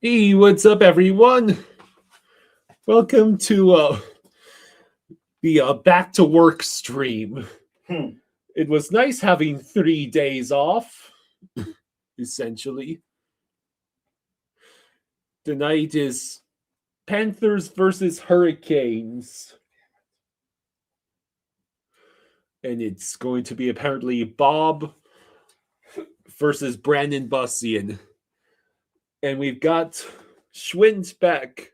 Hey, what's up, everyone? Welcome to the Back to Work stream. It was nice having 3 days off, essentially. Tonight is Panthers versus Hurricanes. And it's going to be apparently Bob versus Brandon Bussian. And we've got Schwint back.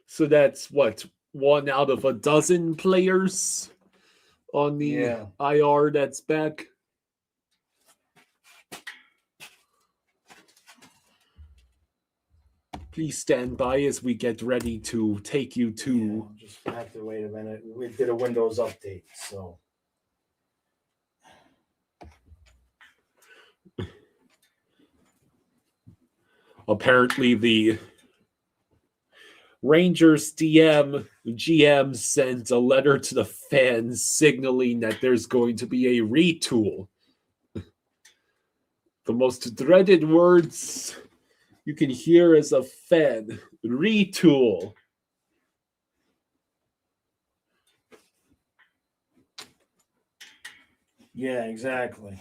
So that's what, 1 out of a dozen players on the IR that's back. Please stand by as we get ready to take you to. Just have to wait a minute. We did a Windows update, so. Apparently, the Rangers GM sent a letter to the fans signaling that there's going to be a retool. The most dreaded words you can hear as a fan. Retool. Yeah, exactly.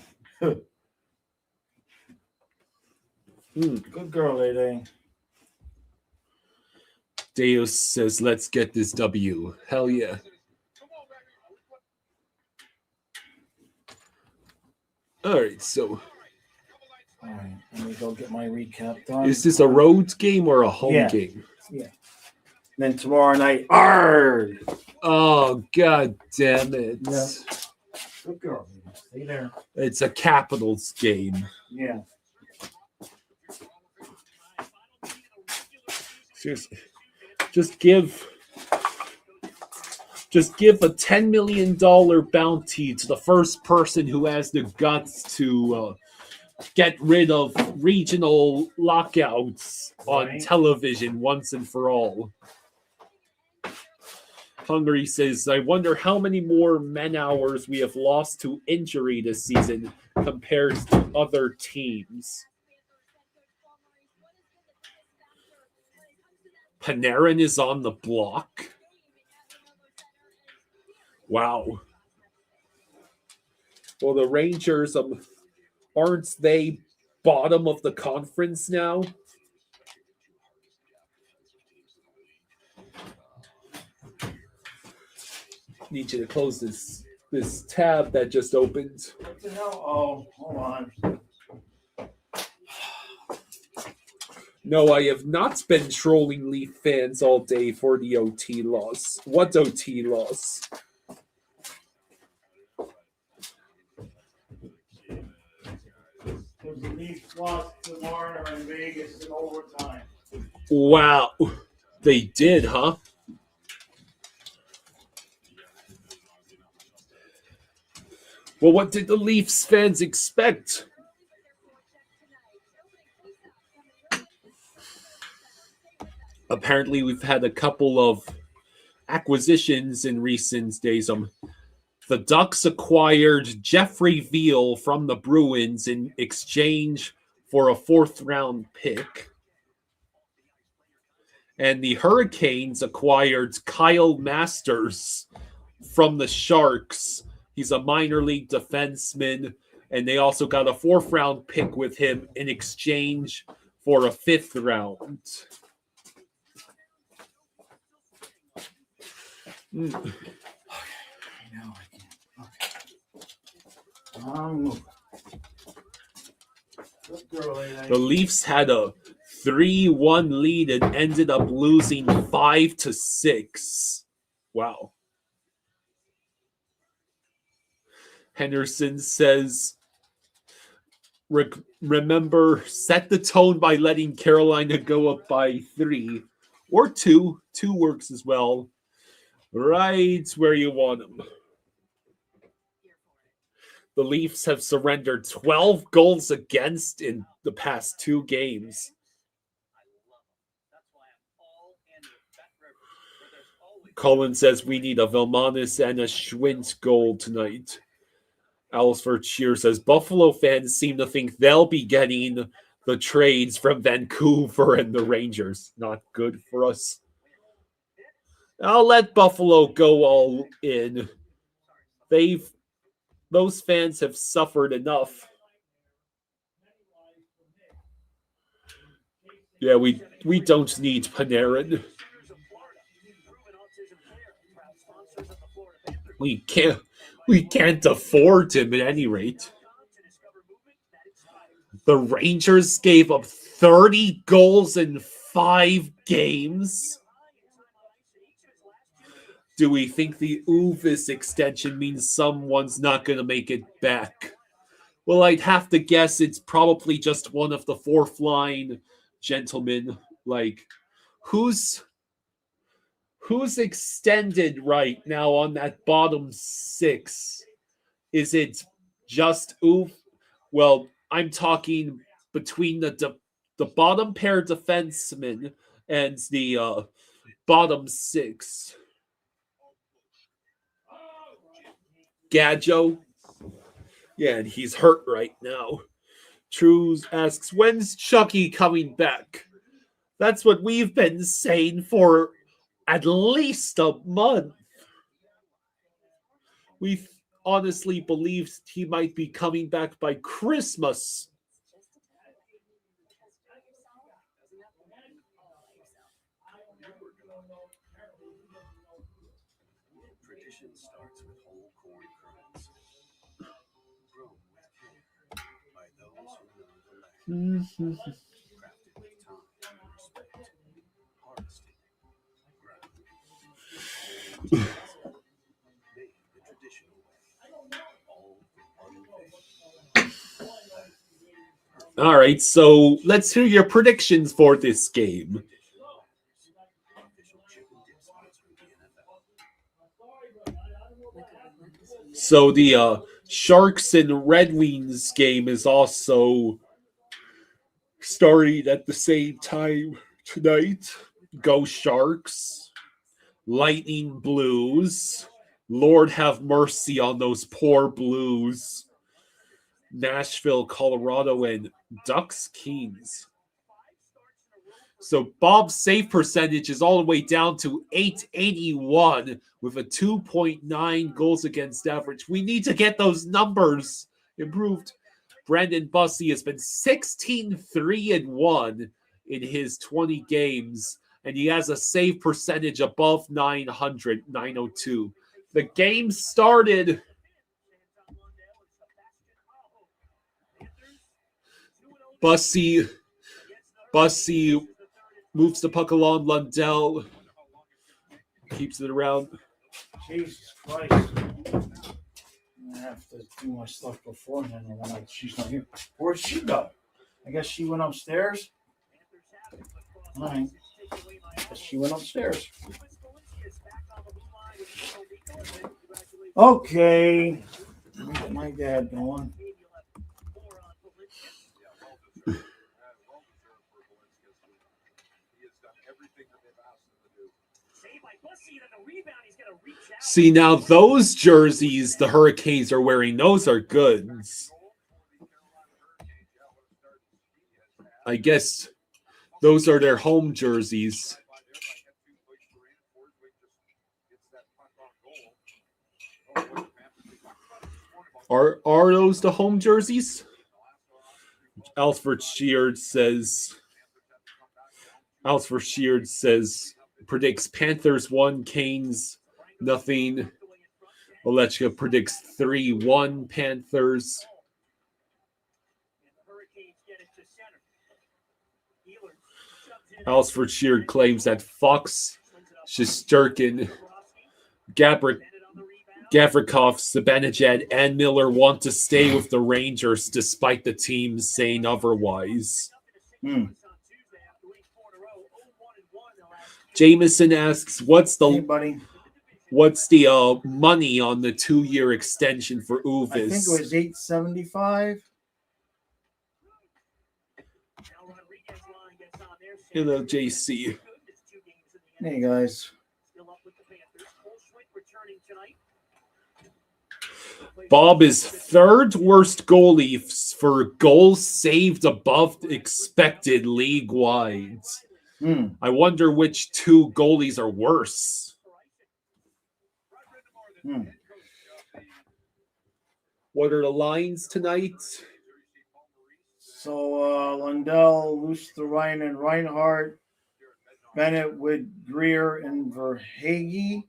Good girl, Lady. Deus says, let's get this W. Hell yeah. All right, so. All right, let me go get my recap done. Is this a road game or a home game? Yeah. Then tomorrow night, arg! Oh, god damn it. Yeah. Good girl, Lady. Stay there. It's a Capitals game. Yeah. Just give a $10 million bounty to the first person who has the guts to get rid of regional lockouts on television once and for all. Hungary says, I wonder how many more man hours we have lost to injury this season compared to other teams. Panarin is on the block. Wow. Well, the Rangers, aren't they bottom of the conference now? Need you to close this tab that just opened. What the hell? Oh, hold on. No, I have not been trolling Leaf fans all day for the OT loss. What OT loss? The Leafs lost to Marner in Vegas in overtime. Wow. They did, huh? Well, what did the Leafs fans expect? Apparently, we've had a couple of acquisitions in recent days. The Ducks acquired Jeffrey Veal from the Bruins in exchange for a 4th-round pick. And the Hurricanes acquired Kyle Masters from the Sharks. He's a minor league defenseman, and they also got a 4th-round pick with him in exchange for a 5th round. Okay, now I can. Okay. Good girl, Lady. The Leafs had a 3-1 lead and ended up losing 5-6. Wow. Henderson says, remember, set the tone by letting Carolina go up by 3 or 2. 2 works as well. Right where you want them. The Leafs have surrendered 12 goals against in the past 2 games. Colin says we need a Velmanis and a Schwint goal tonight. Alfred Shear says Buffalo fans seem to think they'll be getting the trades from Vancouver and the Rangers. Not good for us. I'll let Buffalo go all in. Those fans have suffered enough. Yeah, we don't need Panarin. We can't afford him at any rate. The Rangers gave up 30 goals in 5 games. Do we think the Uvis extension means someone's not going to make it back? Well, I'd have to guess it's probably just one of the 4th line gentlemen. Like, who's extended right now on that bottom 6? Is it just Uv? Well, I'm talking between the bottom pair defensemen and the bottom 6. Gadjo. Yeah, and he's hurt right now. Trues asks, when's Chucky coming back? That's what we've been saying for at least a month. We honestly believed he might be coming back by Christmas. Tradition starts with whole corn kernels, grown with care by those who know the land, crafted with time and respect, harvested, ground, made the traditional way, all for one thing. All right, so let's hear your predictions for this game. So the Sharks and Red Wings game is also starting at the same time tonight. Go Sharks. Lightning Blues. Lord have mercy on those poor Blues. Nashville, Colorado, and Ducks Kings. So Bob's save percentage is all the way down to .881 with a 2.9 goals against average. We need to get those numbers improved. Brandon Bussey has been 16-3-1 in his 20 games, and he has a save percentage above 900, 902. The game started. Bussey moves the puck along. Lundell keeps it around. Jesus Christ. I'm going to have to do my stuff beforehand when she's not here. Where'd she go? I guess she went upstairs. All right. I guess she went upstairs. Okay. Let me get my dad going. See, now those jerseys the Hurricanes are wearing, those are goods. I guess those are their home jerseys. Are those the home jerseys? Alfred Sheard says predicts Panthers 1, Canes nothing. Olechka predicts 3-1 Panthers. Alfred Sheard claims that Fox, Shesterkin, Gavrikov, Zibanejad, and Miller want to stay with the Rangers despite the team saying otherwise. Jameson asks, what's the money on the 2-year extension for Uvis? I think it was $875. Hello, JC. Hey, guys. Bob is third worst goalie for goals saved above expected league-wide. I wonder which two goalies are worse. What are the lines tonight? So Lundell, Lusterrein, Reinhardt, Bennett with Greer and Verhage.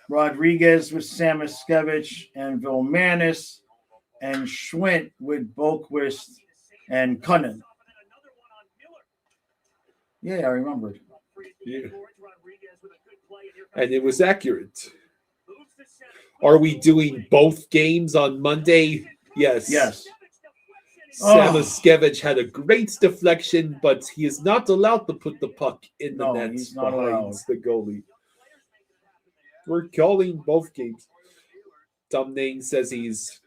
Rodriguez with Samoskevich and Vilmanis, and Schwint with Boquist and Cunnin. Yeah, I remembered. Yeah. And it was accurate. Are we doing both games on Monday? Yes. Yes. Samoskevich had a great deflection, but he is not allowed to put the puck in the net he's not behind allowed. the goalie. We're calling both games. Dumnane says he's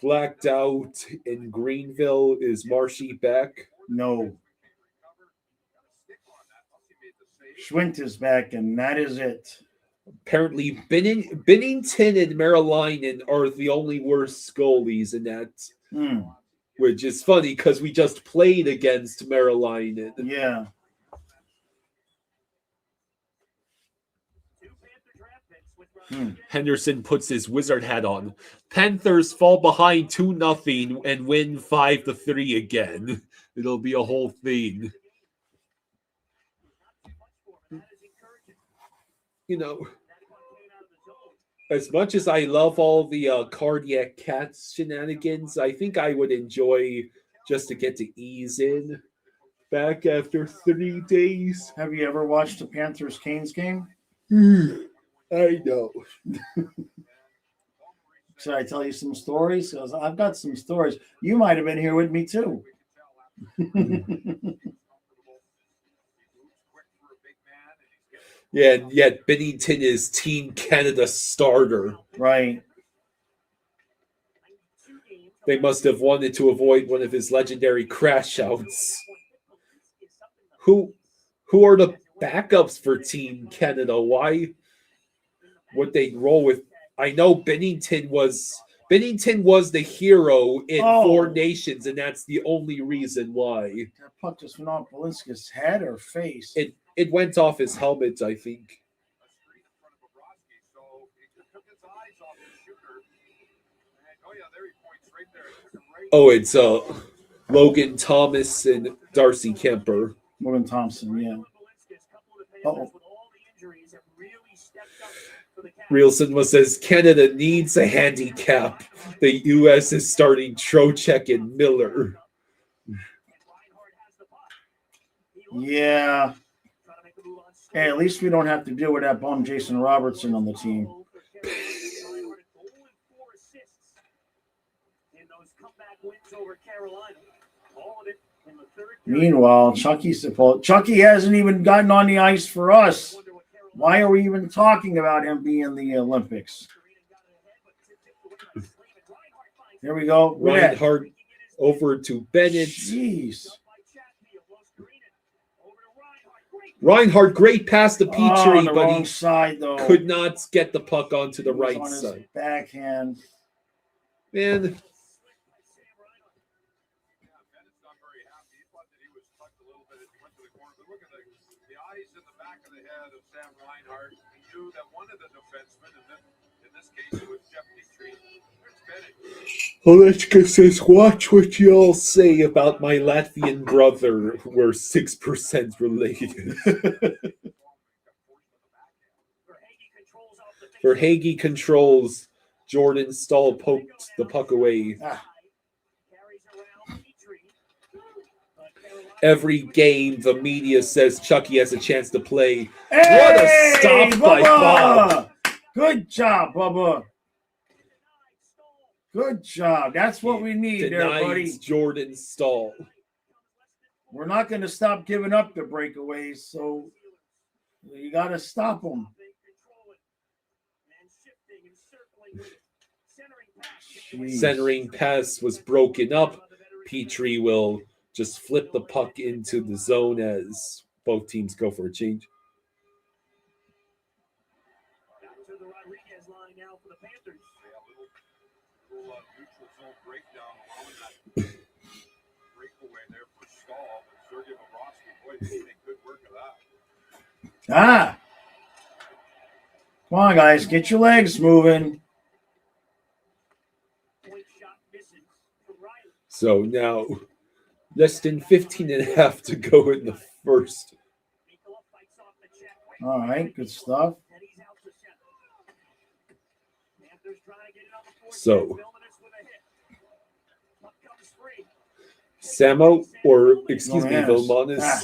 blacked out in Greenville. Is Marshy back? No. Schwint is back, and that is it. Apparently, Bennington and Marilainen are the only worst goalies in that. Which is funny because we just played against Marilainen. Yeah. Henderson puts his wizard hat on. Panthers fall behind 2-0 and win 5-3 again. It'll be a whole thing. You know, as much as I love all the cardiac cats shenanigans, I think I would enjoy just to get to ease in back after 3 days. Have you ever watched a Panthers-Canes game? I know. Should I tell you some stories? Because I've got some stories. You might have been here with me too. Yeah, and yet Bennington is Team Canada starter. Right. They must have wanted to avoid one of his legendary crash outs. Who are the backups for Team Canada? Why would they roll with? I know Bennington was the hero in Four Nations, and that's the only reason why. That puck just went off Balinska's head or face. It went off his helmet, I think. Oh, it's Logan Thomas and Darcy Kemper. Logan Thompson, yeah. Rielson says Canada needs a handicap. The U.S. is starting Trocheck and Miller. Yeah. Hey, at least we don't have to deal with that bum Jason Robertson on the team. Meanwhile, Chucky hasn't even gotten on the ice for us. Why are we even talking about him being in the Olympics? There we go. Reinhardt over to Bennett. Jeez. Reinhardt, great pass to Petrie, but he could not get the puck onto the right side. Backhand. Man. Olechka says, watch what y'all say about my Latvian brother. We're 6% related. Verhage controls. Jordan Stahl poked the puck away. Every game, the media says Chucky has a chance to play. Hey, what a stop by Bob. Good job, Bubba. Good job. That's what we need there, buddy. Jordan Stahl. We're not going to stop giving up the breakaways, so you got to stop them. Jeez. Centering pass was broken up. Petrie will just flip the puck into the zone as both teams go for a change. neutral zone breakdown, allowing that breakaway there for Stahl. But Sergei Bobrovsky, boy, did he make good work of that. Ah! Come on, guys. Get your legs moving. So now, less than 15 and a half to go in the first. All right. Good stuff. So, Samo, or excuse me, Vilmanis. Ah.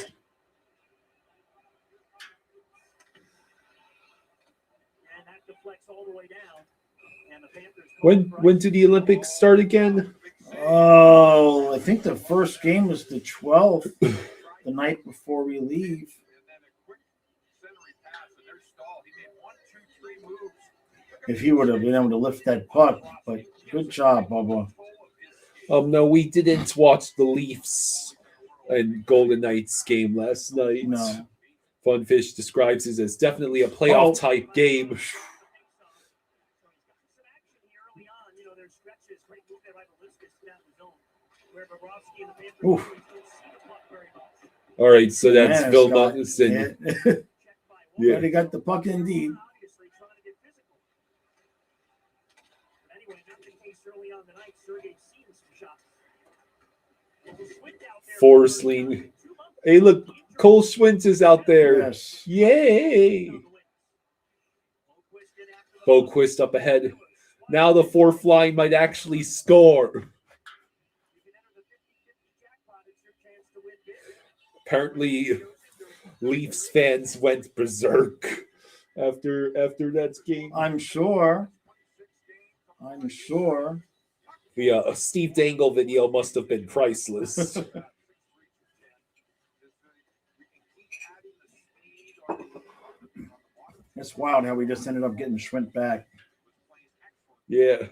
When do the Olympics start again? Oh, I think the first game was the 12th, the night before we leave. If he would have been able to lift that puck, but good job, Bubba. No, we didn't watch the Leafs and Golden Knights game last night. No. Funfish describes it as definitely a playoff type game. Oof. All right, so that's Vilmanis and Yeah, they got the puck indeed. Forsling. Hey, look, Cole Schwintz is out there. Yes. Yay! Boquist up ahead. Now the fourth line might actually score. Apparently, Leafs fans went berserk after that game. I'm sure. The Steve Dangle video must have been priceless. It's wild how we just ended up getting Schwint back. Yeah.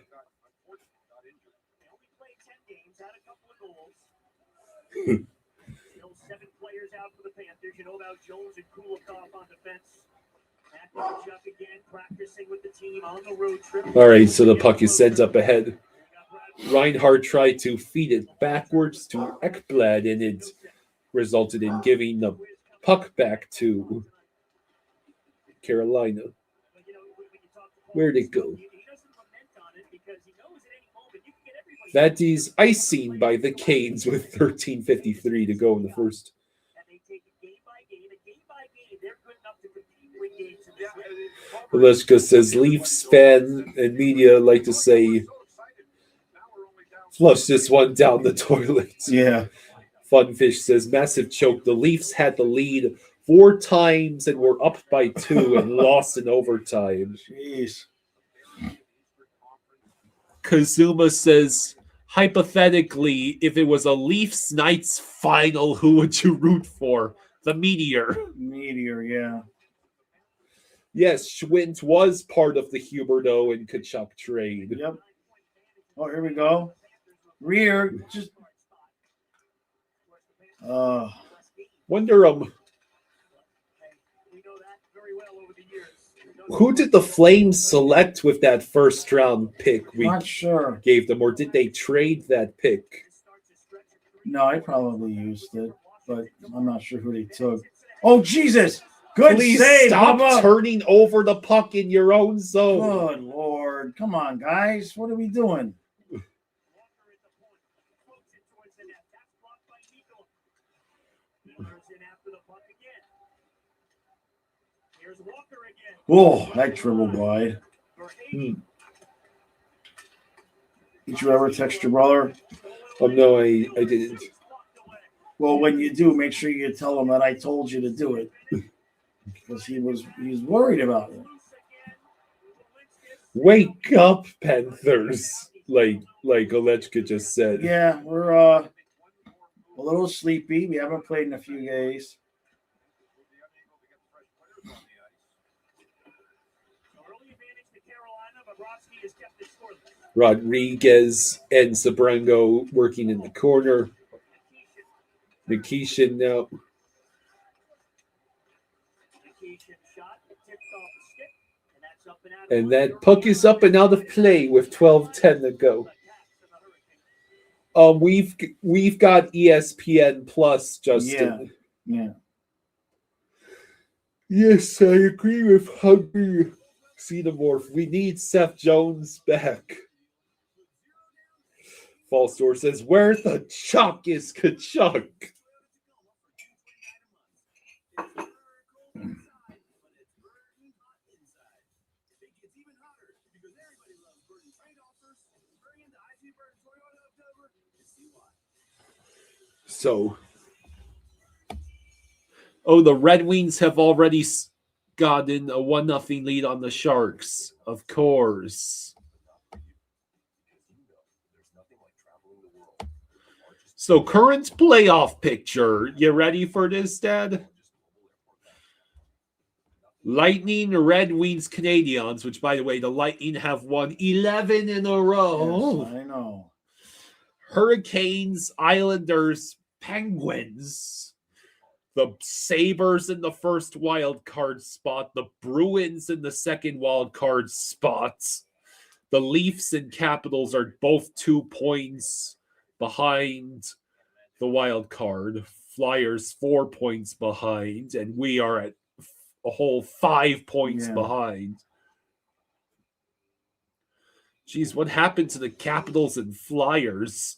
Seven players out for the Panthers. You know about Jones and Kulikov on defense. Up again, practicing with the team on the road trip. All right, so the puck is sent up ahead. Reinhardt tried to feed it backwards to Ekblad, and it resulted in giving the puck back to Carolina. Where'd it go? That is icing by the Canes with 13:53 to go in the first. Veleshka says Leafs fan and media like to say, flush this one down the toilet. Yeah. Funfish says massive choke. The Leafs had the lead 4 times and were up by 2 and lost in overtime. Jeez. Kazuma says, hypothetically, if it was a Leafs Knights final, who would you root for? The Meteor. Meteor, yeah. Yes, Schwint was part of the Huberdeau and Kachuk trade. Yep. Oh, here we go. Rear, just. Wonder who did the Flames select with that first round pick we not sure. gave them, or did they trade that pick? No, I probably used it, but I'm not sure who they took. Oh, Jesus! Good Please save, stop Bubba. turning over the puck in your own zone. Good Lord. Come on, guys. What are we doing? Oh, that dribbled wide. Did you ever text your brother? Oh, no, I didn't. Well, when you do, make sure you tell him that I told you to do it. Because he's worried about it. Wake up, Panthers, like Olechka just said. Yeah, we're a little sleepy. We haven't played in a few days. Rodriguez and Sabrango working in the corner. Nikishin now. And that puck is up and out of play with 12:10 to go. We've got ESPN Plus, Justin. Yeah. Yes, I agree with Hungry Xenomorph. We need Seth Jones back. False Door says, where the chuck is Kachuk? So, the Red Wings have already gotten a 1-0 lead on the Sharks, of course. So, current playoff picture. You ready for this, Dad? Lightning, Red Wings, Canadiens, which, by the way, the Lightning have won 11 in a row. Yes, I know. Hurricanes, Islanders, Penguins. The Sabres in the first wild card spot. The Bruins in the second wild card spot. The Leafs and Capitals are both 2 points behind the wild card. Flyers 4 points behind. And we are at a whole 5 points behind. Geez, what happened to the Capitals and Flyers?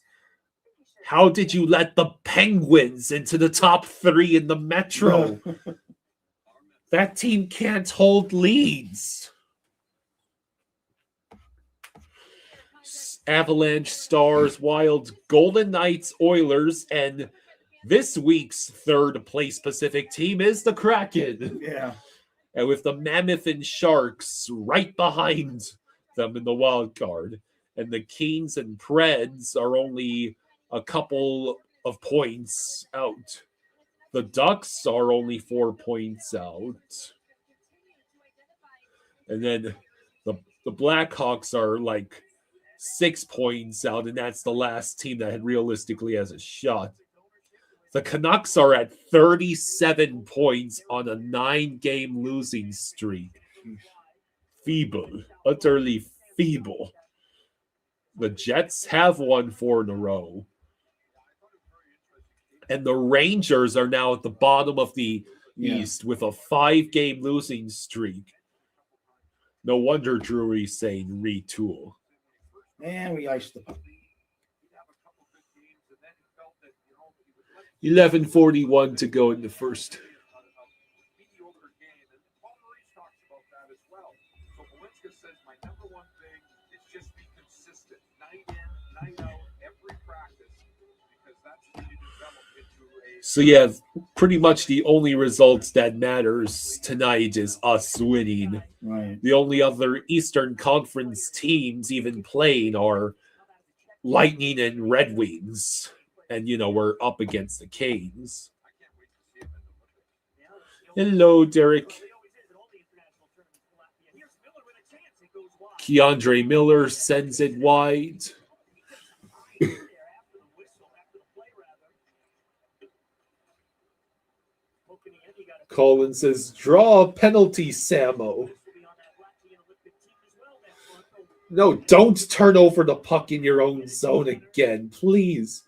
How did you let the Penguins into the top 3 in the Metro? That team can't hold leads. Avalanche, Stars, Wild, Golden Knights, Oilers, and this week's third place Pacific team is the Kraken. Yeah. And with the Mammoth and Sharks right behind them in the wild card. And the Kings and Preds are only a couple of points out. The Ducks are only 4 points out. And then the Blackhawks are like 6 points out, and that's the last team that realistically has a shot. The Canucks are at 37 points on a 9-game losing streak. Feeble. Utterly feeble. The Jets have won 4 in a row. And the Rangers are now at the bottom of the East with a 5-game losing streak. No wonder Drury's saying retool. And we iced the puck. 11:41 to go in the first. So yeah, pretty much the only results that matters tonight is us winning. Right. The only other Eastern Conference teams even playing are Lightning and Red Wings. And, we're up against the Canes. Hello, Derek. Keandre Miller sends it wide. Colin says, draw a penalty, Samo. No, don't turn over the puck in your own zone again, please.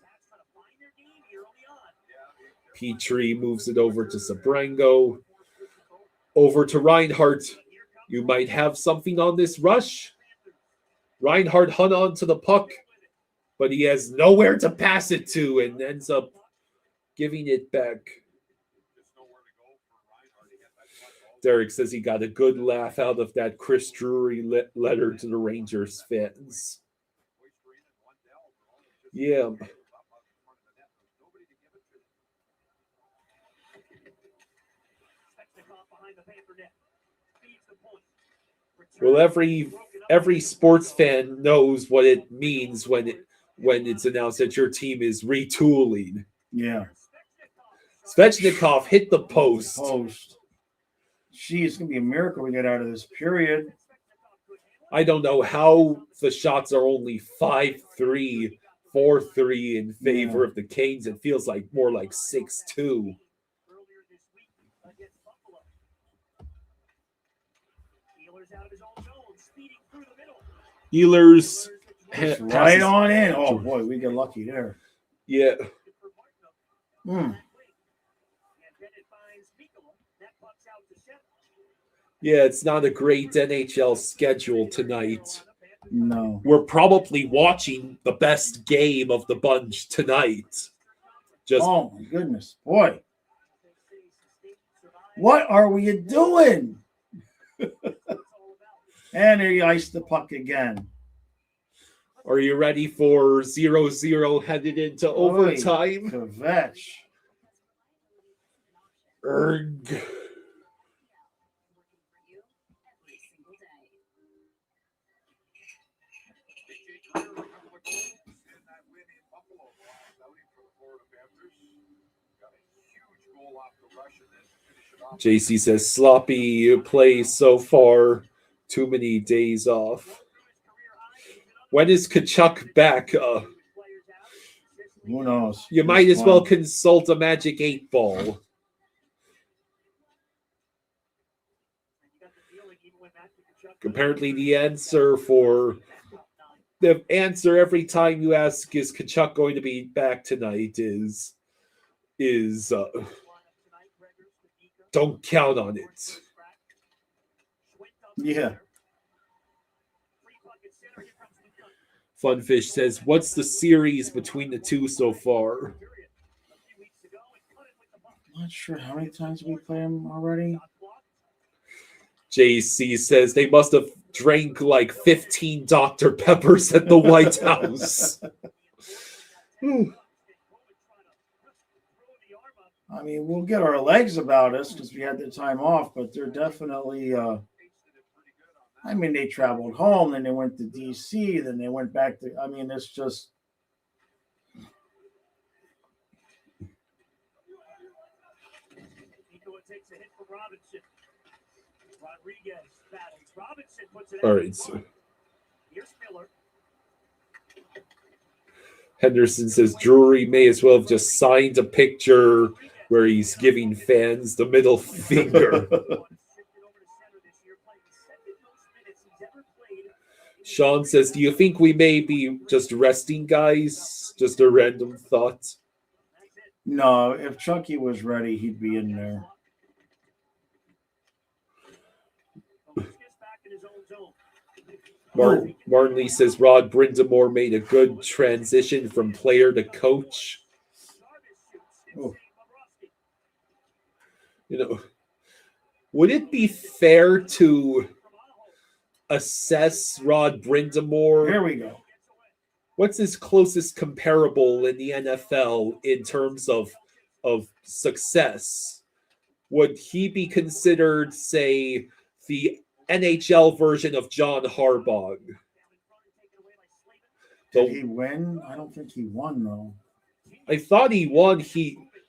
Petrie moves it over to Sabrango. Over to Reinhardt. You might have something on this rush. Reinhardt hung on to the puck, but he has nowhere to pass it to and ends up giving it back. Derek says he got a good laugh out of that Chris Drury letter to the Rangers fans. Yeah. Well, every sports fan knows what it means when it's announced that your team is retooling. Yeah. Svechnikov hit the post. Gee, it's going to be a miracle we get out of this period. I don't know how the shots are only 5-3, 4-3 in favor of the Canes. It feels like more like 6-2. Ehlers Just passes- right on in. Oh boy, we get lucky there. Yeah. Yeah, it's not a great NHL schedule tonight. No. We're probably watching the best game of the bunch tonight. Just Oh my goodness, boy! What are we doing? And they iced the puck again. are you ready for 0-0 headed into overtime? Kvetch. Erg. In that win in Buffalo, outing for the Florida Panthers. Got a huge goal off the rush and then finish it off. JC says sloppy play so far. Too many days off. When is Kachuk back? Who knows? You might as well consult a Magic 8 Ball. Apparently, the answer every time you ask is Kachuk going to be back tonight is don't count on it. Yeah. Funfish says, "What's the series between the two so far?" Not sure how many times we play them already. JC says they must have drank like 15 Dr. Peppers at the White House. I mean, we'll get our legs about us because we had the time off, but they're definitely. I mean, they traveled home, then they went to D.C., then they went back to. I mean, it's just. All right. So. Henderson says Drury may as well have just signed a picture where he's giving fans the middle finger. Sean says, do you think we may be just resting guys? Just a random thought. No, if Chucky was ready, he'd be in there. Martin says Rod Brindamore made a good transition from player to coach. Oh. You know, would it be fair to assess Rod Brindamore? Here we go. What's his closest comparable in the NFL in terms of success? Would he be considered, say, the NHL version of John Harbaugh? Did he win? I don't think he won, though. I thought he won.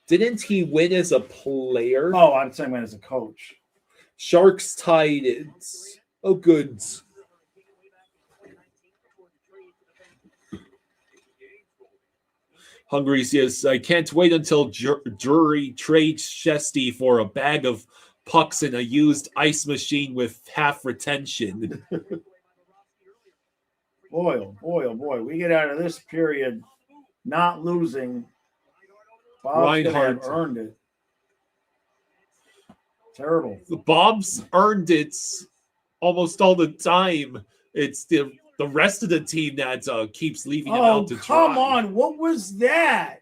Didn't he win as a player? Oh, I'm saying as a coach. Sharks tied it. Oh, good. Hungry says, I can't wait until Drury trades Shesty for a bag of pucks and a used ice machine with half retention. Boy, oh boy, oh boy. We get out of this period not losing. Bob's Reinhardt earned it. Terrible. The Bob's earned it almost all the time. It's the rest of the team that keeps leaving him out to try. Come on. What was that?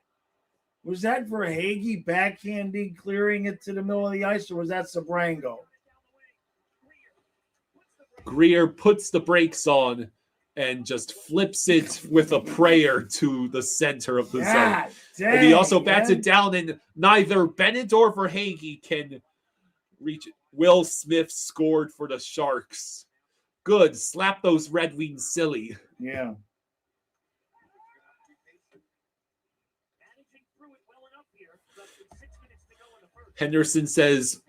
Was that for Hagee backhanding, clearing it to the middle of the ice, or was that Sabrango? Greer puts the brakes on and just flips it with a prayer to the center of the zone. And he also bats it down, and neither Bennett or Verhaeghe can reach it. Will Smith scored for the Sharks. Good. Slap those Red Wings silly. Yeah. Henderson says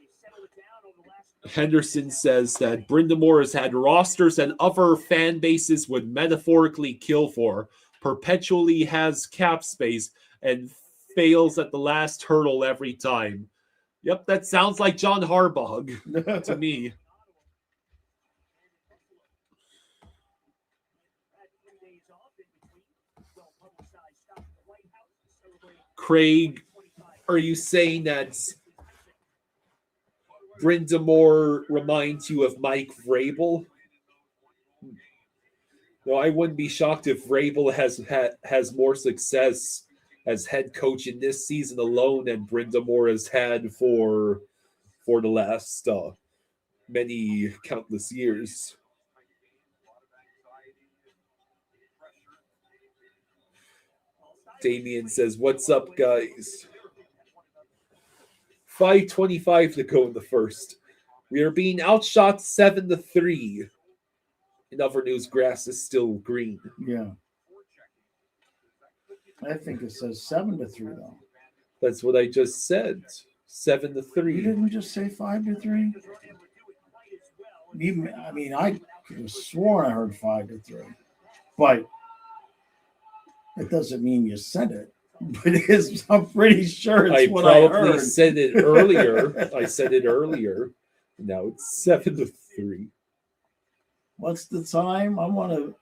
that Brindamore has had rosters and other fan bases would metaphorically kill for, perpetually has cap space, and fails at the last hurdle every time. Yep, that sounds like John Harbaugh to me. Craig, are you saying that Brindamore reminds you of Mike Vrabel? No, I wouldn't be shocked if Vrabel has more success as head coach in this season alone than Brindamore has had for the last many countless years. Damien says, "What's up, guys?" 5:25 to go in the first. We are being outshot 7-3. In other news, grass is still green. Yeah. I think it says 7-3 though. That's what I just said. 7-3. You didn't just say 5-3? I mean, I could have sworn I heard 5-3, but it doesn't mean you said it. But it is, I'm pretty sure it's what I heard. Said it earlier. I said it earlier. Now it's 7-3. What's the time? I want to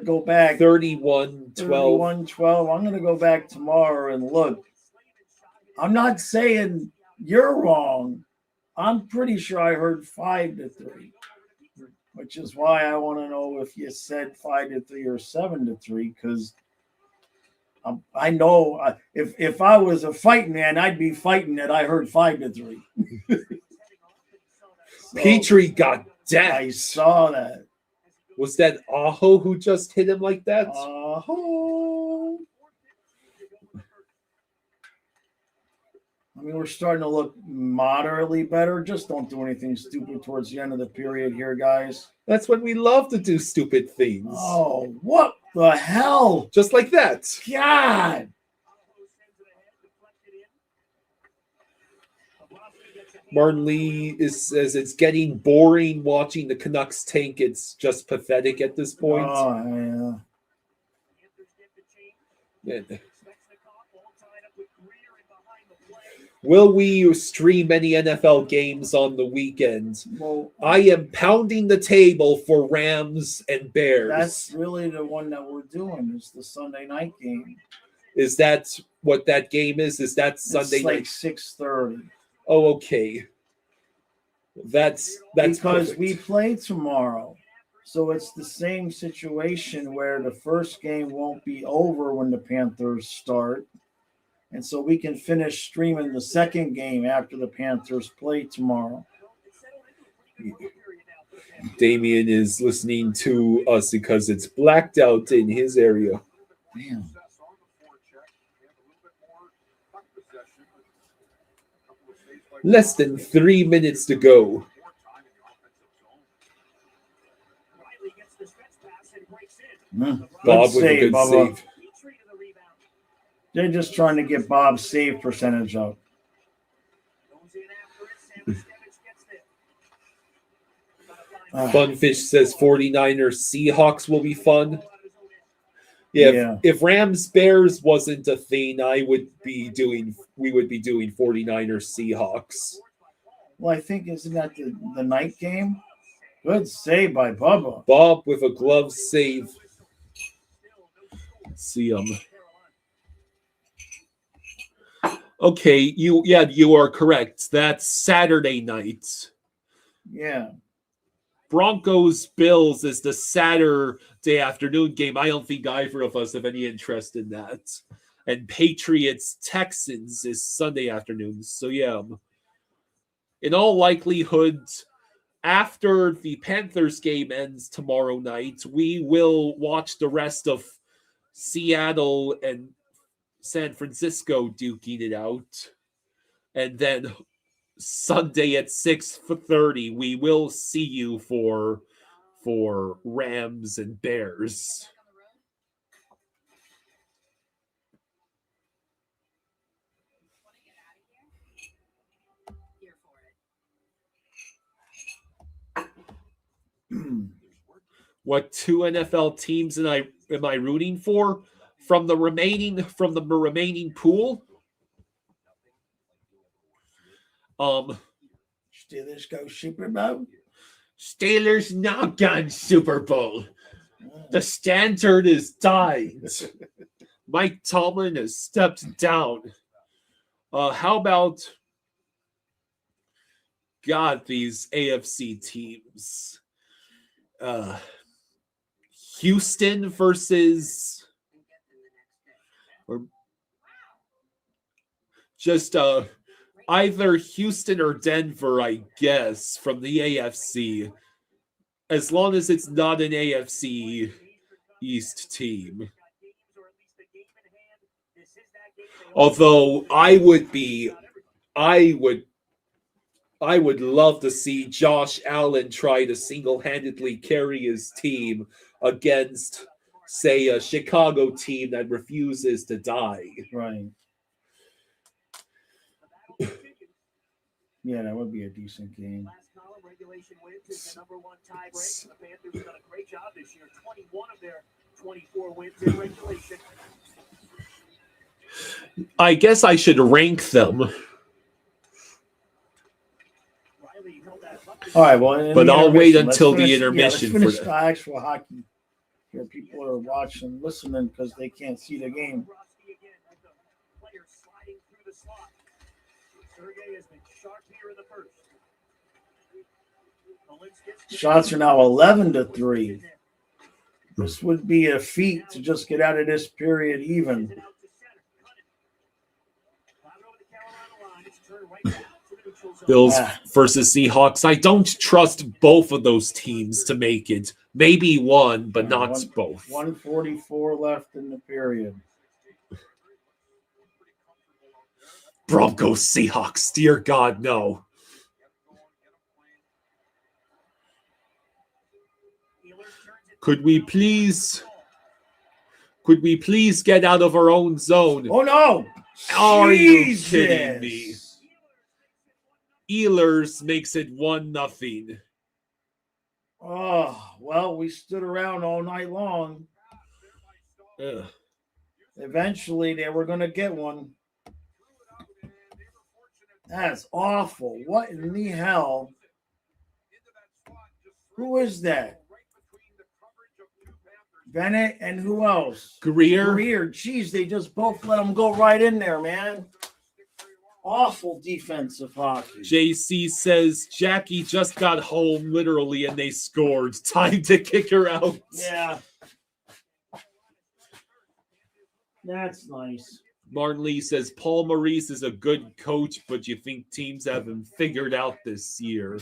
go back. 31-12. 31-12. I'm going to go back tomorrow and look. I'm not saying you're wrong. I'm pretty sure I heard 5-3, which is why I want to know if you said 5-3 or 7-3, because I know if I was a fighting man, I'd be fighting that I heard 5-3. Petrie got decked. I saw that. Was that Aho who just hit him like that? Aho. I mean, we're starting to look moderately better. Just don't do anything stupid towards the end of the period here, guys. That's when we love to do stupid things. Oh, what the hell? Just like that. God. Martin Lee says it's getting boring watching the Canucks tank. It's just pathetic at this point. Oh, yeah. Will we stream any NFL games on the weekend? Well, I am pounding the table for Rams and Bears. That's really the one that we're doing. Is the Sunday night game. Is that what that game is? Is that Sunday night? It's like 6:30. Oh, okay. That's because perfect. we play tomorrow. So it's the same situation where the first game won't be over when the Panthers start. And so we can finish streaming the second game after the Panthers play tomorrow. Damien is listening to us because it's blacked out in his area. Man. Less than 3 minutes to go. Bob with a good save. They're just trying to get Bob's save percentage up. Funfish says 49ers Seahawks will be fun. Yeah. If Rams Bears wasn't a thing, we would be doing 49ers Seahawks. Well, I think isn't that the night game? Good save by Bubba. Bob with a glove save. See him. Okay, you are correct. That's Saturday night. Yeah. Broncos Bills is the Saturday afternoon game. I don't think either of us have any interest in that. And Patriots Texans is Sunday afternoon. So yeah. In all likelihood, after the Panthers game ends tomorrow night, we will watch the rest of Seattle and San Francisco duking it out. And then Sunday at 6:30, we will see you for Rams and Bears. What two NFL teams am I rooting for from the remaining pool? Steelers go Super Bowl. Steelers not gone Super Bowl. The standard is died. Mike Tomlin has stepped down. How about these AFC teams? Houston versus, or just either Houston or Denver, I guess, from the AFC. As long as it's not an AFC East team. Although I would love to see Josh Allen try to single-handedly carry his team against, say, a Chicago team that refuses to die. Right. Yeah, that would be a decent game. Last column, regulation wins is the number one tiebreak. The Panthers have done a great job this year. 21 of their 24 wins in regulation. I guess I should rank them. All right, well, but I'll wait until the intermission. Let's finish the actual hockey. Here, people are watching, listening because they can't see the game. Shots are now 11-3. This would be a feat to just get out of this period even. Bills versus Seahawks. I don't trust both of those teams to make it. Maybe one, but not both. 1:44 left in the period. Broncos, Seahawks. Dear God, no. Could we please get out of our own zone? Oh no! Are you kidding me? Ehlers makes it 1-0. Oh, well, we stood around all night long. Ugh. Eventually, they were going to get one. That's awful. What in the hell? Who is that? Bennett and who else? Greer. Jeez, they just both let them go right in there, man. Awful defensive hockey. JC says Jackie just got home, literally, and they scored. Time to kick her out. Yeah. That's nice. Martin Lee says Paul Maurice is a good coach, but you think teams have him figured out this year.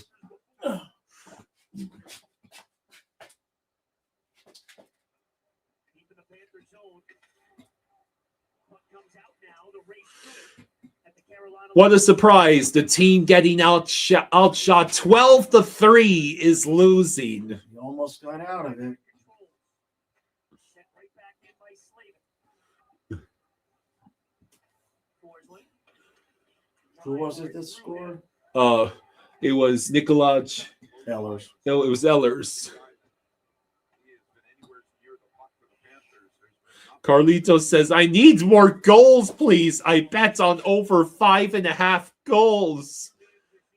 What a surprise. The team getting outshot 12-3 is losing. You almost got out of it. Who was it that scored? It was Nikolaj Ehlers. No, it was Ehlers. Carlito says, I need more goals, please. I bet on over 5.5 goals.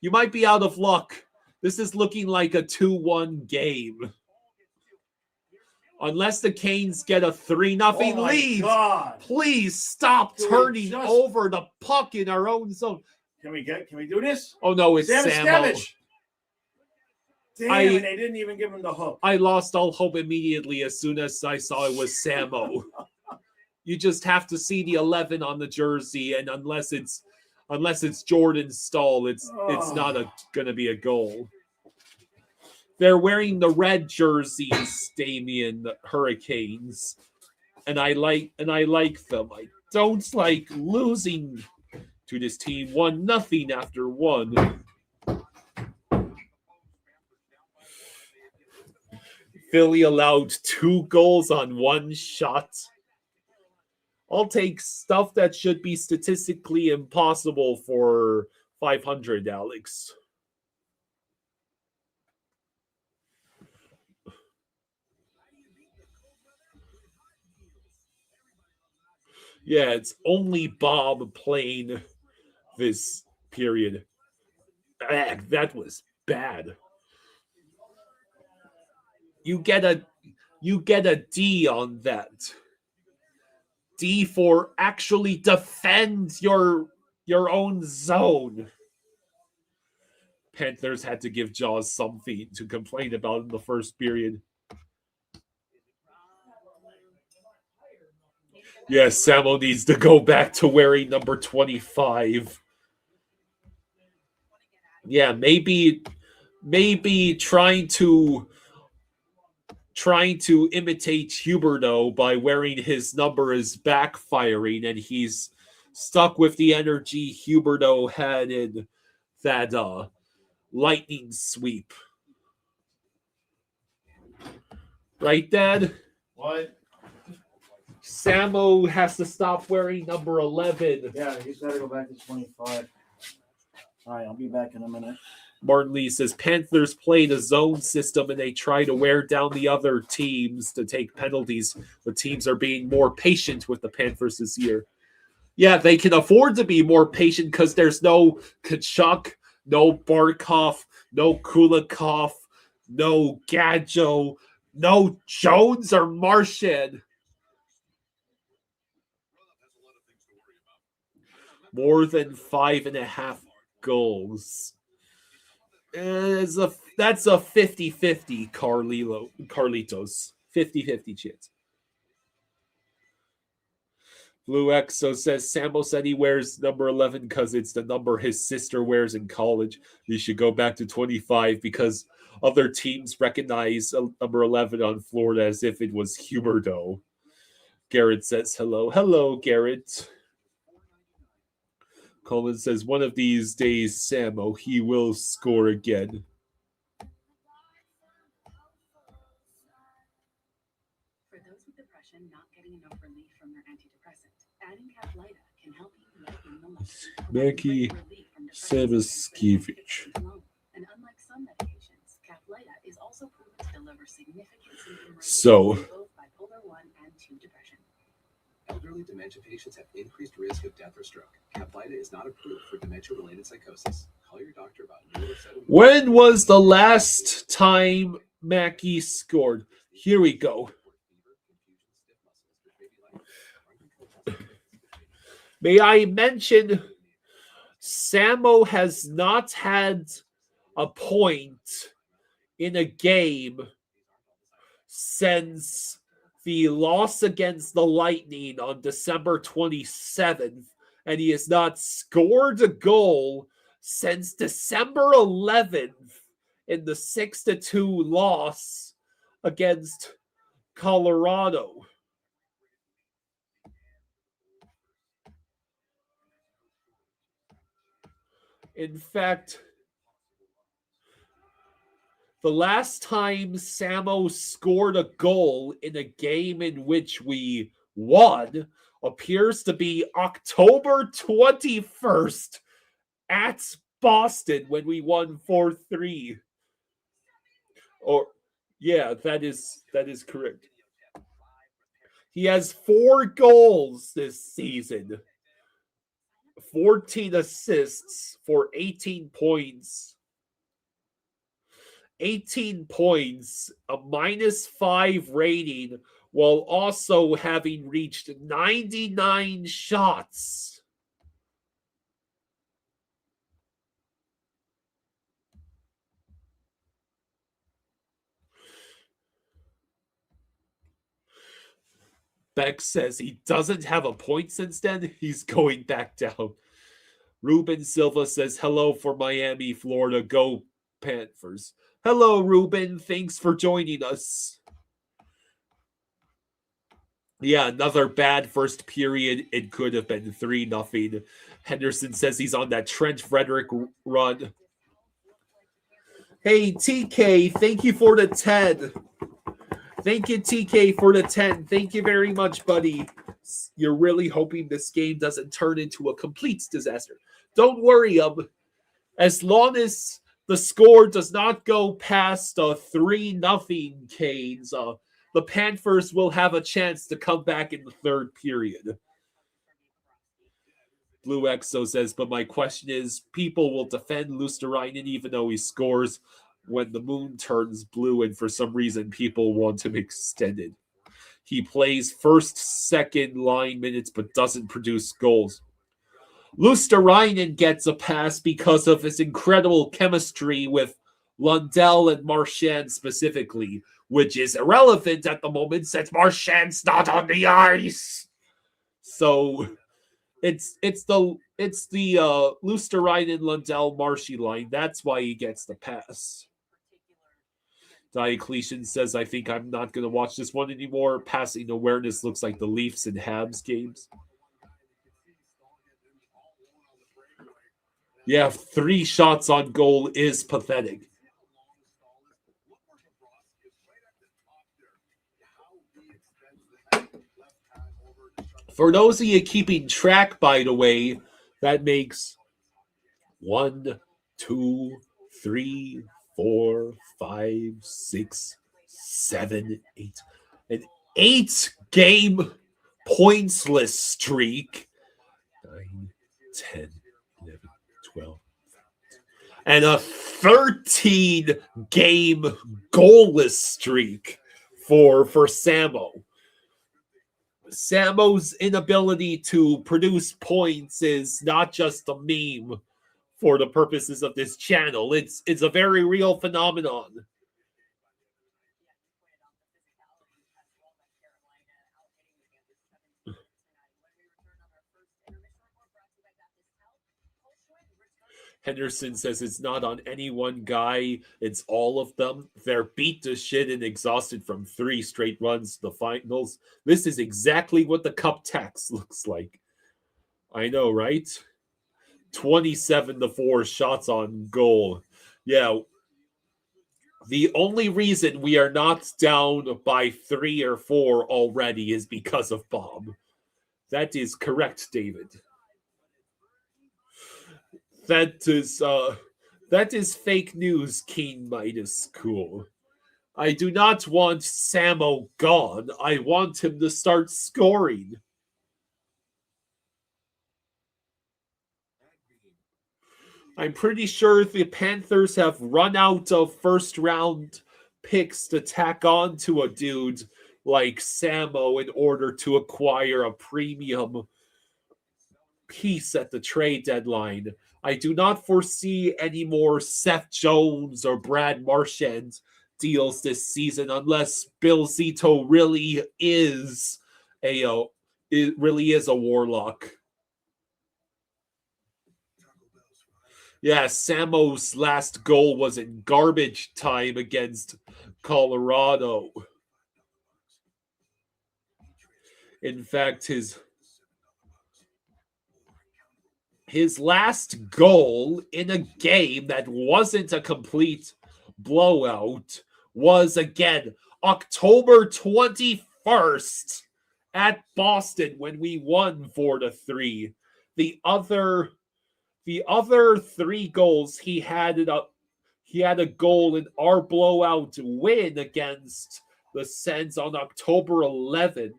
You might be out of luck. This is looking like a 2-1 game. Unless the Canes get a 3-0 lead. God. Please stop turning over the puck in our own zone. Can we do this? Oh no, it's Samo. Damn, and they didn't even give him the hook. I lost all hope immediately as soon as I saw it was Samo. You just have to see the 11 on the jersey, and unless it's Jordan Stahl, it's not going to be a goal. They're wearing the red jerseys, Damien, the Hurricanes, and I like them. I don't like losing to this team 1-0 after 1. Philly allowed 2 goals on 1 shot. I'll take stuff that should be statistically impossible for 500, Alex. Yeah, it's only Bob playing this period. That was bad. You get a D on that. D for actually defend your own zone. Panthers had to give Jaws something to complain about in the first period. Yes, Samo needs to go back to wearing number 25. Yeah, maybe trying to imitate Huberdeau by wearing his number is backfiring, and he's stuck with the energy Huberdeau had in that lightning sweep. Right, Dad? What? Samo has to stop wearing number 11. Yeah, he's got to go back to 25. All right, I'll be back in a minute. Martin Lee says Panthers played a zone system and they try to wear down the other teams to take penalties. The teams are being more patient with the Panthers this year. Yeah, they can afford to be more patient because there's no Kachuk, no Barkov, no Kulikov, no Gadjo, no Jones or Martian. More than 5.5 goals. That's a 50-50, Carlitos. 50-50 chance. Blue Exo says Samo said he wears number 11 because it's the number his sister wears in college. He should go back to 25 because other teams recognize number 11 on Florida as if it was Huberdeau. Garrett says hello. Hello, Garrett. Coleman says, one of these days, Samo, he will score again. For those with depression not getting enough relief from their antidepressant, adding Caplyta can help you let in the light. Becky Sevaskiewicz. And unlike some medications, Caplyta is also proven to deliver significant symptom relief So, in both bipolar 1 and 2 depression. Elderly dementia patients have increased risk of death or stroke. Caplyta is not approved for dementia-related psychosis. Call your doctor about neurosettlement. when was the last time Mackey scored? Here we go. May I mention, Samo has not had a point in a game since the loss against the Lightning on December 27th, and he has not scored a goal since December 11th in the 6-2 loss against Colorado. In fact, the last time Samo scored a goal in a game in which we won appears to be October 21st at Boston when we won 4-3. Or, yeah, that is correct. He has 4 goals this season, 14 assists for 18 points. 18 points, a -5 rating, while also having reached 99 shots. Beck says he doesn't have a point since then. He's going back down. Ruben Silva says, hello for Miami, Florida. Go Panthers. Hello, Ruben. Thanks for joining us. Yeah, another bad first period. It could have been 3-0. Henderson says he's on that Trent Frederick run. Hey, TK, thank you for the 10. Thank you, TK, for the 10. Thank you very much, buddy. You're really hoping this game doesn't turn into a complete disaster. Don't worry, as long as the score does not go past 3-0 Canes, the Panthers will have a chance to come back in the third period. Blue Exo says, but my question is, people will defend Luosterainen even though he scores when the moon turns blue, and for some reason people want him extended. He plays first, second line minutes, but doesn't produce goals. Luosterainen gets a pass because of his incredible chemistry with Lundell and Marchand specifically, which is irrelevant at the moment since Marchand's not on the ice. So it's the Luosterainen Lundell Marshy line. That's why he gets the pass. Diocletian says, I think I'm not going to watch this one anymore. Passing awareness looks like the Leafs and Habs games. Yeah, 3 shots on goal is pathetic. For those of you keeping track, by the way, that makes 1, 2, 3, 4, 5, 6, 7, 8. An 8-game pointsless streak. 9, 10, 11, 12. And a 13-game goalless streak for Samo. Samo's inability to produce points is not just a meme for the purposes of this channel. It's a very real phenomenon. Henderson says it's not on any one guy, it's all of them. They're beat to shit and exhausted from 3 straight runs to the finals. This is exactly what the cup tax looks like. I know, right? 27-4 shots on goal. Yeah. The only reason we are not down by 3 or 4 already is because of Bob. That is correct, David. That is fake news, Keen Midas Cool. I do not want Samo gone. I want him to start scoring. I'm pretty sure the Panthers have run out of first-round picks to tack on to a dude like Samo in order to acquire a premium piece at the trade deadline. I do not foresee any more Seth Jones or Brad Marchand deals this season unless Bill Zito really is a warlock. Yeah, Samo's last goal was in garbage time against Colorado. In fact, his last goal in a game that wasn't a complete blowout was, again, October 21st at Boston when we won 4-3. The other 3 goals he had a goal in our blowout win against the Sens on October 11th.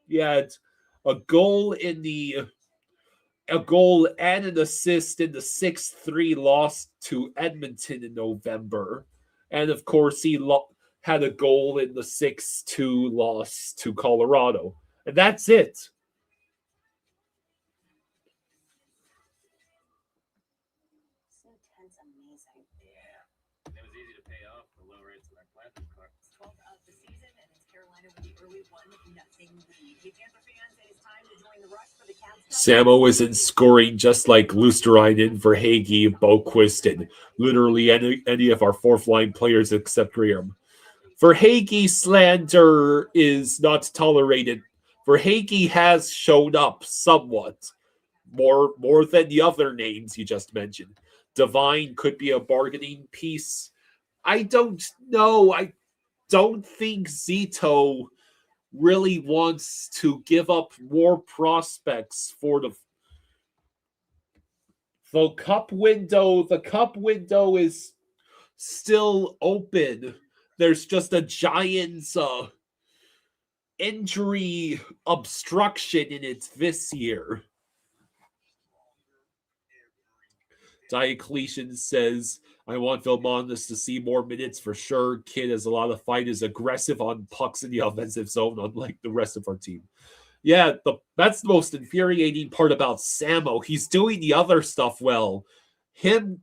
He had a goal and an assist in the 6-3 loss to Edmonton in November. And of course, he had a goal in the 6-2 loss to Colorado. And that's it. Samo isn't scoring just like Luosterainen, Verhaeghe, Boquist, and literally any of our 4th-line players except Graham. Verhaeghe slander is not tolerated. Verhaeghe has shown up somewhat, more than the other names you just mentioned. Devine could be a bargaining piece. I don't know. I don't think Zito really wants to give up more prospects for the cup window. The cup window is still open. There's just a Giants injury obstruction in it this year. Diocletian says, I want Vilmanis to see more minutes for sure. Kid has a lot of fight, is aggressive on pucks in the offensive zone, unlike the rest of our team. Yeah, that's the most infuriating part about Samo. He's doing the other stuff well. Him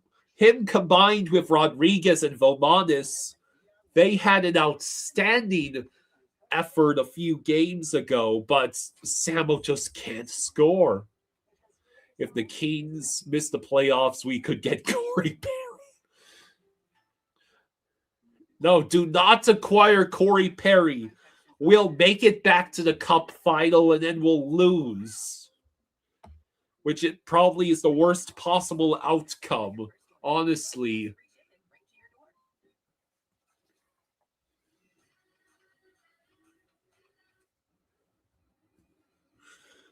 combined with Rodriguez and Vilmanis, they had an outstanding effort a few games ago, but Samo just can't score. If the Kings miss the playoffs, we could get Corey Perry. No, do not acquire Corey Perry. We'll make it back to the Cup final and then we'll lose. Which it probably is the worst possible outcome, honestly.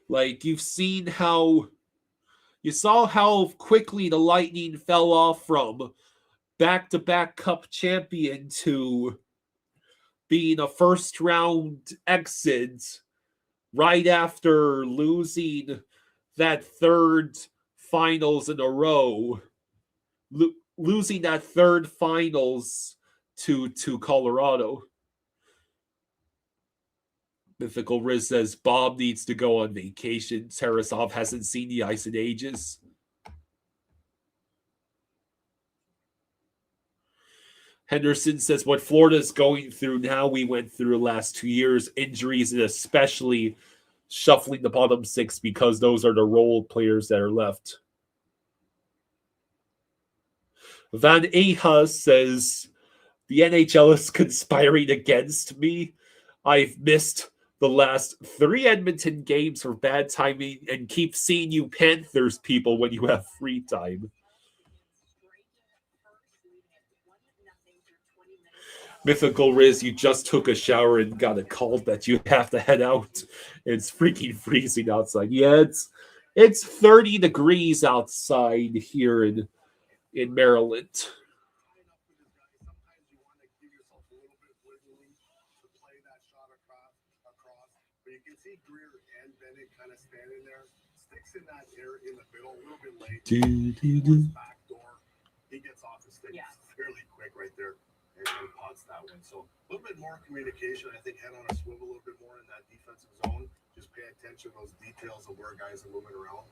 Like, you saw how quickly the Lightning fell off from back-to-back Cup champion to being a first-round exit right after losing that third finals in a row. Losing that third finals to Colorado. Mythical Riz says Bob needs to go on vacation. Tarasov hasn't seen the ice in ages. Henderson says what Florida's going through now, we went through the last 2 years. Injuries and especially shuffling the bottom six because those are the role players that are left. Van Eha says the NHL is conspiring against me. I've missed the last 3 Edmonton games for bad timing and keep seeing you Panthers people when you have free time. Mythical Riz, you just took a shower and got a call that you have to head out. It's freaking freezing outside. Yeah, it's 30 degrees outside here in Maryland. Kind of standing there, sticks in that air in the middle, a little bit late. Back door, he gets off the stick fairly quick right there and pots that one. So a little bit more communication. I think head on a swivel a little bit more in that defensive zone. Just pay attention to those details of where guys are moving around.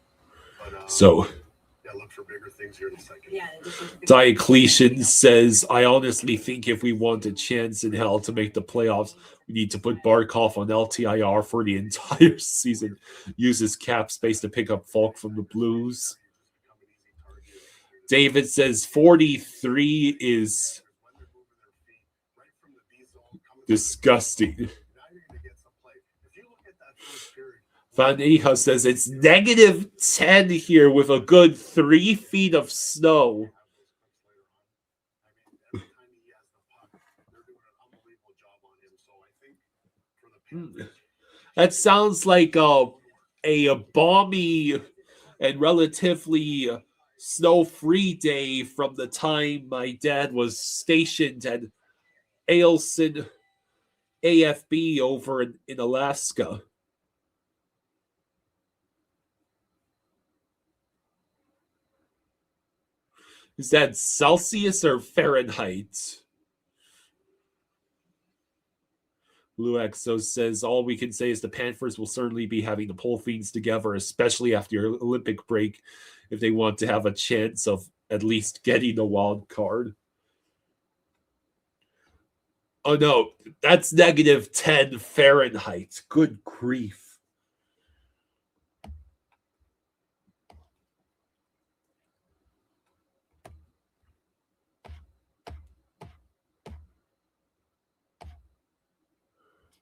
But look for bigger things here in a second. Yeah, Diocletian says, I honestly think if we want a chance in hell to make the playoffs, we need to put Barkov on LTIR for the entire season. Use his cap space to pick up Falk from the Blues. David says 43 is disgusting. Van Eha says it's -10 here with a good 3 feet of snow. That sounds like a balmy and relatively snow-free day from the time my dad was stationed at Ailson AFB over in Alaska. Is that Celsius or Fahrenheit? Luexo says, all we can say is the Panthers will certainly be having the pole fiends together, especially after your Olympic break, if they want to have a chance of at least getting a wild card. Oh no, that's -10 Fahrenheit. Good grief.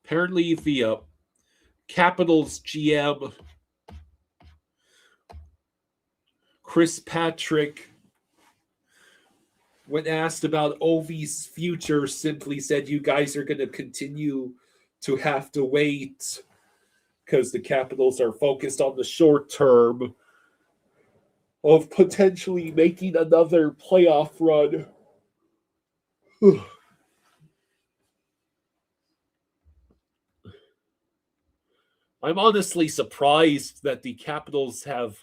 Apparently, the Capitals GM, Chris Patrick, when asked about Ovi's future, simply said, you guys are going to continue to have to wait because the Capitals are focused on the short term of potentially making another playoff run. I'm honestly surprised that the Capitals have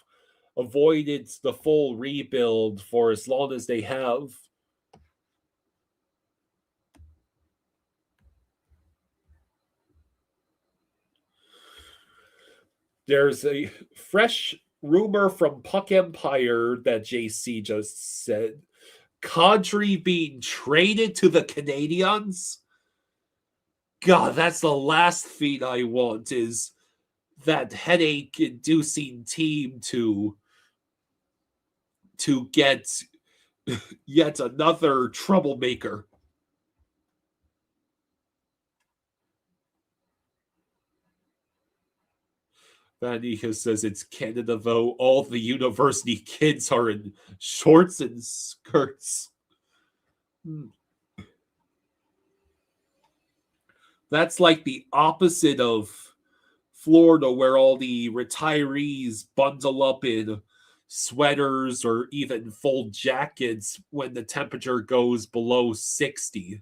avoided the full rebuild for as long as they have. There's a fresh rumor from Puck Empire that JC just said. Kadri being traded to the Canadiens? God, that's the last thing I want, is that headache-inducing team to get yet another troublemaker. Vanika says it's Canada, though. All the university kids are in shorts and skirts. That's like the opposite of Florida, where all the retirees bundle up in sweaters or even full jackets when the temperature goes below 60.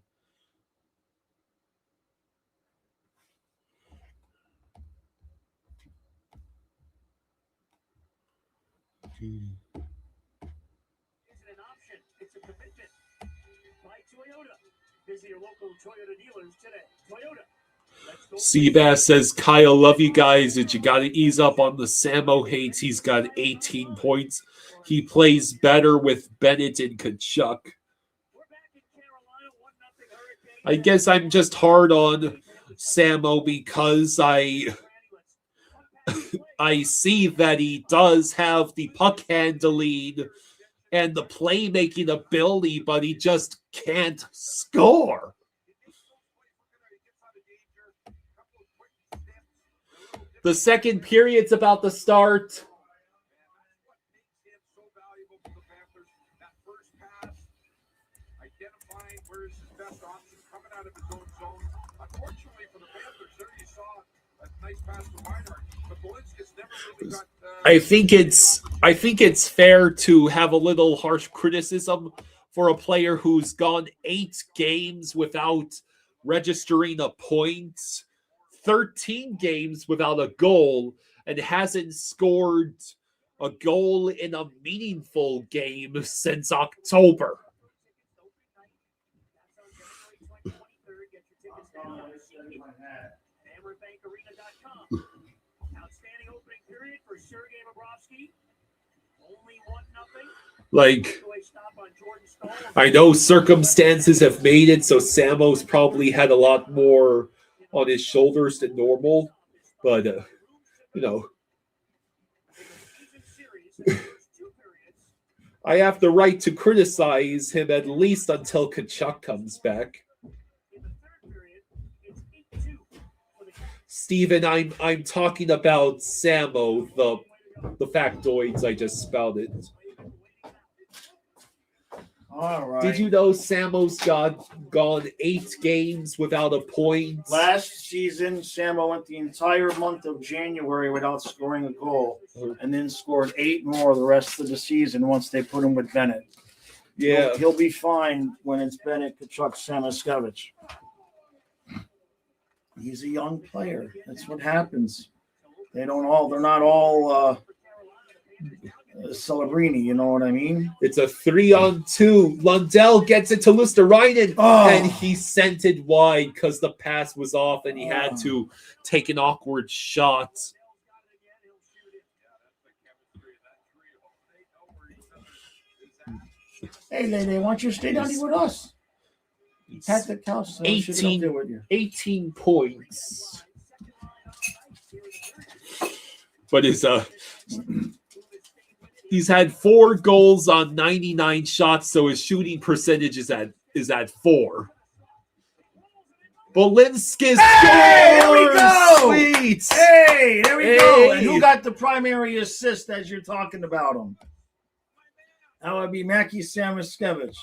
Isn't an option. It's a commitment. By Toyota. Visit your local Toyota dealers today. Toyota. Seabass says, Kyle, love you guys, and you got to ease up on the Samo hates. He's got 18 points. He plays better with Bennett and Kachuk. I guess I'm just hard on Samo because I see that he does have the puck handling and the playmaking ability, but he just can't score. The second period's about to start. Identifying where's his best option coming out of his own zone. Unfortunately for the Panthers, there you saw a nice pass to Reinhardt. But Bolinski's never really got. I think it's fair to have a little harsh criticism for a player who's gone 8 games without registering a point, 13 games without a goal, and hasn't scored a goal in a meaningful game since October. Outstanding opening period for Sergei Bobrovsky. Only 1-0. Like, I know circumstances have made it so Samo's probably had a lot more on his shoulders than normal, but I have the right to criticize him at least until Kachuk comes back. Steven, I'm talking about Samo, the factoids I just spouted. All right. Did you know Samo's gone 8 games without a point? Last season, Samo went the entire month of January without scoring a goal, and then scored 8 more the rest of the season once they put him with Bennett. Yeah. He'll be fine when it's Bennett, Kachuk, Samoskevich. He's a young player. That's what happens. They're not all Celebrini, you know what I mean? It's a 3-on-2. Lundell gets it to Luosterainen, and he sent it wide because the pass was off and he had to take an awkward shot. Hey, Lele, why don't you stay down here with us? Pat the couch. So 18 points. But he's had 4 goals on 99 shots, so his shooting percentage is at 4. Bolinski scores! There we go! Sweet! Hey, there we go. And who got the primary assist as you're talking about him? That would be Mackie Samoskevich.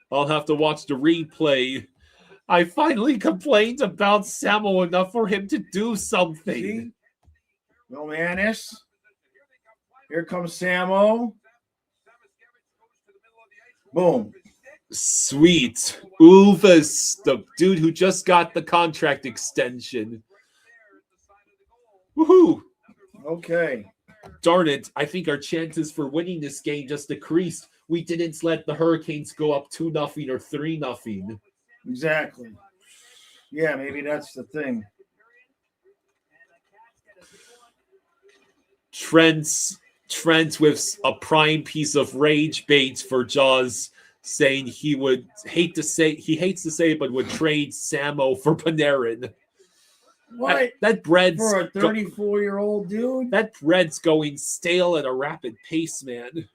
I'll have to watch the replay. I finally complained about Samo enough for him to do something. See? Romanis. Here comes Samo. Boom. Sweet. Ulvis, the dude who just got the contract extension. Woohoo. Okay. darn it, I think our chances for winning this game just decreased. We didn't let the Hurricanes go up 2-0 or 3-0. Exactly. Yeah, maybe that's the thing. Trent with a prime piece of rage bait for Jaws, saying he hates to say it, but would trade Samo for Panarin. What? That bread's For a 34-year-old dude? That bread's going stale at a rapid pace, man.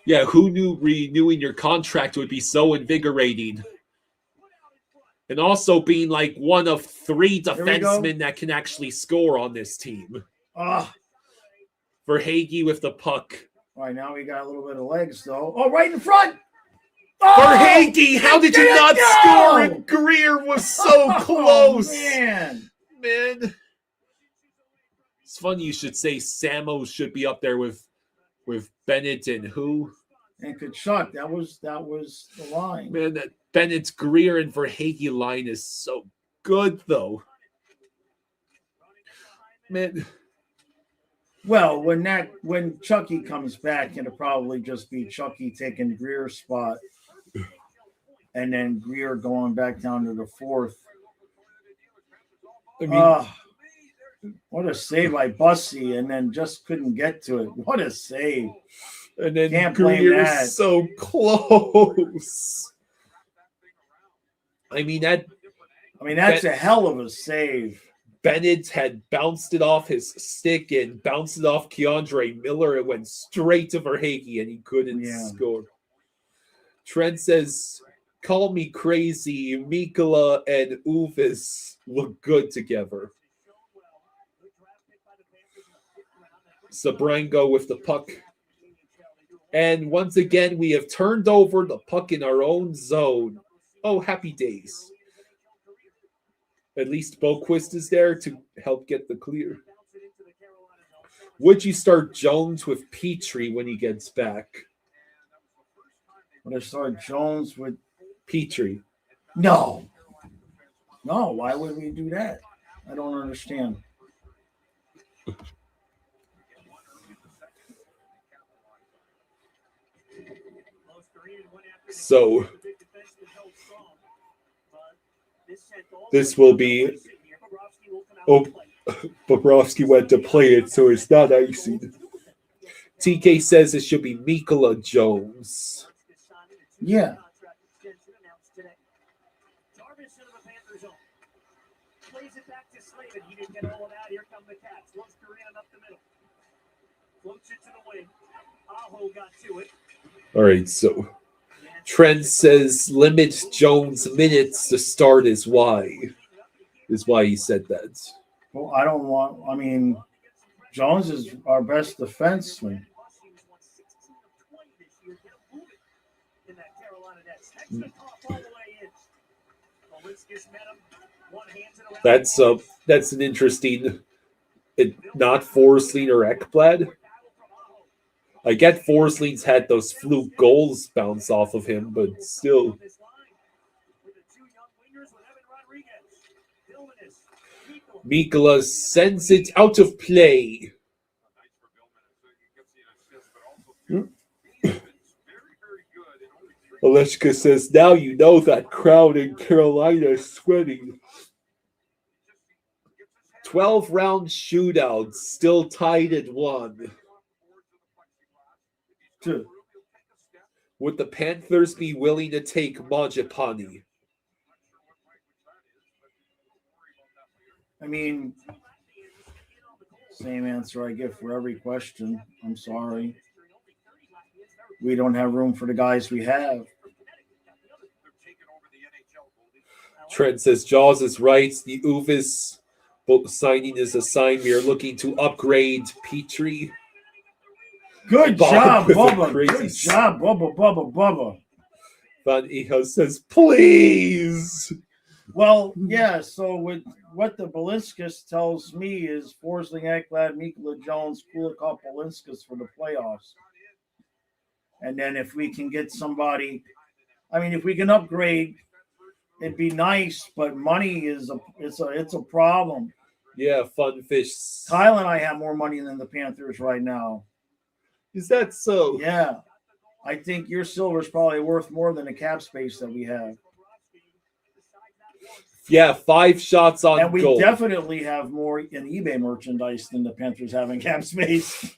Yeah, who knew renewing your contract would be so invigorating? And also being like one of 3 defensemen that can actually score on this team. Verhaeghe with the puck. All right, now we got a little bit of legs, though. Oh, right in front! Verhaeghe, how did you not score? And Greer was so close. Man. It's funny you should say Samo should be up there with Bennett and who? And Kachuk. That was the line. Man, that Bennett's, Greer, and Verhaeghe line is so good, though. Man. Well, when Chucky comes back, it'll probably just be Chucky taking Greer's spot. And then Greer going back down to the 4th. I mean, what a save by Bussy, and then just couldn't get to it. What a save. And then Can't blame Greer that. is so close. I mean, that's a hell of a save. Bennett had bounced it off his stick and bounced it off Keandre Miller. It went straight to Verhaeghe, and he couldn't score. Trent says, call me crazy. Mikkola and Uvis look good together. Sabrango with the puck. And once again, we have turned over the puck in our own zone. Oh, happy days. At least Boquist is there to help get the clear. Would you start Jones with Petrie when he gets back? Would I start Jones with Petrie? No. Why would we do that? I don't understand. So this will be. Oh, Bobrovsky went to play it, so it's not icing. TK says it should be Mikkola Jones. Yeah. All right, so Trent says limit Jones' minutes to start is why he said that. Well, Jones is our best defenseman. That's an interesting, not Forsling or Ekblad. I get Forsling's had those fluke goals bounce off of him, but still. Mikkola sends it out of play. Aleshka says, now you know that crowd in Carolina is sweating. 12-round shootouts, still tied at 1. Would the Panthers be willing to take Mangiapane? Same answer I give for every question. I'm sorry. We don't have room for the guys we have. Trent says Jaws is right. The Uvis signing is a sign we are looking to upgrade Petrie. Good job, Bubba. Good job, Bubba. Van Eho says, please. Well, yeah, so with what the Balinskis tells me is Forsling, Ekblad, Mikkola Jones, Kulikov, Balinskis for the playoffs. And then if we can get somebody, if we can upgrade, it'd be nice, but money is it's a problem. Yeah, fun fish. Kyle and I have more money than the Panthers right now. Is that so? Yeah. I think your silver is probably worth more than the cap space that we have. Yeah, 5 shots on And we goal. definitely have more in eBay merchandise than the Panthers have in cap space.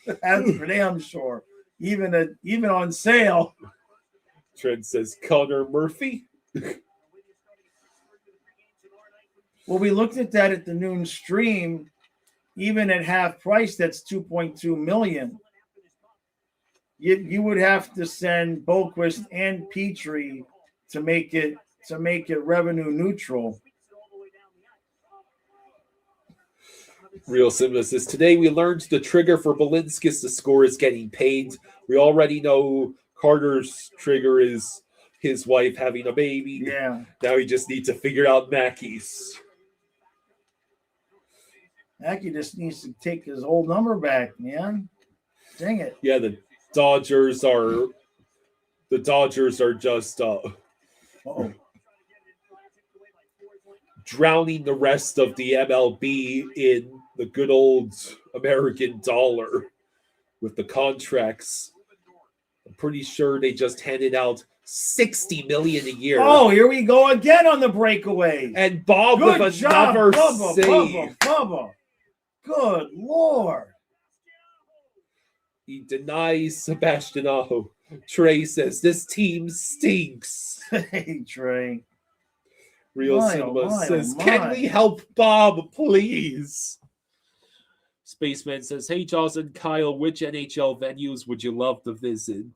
That's for damn sure. Even on sale. Trent says Connor Murphy. Well, we looked at that at the noon stream. Even at half price, that's $2.2 million. You would have to send Boquist and Petrie to make it revenue neutral. Real Simba says, today we learned the trigger for Balinskis to score is getting paid. We already know Carter's trigger is his wife having a baby. Yeah. Now we just need to figure out Mackey's. Mackey just needs to take his old number back, man. Dang it. Yeah, the Dodgers are just Uh-oh. drowning the rest of the MLB in the good old American dollar with the contracts. I'm pretty sure they just handed out $60 million a year. Oh, here we go again on the breakaway. And Bob Good with job, another Bubba, save. Bubba. Good Lord. He denies Sebastian Aho. Trey says, this team stinks. Hey, Trey. Real My, Cinema oh my, says, oh can my. we help Bob, please? Spaceman says, hey, Jaws and Kyle, which NHL venues would you love to visit?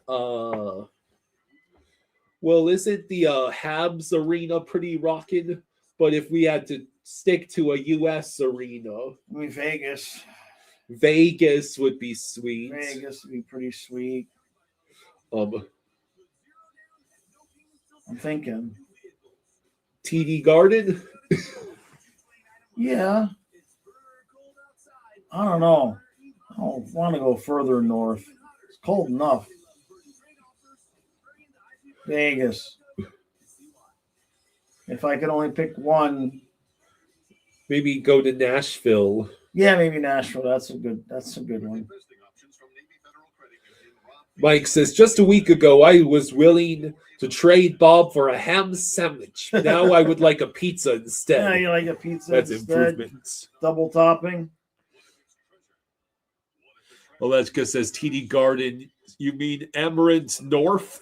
Well, isn't the Habs arena pretty rocking? But if we had to stick to a U.S. arena, I mean, Vegas. Vegas would be sweet. Vegas would be pretty sweet. I'm thinking. TD Garden? Yeah. I don't know. I don't want to go further north. It's cold enough. Vegas. If I could only pick one. Maybe go to Nashville. Yeah, maybe Nashville. That's a good one. Mike says, just a week ago, I was willing to trade Bob for a ham sandwich. Now I would like a pizza instead. Yeah, you like a pizza That's instead? improvements. Double topping. Alechka says, TD Garden, you mean Amaranth North?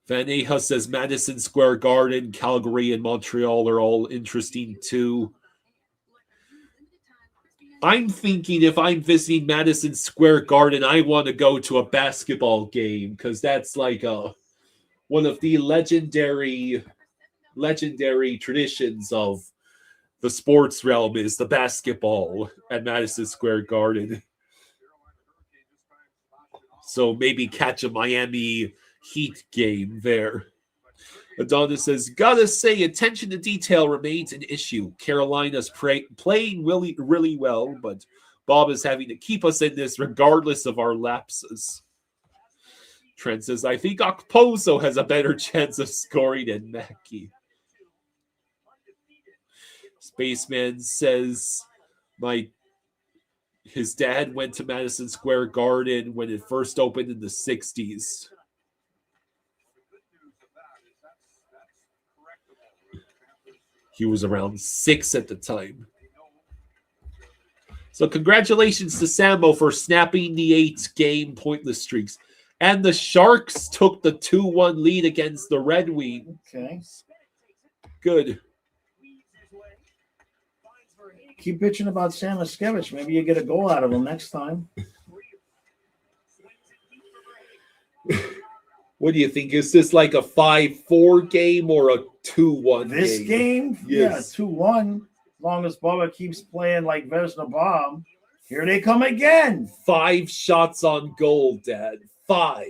Vaneha says, Madison Square Garden, Calgary, and Montreal are all interesting too. I'm thinking if I'm visiting Madison Square Garden, I want to go to a basketball game because that's like one of the legendary traditions of the sports realm is the basketball at Madison Square Garden. So maybe catch a Miami Heat game there. Adonis says, gotta say, attention to detail remains an issue. Carolina's playing really, really well, but Bob is having to keep us in this regardless of our lapses. Trent says, I think Okposo has a better chance of scoring than Mackey. Spaceman says, his dad went to Madison Square Garden when it first opened in the 60s. He was around 6 at the time. So congratulations to Sambo for snapping the 8-game pointless streaks. And the Sharks took the 2-1 lead against the Red Wings. Okay. Good. Keep bitching about Sam Miskevich. Maybe you get a goal out of him next time. What do you think? Is this like a 5-4 game or a 2-1 This game? Yes. Yeah, 2-1. As long as Bubba keeps playing like Vesna Bob. Here they come again. 5 shots on goal, Dad. 5.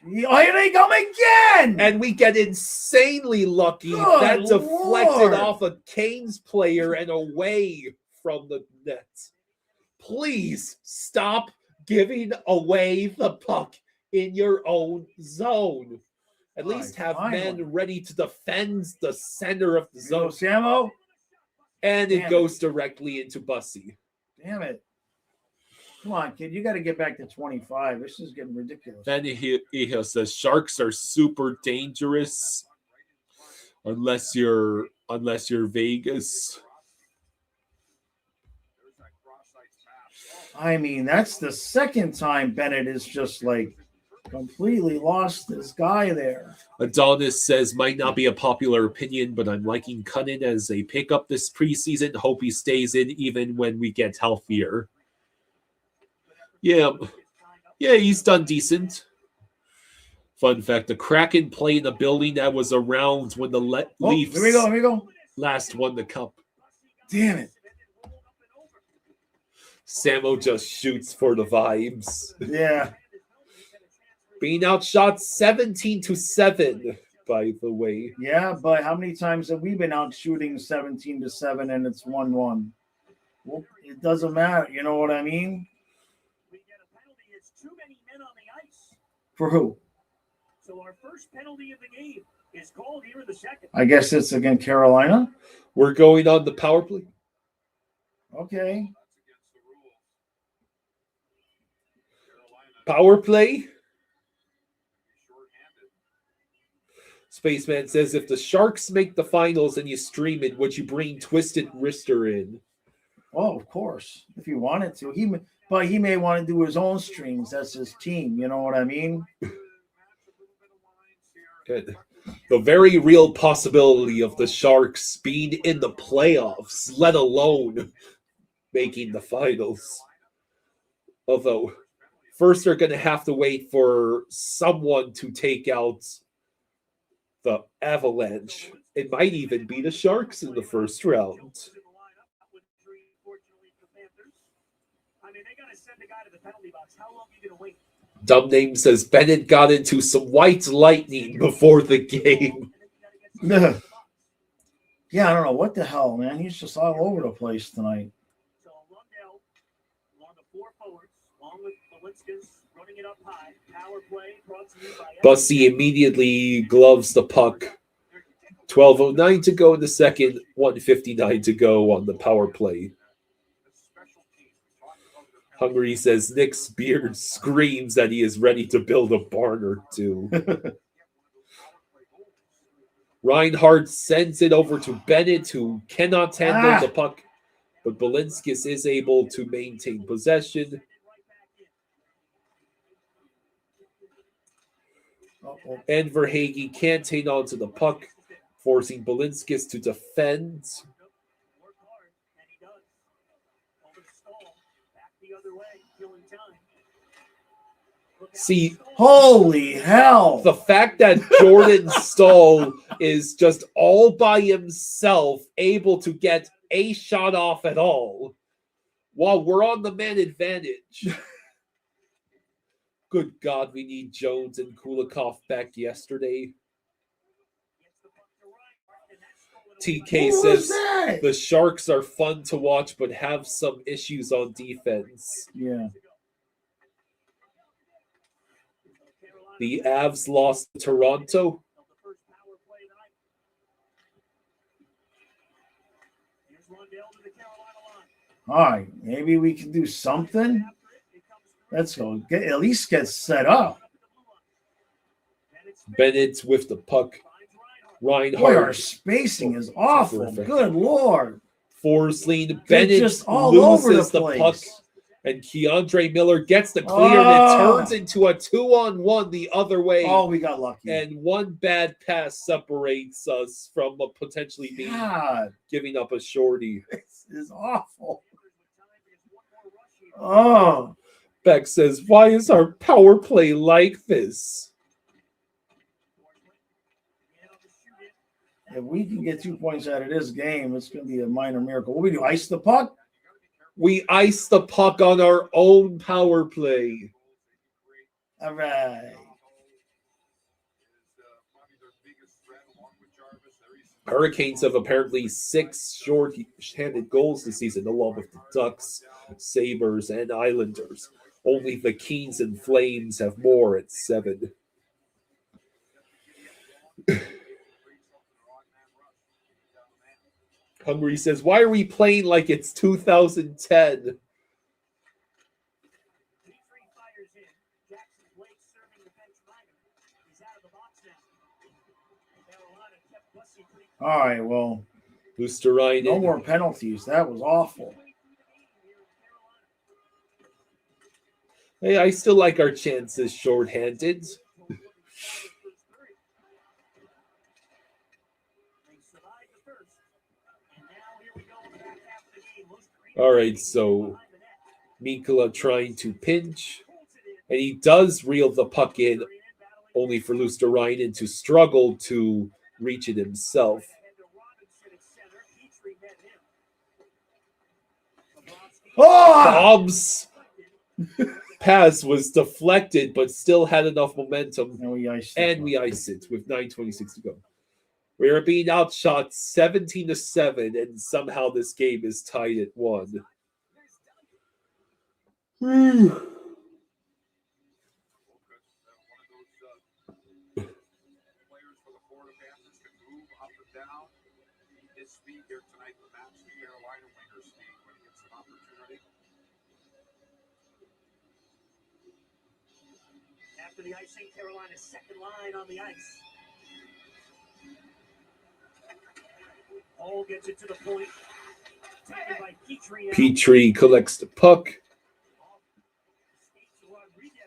Here they come again. And we get insanely lucky. Good That deflected Lord. off a Canes player and away from the net. Please stop giving away the puck in your own zone. At All least right, have finally. men ready to defend the center of the So, zone. Sammo? And it Damn goes directly into Bussy. Damn it. Come on, kid. You got to get back to 25. This is getting ridiculous. Then he says Sharks are super dangerous unless you're Vegas. I mean, that's the second time Bennett is just like completely lost this guy there. Adonis says might not be a popular opinion, but I'm liking Cunnin as a pickup this preseason. Hope he stays in even when we get healthier. Yeah, he's done decent. Fun fact: the Kraken play in a building that was around when the Leafs Here we go. last won the cup. Damn it. Sammo just shoots for the vibes. Yeah. Being outshot 17-7, by the way. Yeah, but how many times have we been out shooting 17-7 and it's 1-1? Well, it doesn't matter. You know what I mean? We get a penalty. It's too many men on the ice. For who? So our first penalty of the game is called here in the second. I guess it's against Carolina. We're going on the power play. Okay. Power play. Spaceman says, if the Sharks make the finals and you stream it, would you bring Twisted Wrister in? Oh, of course. If he wanted to. But he may want to do his own streams. That's his team. You know what I mean? Good. The very real possibility of the Sharks being in the playoffs, let alone making the finals. Although, first they're going to have to wait for someone to take out the Avalanche. It might even be the Sharks in the first round. I mean, they got to send a guy to the penalty box. How long are you going to wait? Dumb Name says Bennett got into some white lightning before the game. Yeah, I don't know what the hell, man. He's just all over the place tonight. So Lundell, along the four forwards, along with Balinskis, running it up high. Power play brought to you by Bussy immediately gloves the puck. 12:09 to go in the second, 1:59 to go on the power play. Hungry says Nick's beard screams that he is ready to build a barn or two. Reinhardt sends it over to Bennett, who cannot handle the puck, but Balinskis is able to maintain possession. And Verhaeghe can't hang on to the puck, forcing Balinskis to defend. See, holy hell. The fact that Jordan Stahl is just all by himself able to get a shot off at all while we're on the man advantage. Good God, we need Jones and Kulikov back yesterday. TK says the Sharks are fun to watch but have some issues on defense. Yeah. The Avs lost to Toronto. All right, maybe we can do something. Let's go. At least get set up. Bennett with the puck. Reinhardt. Boy, our spacing is awful. Terrific. Good Lord. Forsling. Bennett just all over loses the the puck. place. And Keandre Miller gets the clear, and it turns into a 2-on-1 the other way. Oh, we got lucky. And one bad pass separates us from a potentially being giving up a shorty. This is awful. Oh. Beck says, why is our power play like this? If we can get 2 points out of this game, it's going to be a minor miracle. What do we do? Ice the puck? We ice the puck on our own power play. All right. Hurricanes have apparently 6 short-handed goals this season, along with the Ducks, Sabres, and Islanders. Only the Kings and Flames have more at 7. Hungry says, why are we playing like it's 2010? All right, well, Luosterainen. no more penalties. That was awful. Hey, I still like our chances shorthanded. All right, so Mikkola trying to pinch, and he does reel the puck in, only for Luosterainen to struggle to reach it himself. Oh! Bob's pass was deflected, but still had enough momentum, And we iced it with 9:26 to go. We are being outshot 17-7, and somehow this game is tied at 1. Players for the Florida Panthers can move up and down. His speed here tonight, the match the Carolina winger's speed when he gets an opportunity. After the icing, Carolina's second line on the ice. All gets it to the point. Taken by Petrie. Petrie collects the puck,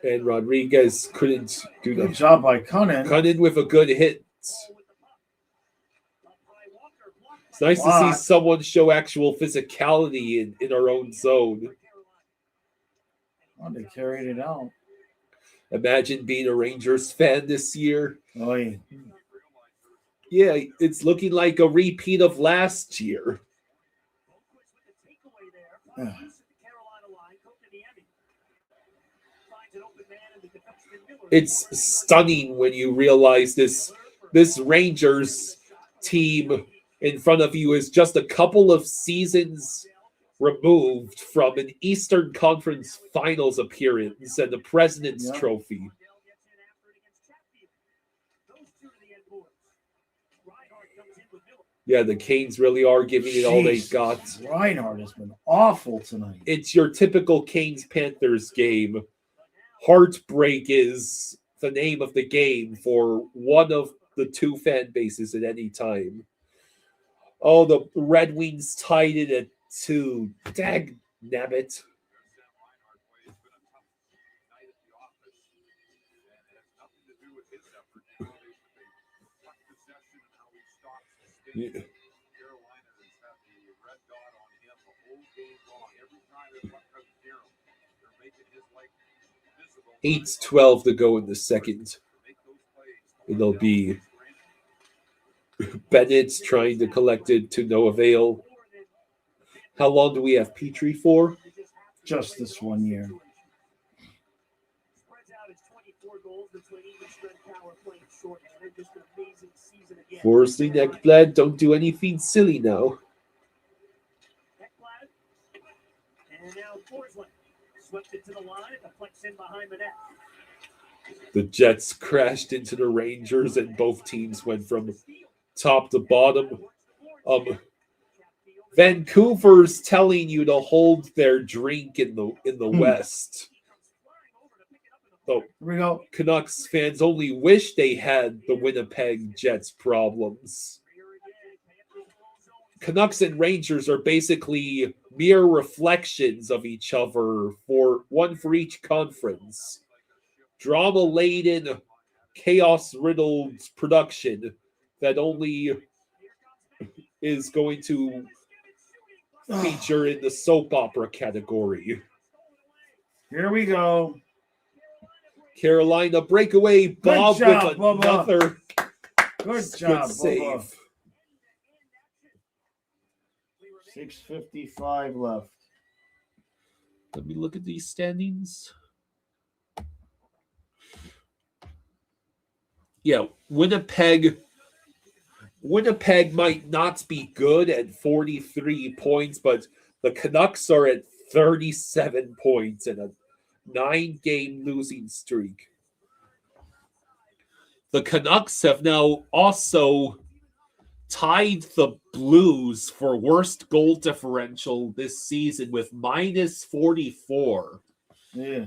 and Rodriguez couldn't do Good the job by Cunnin. cut in with a good hit. It's nice to see someone show actual physicality in our own zone. Oh, they carried it out. Imagine being a Rangers fan this year. Oh, yeah. Yeah, it's looking like a repeat of last year. Yeah. It's stunning when you realize this Rangers team in front of you is just a couple of seasons removed from an Eastern Conference Finals appearance and the President's Trophy. Yeah, the Canes really are giving it all they got. Reinhardt has been awful tonight. It's your typical Canes-Panthers game. Heartbreak is the name of the game for one of the two fan bases at any time. Oh, the Red Wings tied it at 2. Dag nabbit. Yeah. Carolina has had the red dot on him the whole game long. Every time the puck comes near him, they're making his life visible. 8:12 to go in the second. It'll be Bennett trying to collect it to no avail. How long do we have Petrie for? Just this 1 year. Forsley, Ekblad, don't do anything silly now. And now Forsland swept it to the line. It deflects in behind the net. The Jets crashed into the Rangers, and both teams went from top to bottom. Vancouver's telling you to hold their drink in the West. So Here we go. Canucks fans only wish they had the Winnipeg Jets problems. Canucks and Rangers are basically mere reflections of each other, for one for each conference. Drama-laden, chaos-riddled production that only is going to feature in the soap opera category. Here we go. Carolina breakaway. Bob job, with another Good job, good save. Bubba. 6:55 left. Let me look at these standings. Yeah, Winnipeg might not be good at 43 points, but the Canucks are at 37 points and a 9-game losing streak. The Canucks have now also tied the Blues for worst goal differential this season with minus 44. Yeah.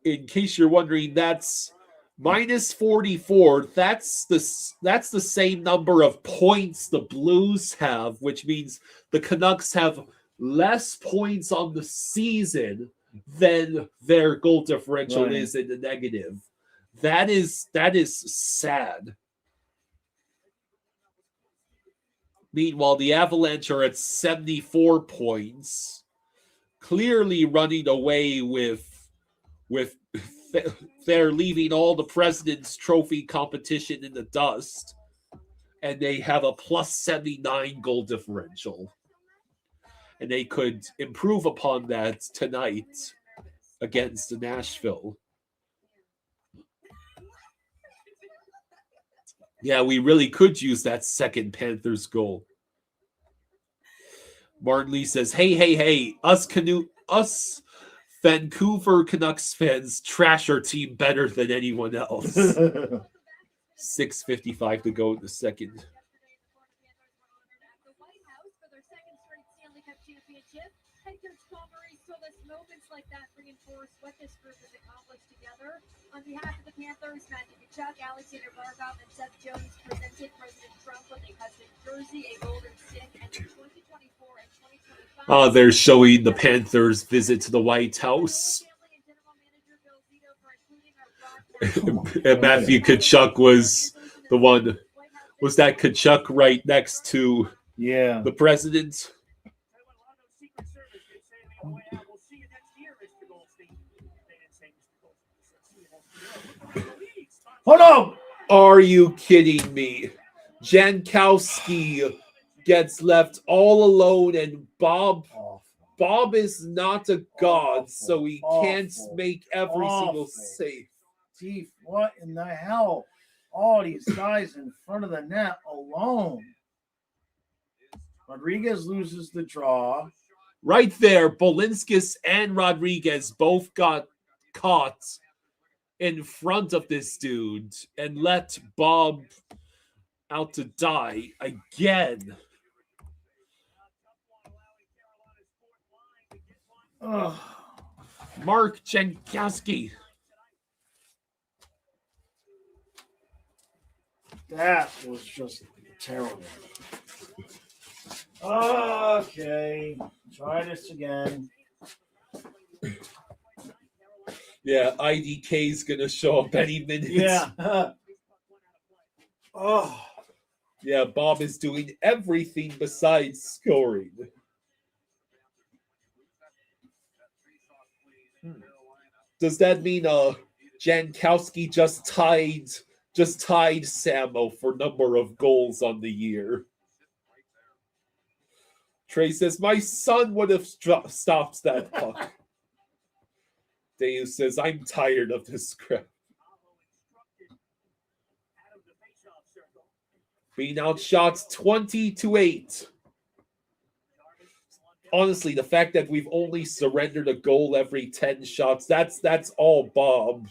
In case you're wondering, that's minus 44. That's the same number of points the Blues have, which means the Canucks have less points on the season than their goal differential is in the negative. That is sad. Meanwhile, the Avalanche are at 74 points, clearly running away with they're leaving all the President's Trophy competition in the dust, and they have a plus 79 goal differential. And they could improve upon that tonight against Nashville. Yeah, we really could use that second Panthers goal. Martin Lee says, hey, us Vancouver Canucks fans trash our team better than anyone else. 6:55 to go in the second. Like that reinforce what this group has accomplished together. On behalf of the Panthers, Matthew Tkachuk, Alexander Barkov, and Seth Jones presented President Trump with a custom jersey, a golden stick, and the 2024 and 2025. They're showing the Panthers' visit to the White House. And Matthew Tkachuk was the one. Was that Tkachuk right next to the president? Hold on! Are you kidding me? Jankowski gets left all alone, and Bob is not a god, so he can't make every single save. Chief, what in the hell? All these guys in front of the net alone. Rodriguez loses the draw. Right there, Bolinskis and Rodriguez both got caught in front of this dude and let Bob out to die again. Mark Jankowski. That was just terrible. Okay, try this again. Yeah, IDK is going to show up any minute. Yeah. Yeah, Bob is doing everything besides scoring. Does that mean Jankowski just tied Samo for number of goals on the year? Trey says, my son would have stopped that puck. Deus says, I'm tired of this crap. Being outshot 20-8. Honestly, the fact that we've only surrendered a goal every 10 shots, that's all Bob.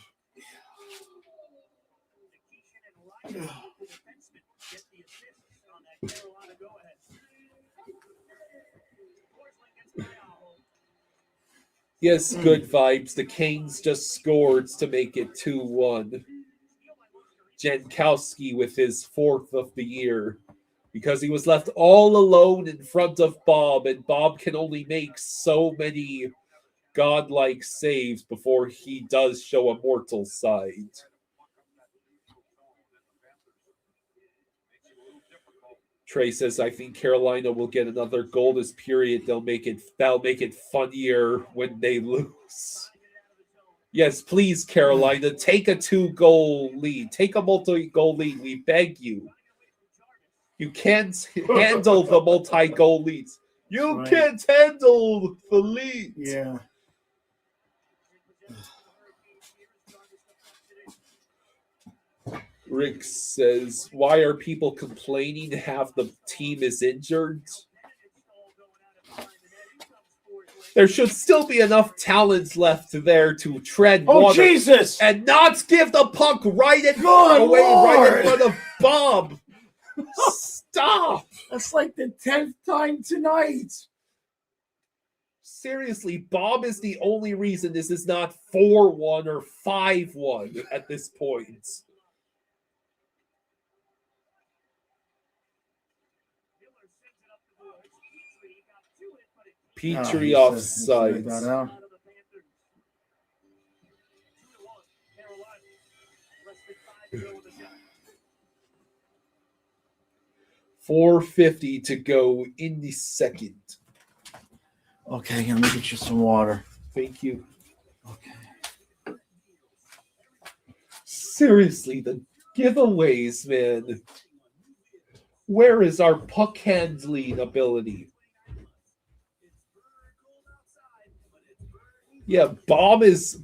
Yes, good vibes. The Canes just scored to make it 2-1. Jankowski with his fourth of the year because he was left all alone in front of Bob, and Bob can only make so many godlike saves before he does show a mortal side. Trey says, I think Carolina will get another goal this period. That'll make it funnier when they lose. Yes, please, Carolina, take a 2-goal lead. Take a multi-goal lead. We beg you. You can't handle the multi-goal leads. You can't handle the lead. Yeah. Rick says, why are people complaining half the team is injured? There should still be enough talent left there to tread Oh, water Jesus! and not give the puck right in Good away right in Lord! front of Bob. Stop! That's like the 10th time tonight. Seriously, Bob is the only reason this is not 4-1 or 5-1 at this point. Petrie offside. Got out. 4:50 to go in the second. Okay, let me get you some water. Thank you. Okay. Seriously, the giveaways, man. Where is our puck handling ability? Yeah, Bob is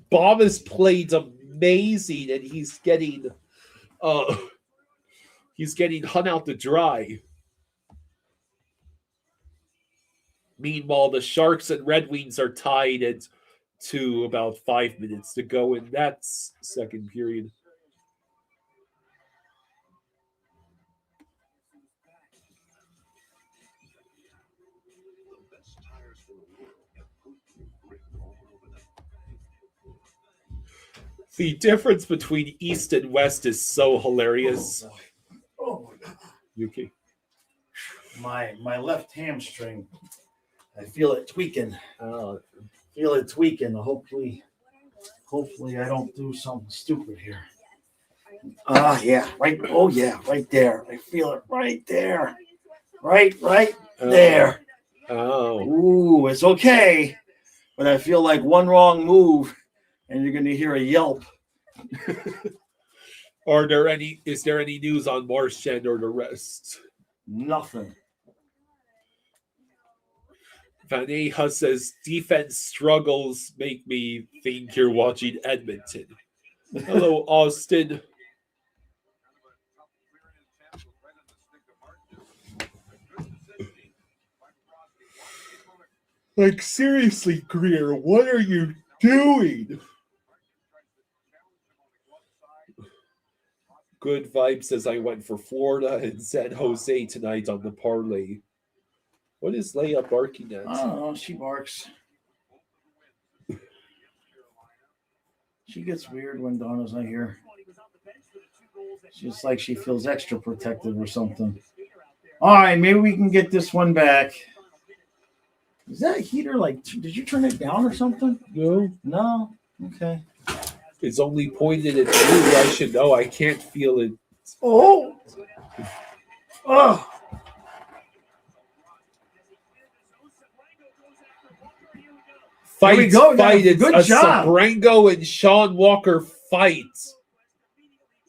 played amazing, and he's getting hung out to dry. Meanwhile, the Sharks and Red Wings are tied at about 5 minutes to go in that second period. The difference between East and West is so hilarious. Oh my God. Yuki. My left hamstring. I feel it tweaking. Uh, Hopefully I don't do something stupid here. Yeah, right. Oh yeah, right there. I feel it right there. Right there. Oh. Ooh, it's okay. But I feel like one wrong move and you're gonna hear a yelp. Is there any news on Marchand or the rest? Nothing. Vaneha says defense struggles make me think you're watching Edmonton. Hello, Austin. Like, seriously, Greer, what are you doing? Good Vibe says I went for Florida and San Jose tonight on the parlay. What is Leia barking at? I don't know. She barks. She gets weird when Donna's not here. She's like she feels extra protective or something. All right, maybe we can get this one back. Is that a heater? Like, did you turn it down or something? No. Okay. It's only pointed at you. I should know. I can't feel it. Oh. Fight, we go, fight. guys. It's Good a job. Sabrango and Sean Walker fight,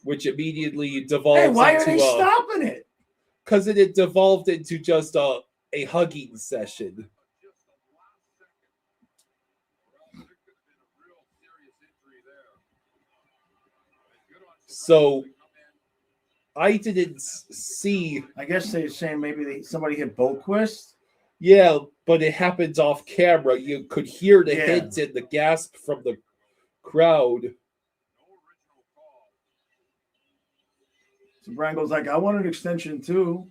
which immediately devolves Hey, why are into they stopping it? because it devolved into just a hugging session. So I didn't see. I guess they're saying maybe somebody hit Boquist. Yeah, but it happened off camera. You could hear the Yeah. hits and the gasp from the crowd. So Brian goes like, I want an extension too.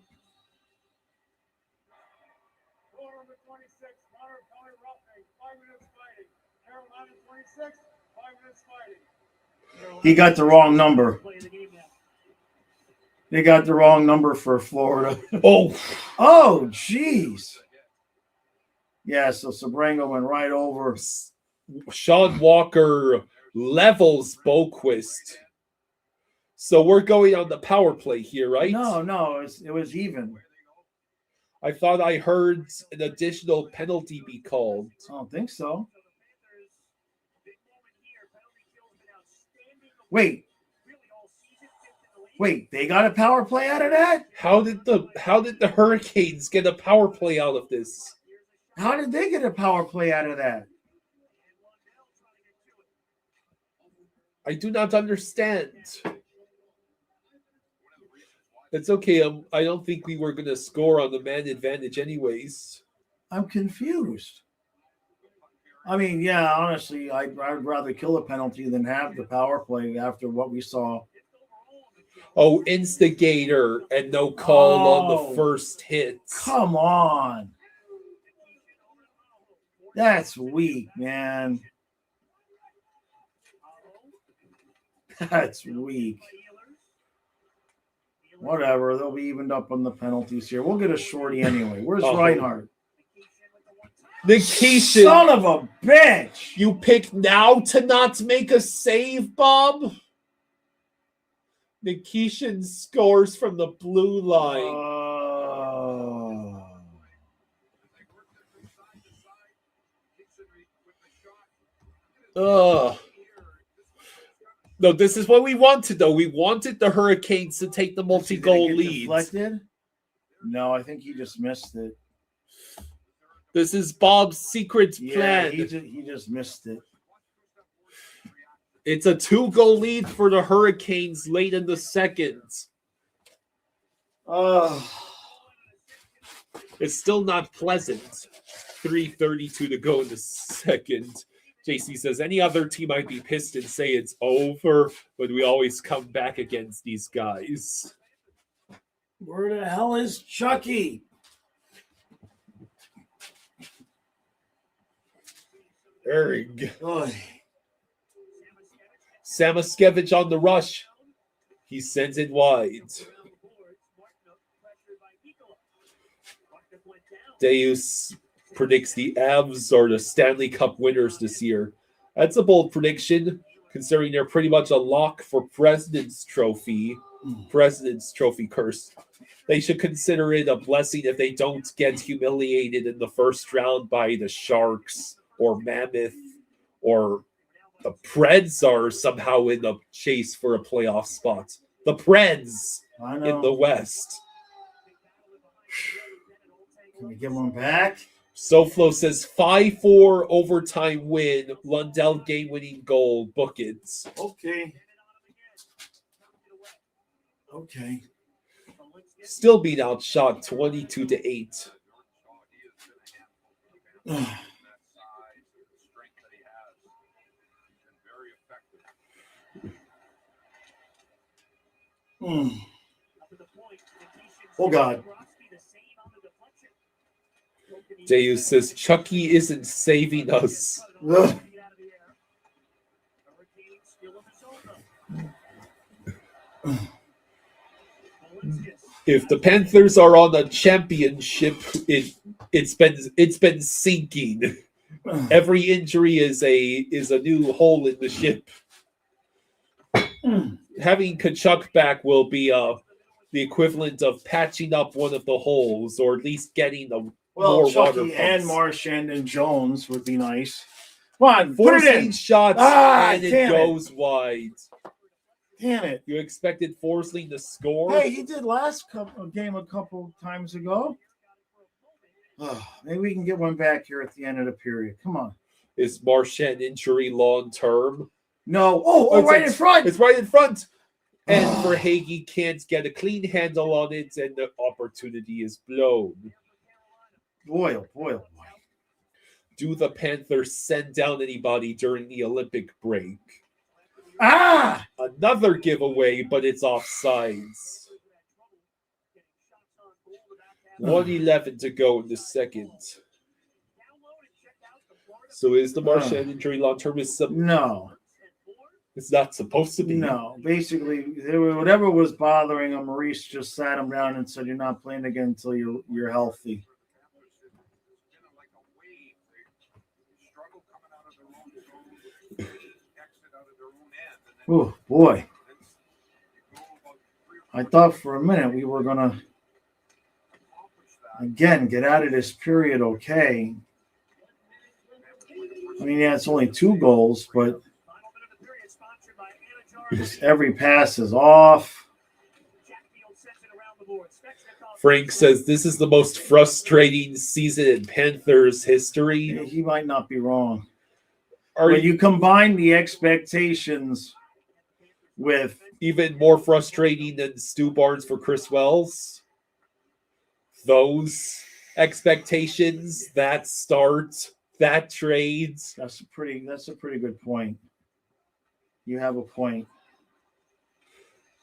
He got the wrong number. They got the wrong number for Florida. Oh, jeez. Yeah, so Sabrango went right over. Sean Walker levels Boquist. So we're going on the power play here, right? No, it was even. I thought I heard an additional penalty be called. I don't think so. Wait, they got a power play out of that? How did the Hurricanes get a power play out of this? How did they get a power play out of that? I do not understand. It's okay. I don't think we were going to score on the man advantage anyways. I'm confused. I mean, yeah, honestly, I'd rather kill a penalty than have the power play after what we saw. Oh, instigator and no call on Oh. the first hit. Come on. That's weak, man. That's weak. Whatever, they'll be evened up on the penalties here. We'll get a shorty anyway. Where's Oh. Reinhardt? Nikition. Son of a bitch! You pick now to not make a save, Bob? Nikition scores from the blue line. Ugh. No, this is what we wanted, though. We wanted the Hurricanes to take the multi-goal lead. Deflected? No, I think he just missed it. This is Bob's secret Yeah, plan. he just missed it. It's a 2-goal lead for the Hurricanes late in the second. It's still not pleasant. 3:32 to go in the second. JC says any other team might be pissed and say it's over, but we always come back against these guys. Where the hell is Chucky? Erg. Oy. Samaskevich on the rush. He sends it wide. Deus predicts the Avs are the Stanley Cup winners this year. That's a bold prediction, considering they're pretty much a lock for President's Trophy. President's Trophy curse. They should consider it a blessing if they don't get humiliated in the first round by the Sharks or Mammoth, or the Preds are somehow in the chase for a playoff spot. The Preds in the West. Can we get one back? SoFlo says 5-4 overtime win. Lundell game-winning goal. Book it. Okay. Still being outshot 22-8. Oh, God. Deus says Chucky isn't saving us. Ugh. If the Panthers are on a championship, it's been sinking. Every injury is a new hole in the ship. Having Kachuk back will be the equivalent of patching up one of the holes, or at least getting more water Chucky pumps. and Marchand and Jones would be nice. Come on, put it Forcing in. shots and it damn goes wide. Damn it. You expected Forsling to score? Hey, he did last game a couple times ago. Maybe we can get one back here at the end of the period. Come on. Is Marchand injury long term? No. Oh, right in front. It's right in front. And Verhaeghe can't get a clean handle on it, and the opportunity is blown. Boy. Do the Panthers send down anybody during the Olympic break? Another giveaway, but it's offsides. 1:11 to go in the second. So is the Marchand injury long term? No. It's not supposed to be. No. Basically, whatever was bothering him, Maurice just sat him down and said, "You're not playing again until you're healthy." Oh, boy. I thought for a minute we were going to, again, get out of this period okay. I mean, yeah, it's only 2 goals, but just every pass is off. Frank says this is the most frustrating season in Panthers history. He might not be wrong. When you combine the expectations with even more frustrating than Stu Barnes for Chris Wells, those expectations, that start, that trade. That's a pretty good point. You have a point.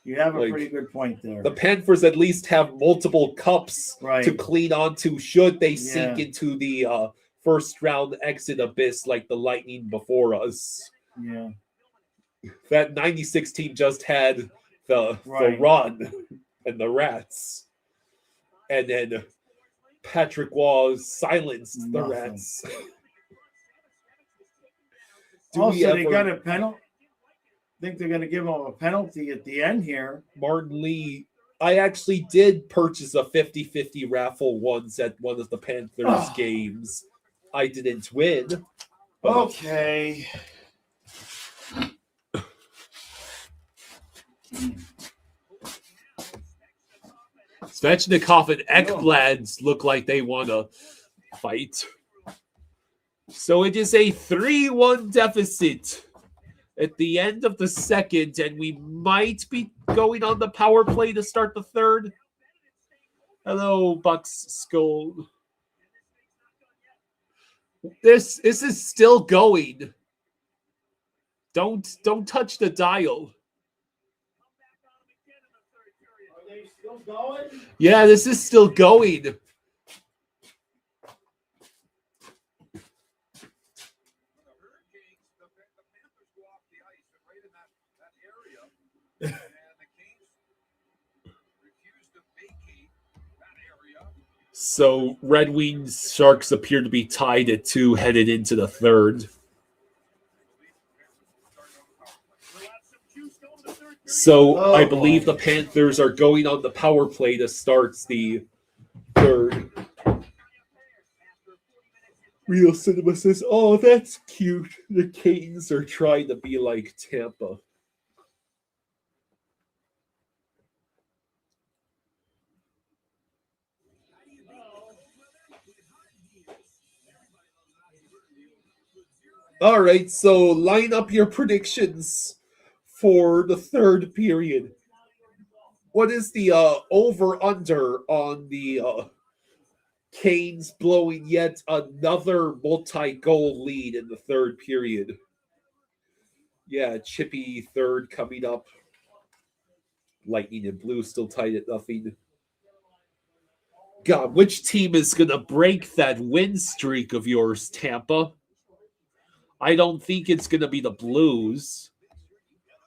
You have a Like, pretty good point there. The Panthers at least have multiple cups Right. to clean onto should they Yeah. sink into the first round exit abyss like the Lightning before us. Yeah. That 96 team just had the Right. Run and the Rats. And then Patrick Waugh silenced the Nothing. Rats. Also, they got a penalty. I think they're going to give them a penalty at the end here. Martin Lee, I actually did purchase a 50-50 raffle once at one of the Panthers games. I didn't win. But Okay. Svechnikov and Ekblad look like they want to fight. So it is a 3-1 deficit at the end of the second, and we might be going on the power play to start the third. Hello, Bucks Skull. This is still going. Don't touch the dial. Are they still going? Yeah, this is still going. The Hurricanes, the Panthers go off the ice and right in that area, and the Canes refuse to vacate that area. So Red Wings Sharks appear to be tied at 2 headed into the third. So I believe the Panthers are going on the power play to start the third. Real Cinema says, "Oh, that's cute. The Canes are trying to be like Tampa." All right, so line up your predictions for the third period. What is the over-under on the Canes blowing yet another multi-goal lead in the third period? Yeah, chippy third coming up. Lightning and Blue still tied at nothing. God, which team is going to break that win streak of yours, Tampa? I don't think it's going to be the Blues.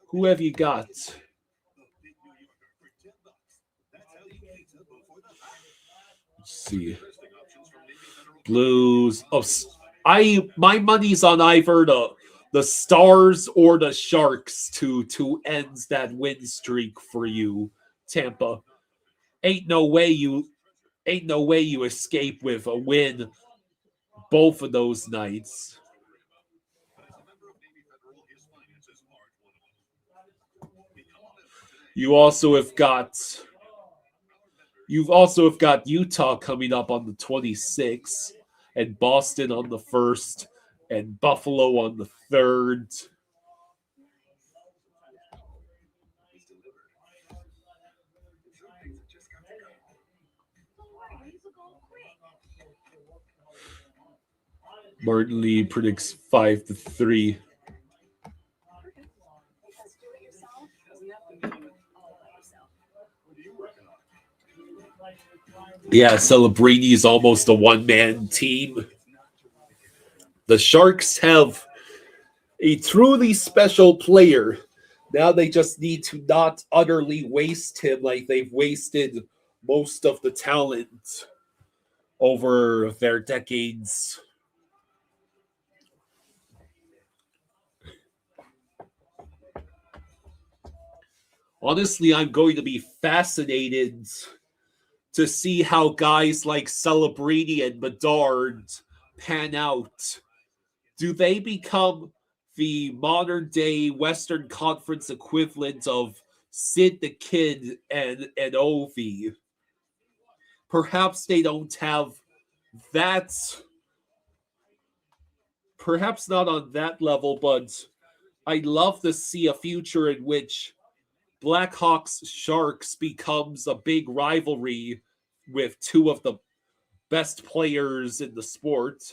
Who have you got? Let's see. Blues. Oh, my money's on either the Stars or the Sharks to end that win streak for you, Tampa. Ain't no way you escape with a win both of those nights. You've also have got Utah coming up on the 26th, and Boston on the 1st, and Buffalo on the 3rd. Martin Lee predicts 5-3. Yeah, Celebrini is almost a one-man team. The Sharks have a truly special player. Now they just need to not utterly waste him like they've wasted most of the talent over their decades. Honestly, I'm going to be fascinated to see how guys like Celebrini and Bedard pan out. Do they become the modern-day Western Conference equivalent of Sid the Kid and Ovi? Perhaps they don't have that. Perhaps not on that level, but I'd love to see a future in which Blackhawks Sharks becomes a big rivalry with two of the best players in the sport.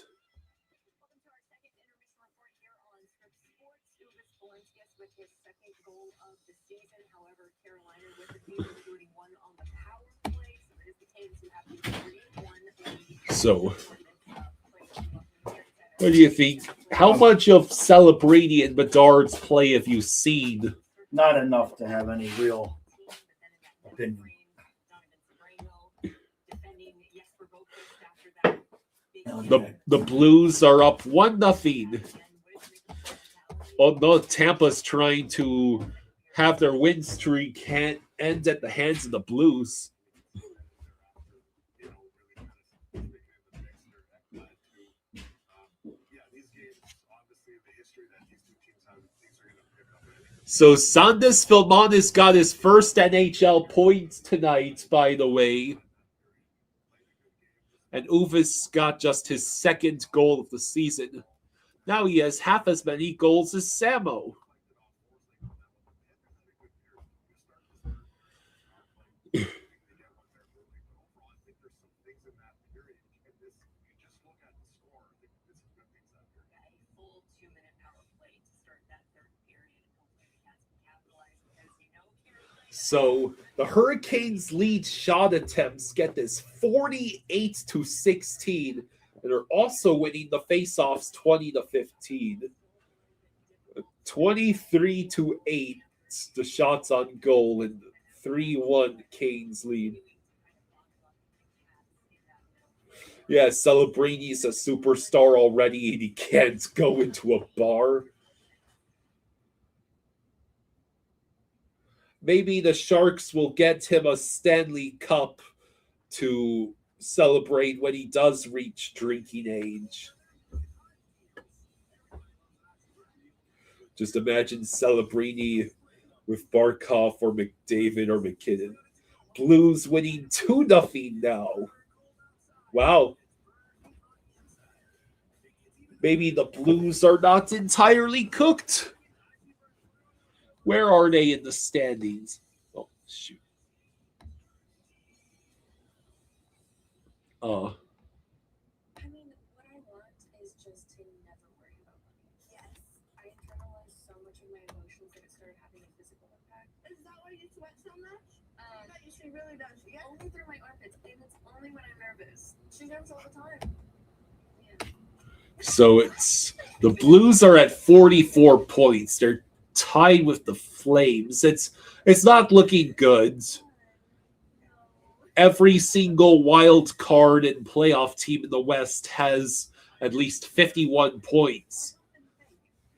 goal of the season. However, Carolina with the team including one on the power play, so it is the Canes who have the 3-1 lead. So, what do you think? How much of Celebrity and Bedard's play have you seen? Not enough to have any real opinion. The Blues are up 1-0. Oh no, Tampa's trying to have their win streak end at the hands of the Blues. So Sandis Filmanis got his first NHL points tonight, by the way. And Uvis got just his second goal of the season. Now he has half as many goals as Samo. So the Hurricanes' lead shot attempts get this 48-16, and are also winning the faceoffs 20-15. 23-8, the shots on goal, and 3-1 Canes lead. Yeah, Celebrini's a superstar already, and he can't go into a bar. Maybe the Sharks will get him a Stanley Cup to celebrate when he does reach drinking age. Just imagine Celebrini with Barkov or McDavid or McKinnon. Blues winning 2-0 now. Wow. Maybe the Blues are not entirely cooked. Where are they in the standings? Oh, shoot. I mean, what I want is just to never worry about money. Yes, I internalized so much of my emotions that it started having a physical impact. Is that why you sweat so much? She really does. Yeah. Only through my armpits, and it's only when I'm nervous. She knows all the time. Yeah. So it's the Blues are at 44 points. They're tied with the Flames. It's not looking good. Every single wild card and playoff team in the West has at least 51 points.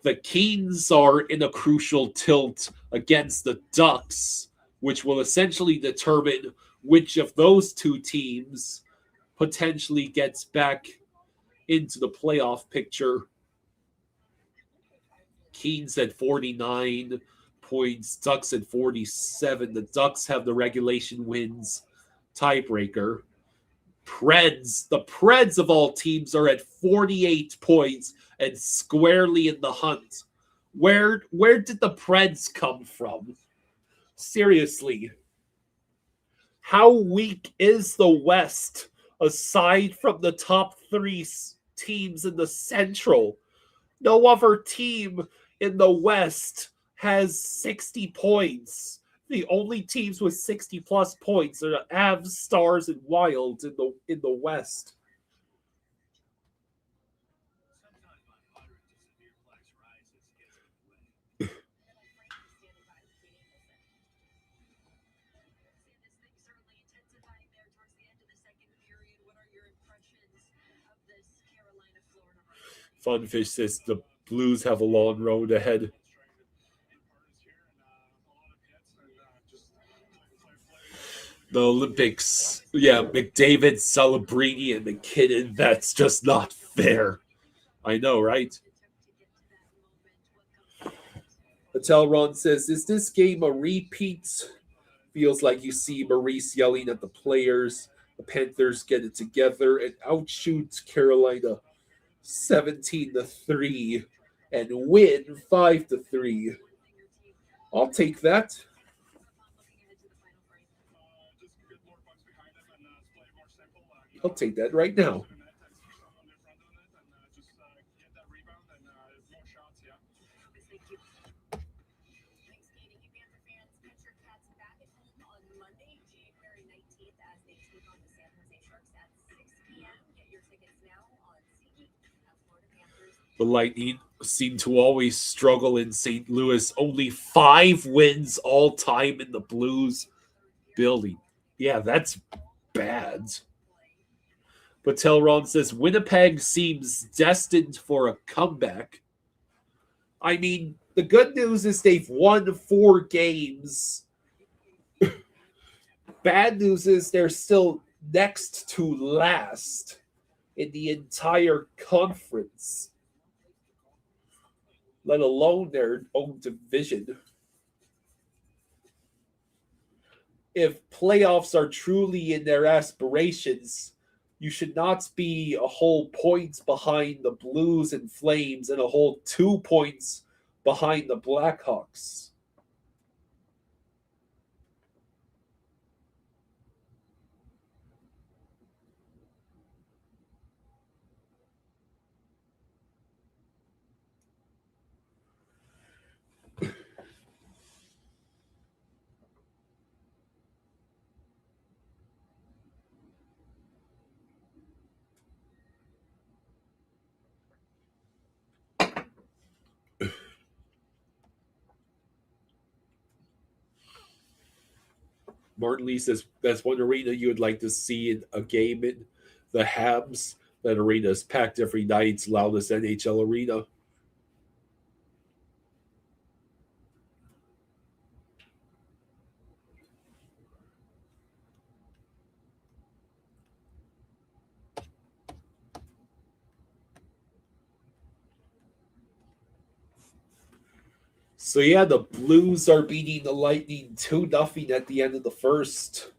The Kings are in a crucial tilt against the Ducks, which will essentially determine which of those two teams potentially gets back into the playoff picture. Kings at 49 points, Ducks at 47. The Ducks have the regulation wins tiebreaker. The Preds of all teams are at 48 points and squarely in the hunt. Where did the Preds come from? Seriously. How weak is the West aside from the top three teams in the Central? No other team in the West has 60 points. The only teams with 60-plus points are the Avs, Stars, and Wild in the West. Funfish says the Blues have a long road ahead. The Olympics, yeah, McDavid, Celebrini, and McKinnon, that's just not fair. I know, right? Ron says, is this game a repeat? Feels like you see Maurice yelling at the players. The Panthers get it together and outshoots Carolina 17-3 and win 5-3. I'll take that. I'll take that right now. as they take on the San Jose Sharks at 6 p.m. Get your tickets now on SeatGeek at Florida Panthers. The Lightning seem to always struggle in St. Louis. Only 5 wins all time in the Blues building. Yeah, that's bad. But Telron says Winnipeg seems destined for a comeback. I mean, the good news is they've won 4 games. Bad news is they're still next to last in the entire conference, let alone their own division. If playoffs are truly in their aspirations, you should not be a whole point behind the Blues and Flames and a whole 2 points behind the Blackhawks. Martin Lee says that's one arena you would like to see in a game in the Habs. That arena is packed every night. It's loudest NHL arena. So yeah, the Blues are beating the Lightning 2-0 at the end of the first.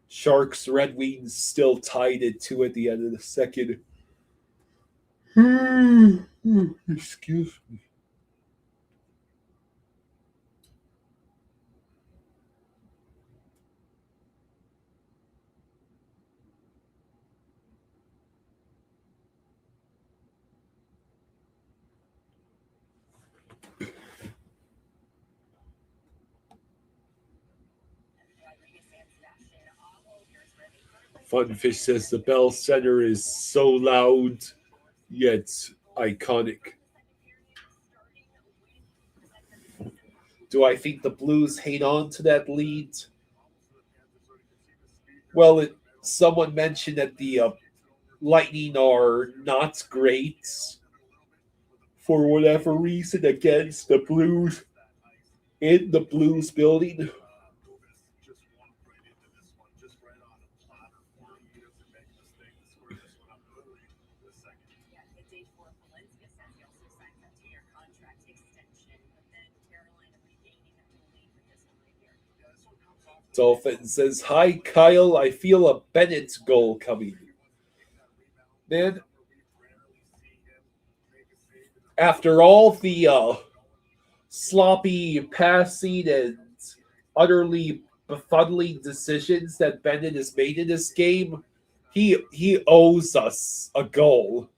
Sharks, Red Wings still tied at 2 at the end of the second. Excuse me. Funfish says the Bell Center is so loud, yet iconic. Do I think the Blues hang on to that lead? Well, someone mentioned that the Lightning are not great for whatever reason against the Blues in the Blues building. Dolphin says, "Hi, Kyle. I feel a Bennett goal coming." Man, after all the sloppy passing and utterly befuddling decisions that Bennett has made in this game, he owes us a goal.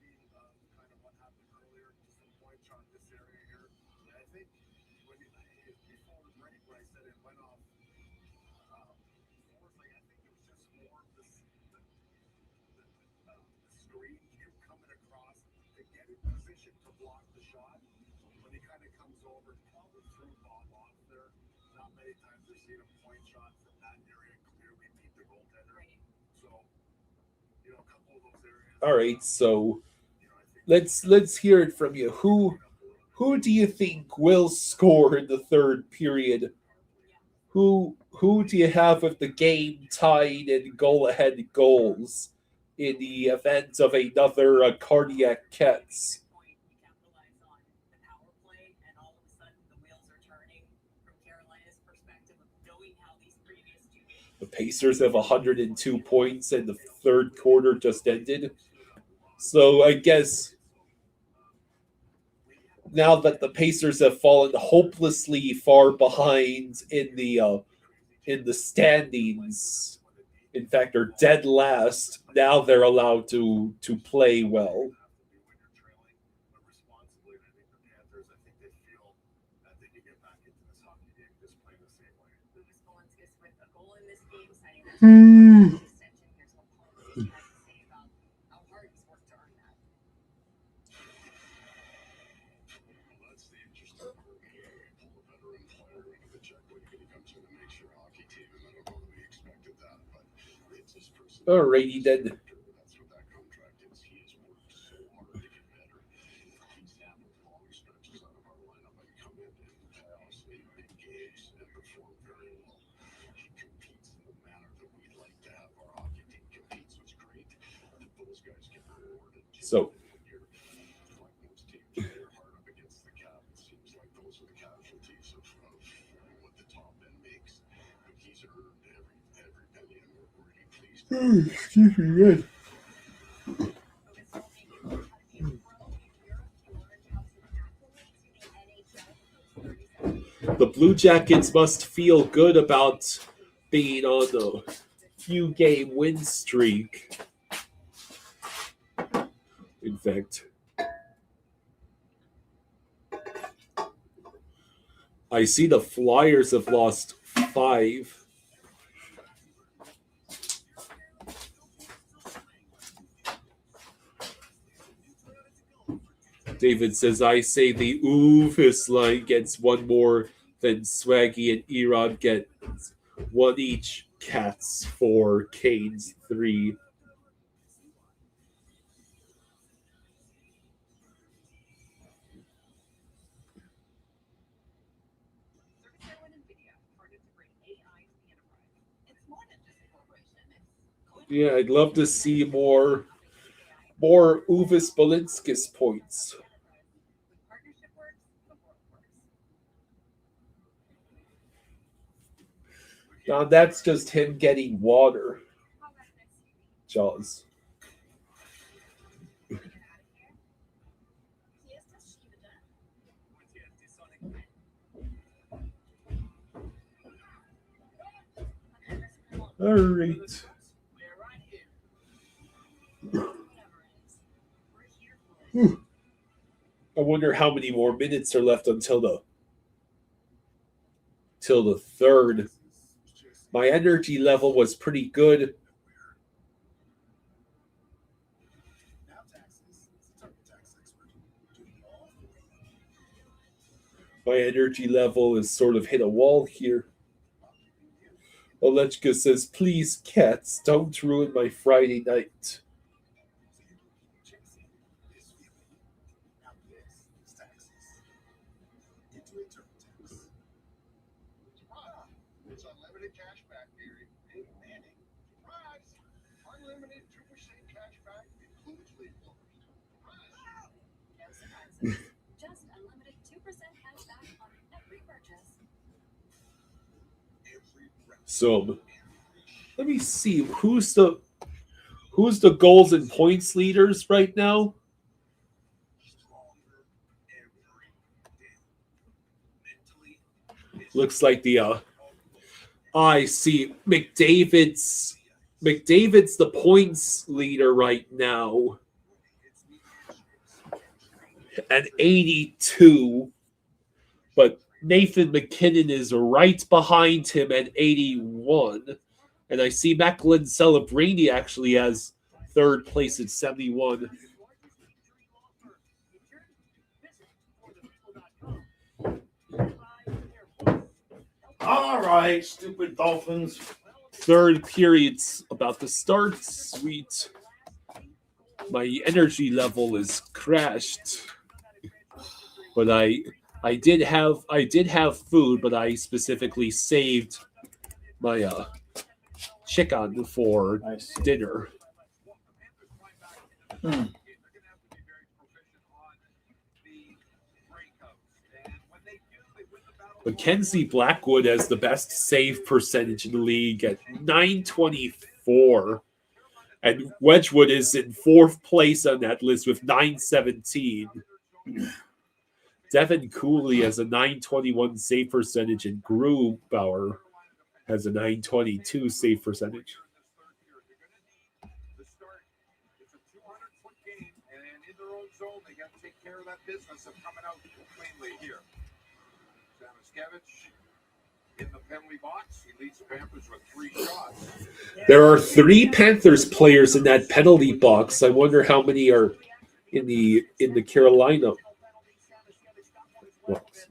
All right, so let's hear it from you. Who do you think will score in the third period? Who do you have with the game tied and goal ahead goals in the event of another cardiac catch? The Pacers have 102 points and the third quarter just ended. So I guess now that the Pacers have fallen hopelessly far behind in the standings, in fact, are dead last, now they're allowed to play well. back into this hockey game, just play the same way. Lucas Polanskis with a goal in this game, signing that extension. Here's what Polanskis has to say about how hard he's worked to earn that. Well, that's the interesting part. Pull a veteran player into the check when he comes in and makes your hockey team, and I don't know that we expected that, but it's his personality. Alrighty then. That's what that contract is. He has worked so hard to get better. He's handled long stretches out of our lineup and come in the playoffs in big games and perform very well. He competes in the manner that we'd like to have our hockey team compete, so it's great that those guys get rewarded. So- when you're like most teams, they're hard up against the cap. It seems like those are the casualties of what the top end makes. But he's earned every penny, and we're really pleased. Excuse me, yes. The Blue Jackets must feel good about being on a few game win streak. In fact, I see the Flyers have lost 5. David says, I say the Oofus line gets one more than Swaggy and Erod get one each. Cats 4, Canes 3. Yeah, I'd love to see more Uvis Balinskis points. Now that's just him getting water. Jaws. All right. I wonder how many more minutes are left until the third. My energy level was pretty good. My energy level is sort of hit a wall here. Olechka says, please, cats, don't ruin my Friday night. It's unlimited cash back, Gary. Hey, Manning. Surprise! Unlimited 2% cash back includes league blowers. No surprises. Just unlimited 2% cash back on every purchase. So let me see who's the goals and points leaders right now. Looks like the I see McDavid's the points leader right now at 82, but Nathan McKinnon is right behind him at 81. And I see Macklin Celebrini actually has third place at 71. All right, stupid Dolphins. Third period's about to start. Sweet. My energy level is crashed. But I did have food, but I specifically saved my chicken for dinner. Mackenzie Blackwood has the best save percentage in the league at 924. And Wedgwood is in fourth place on that list with 917. Devin Cooley has a 921 save percentage, and Grubauer has a 922 save percentage. Zone, they got to take care of that business of coming out cleanly here. in the penalty box. He leads the Panthers with 3 shots. There are 3 Panthers players in that penalty box. I wonder how many are in the Carolina box.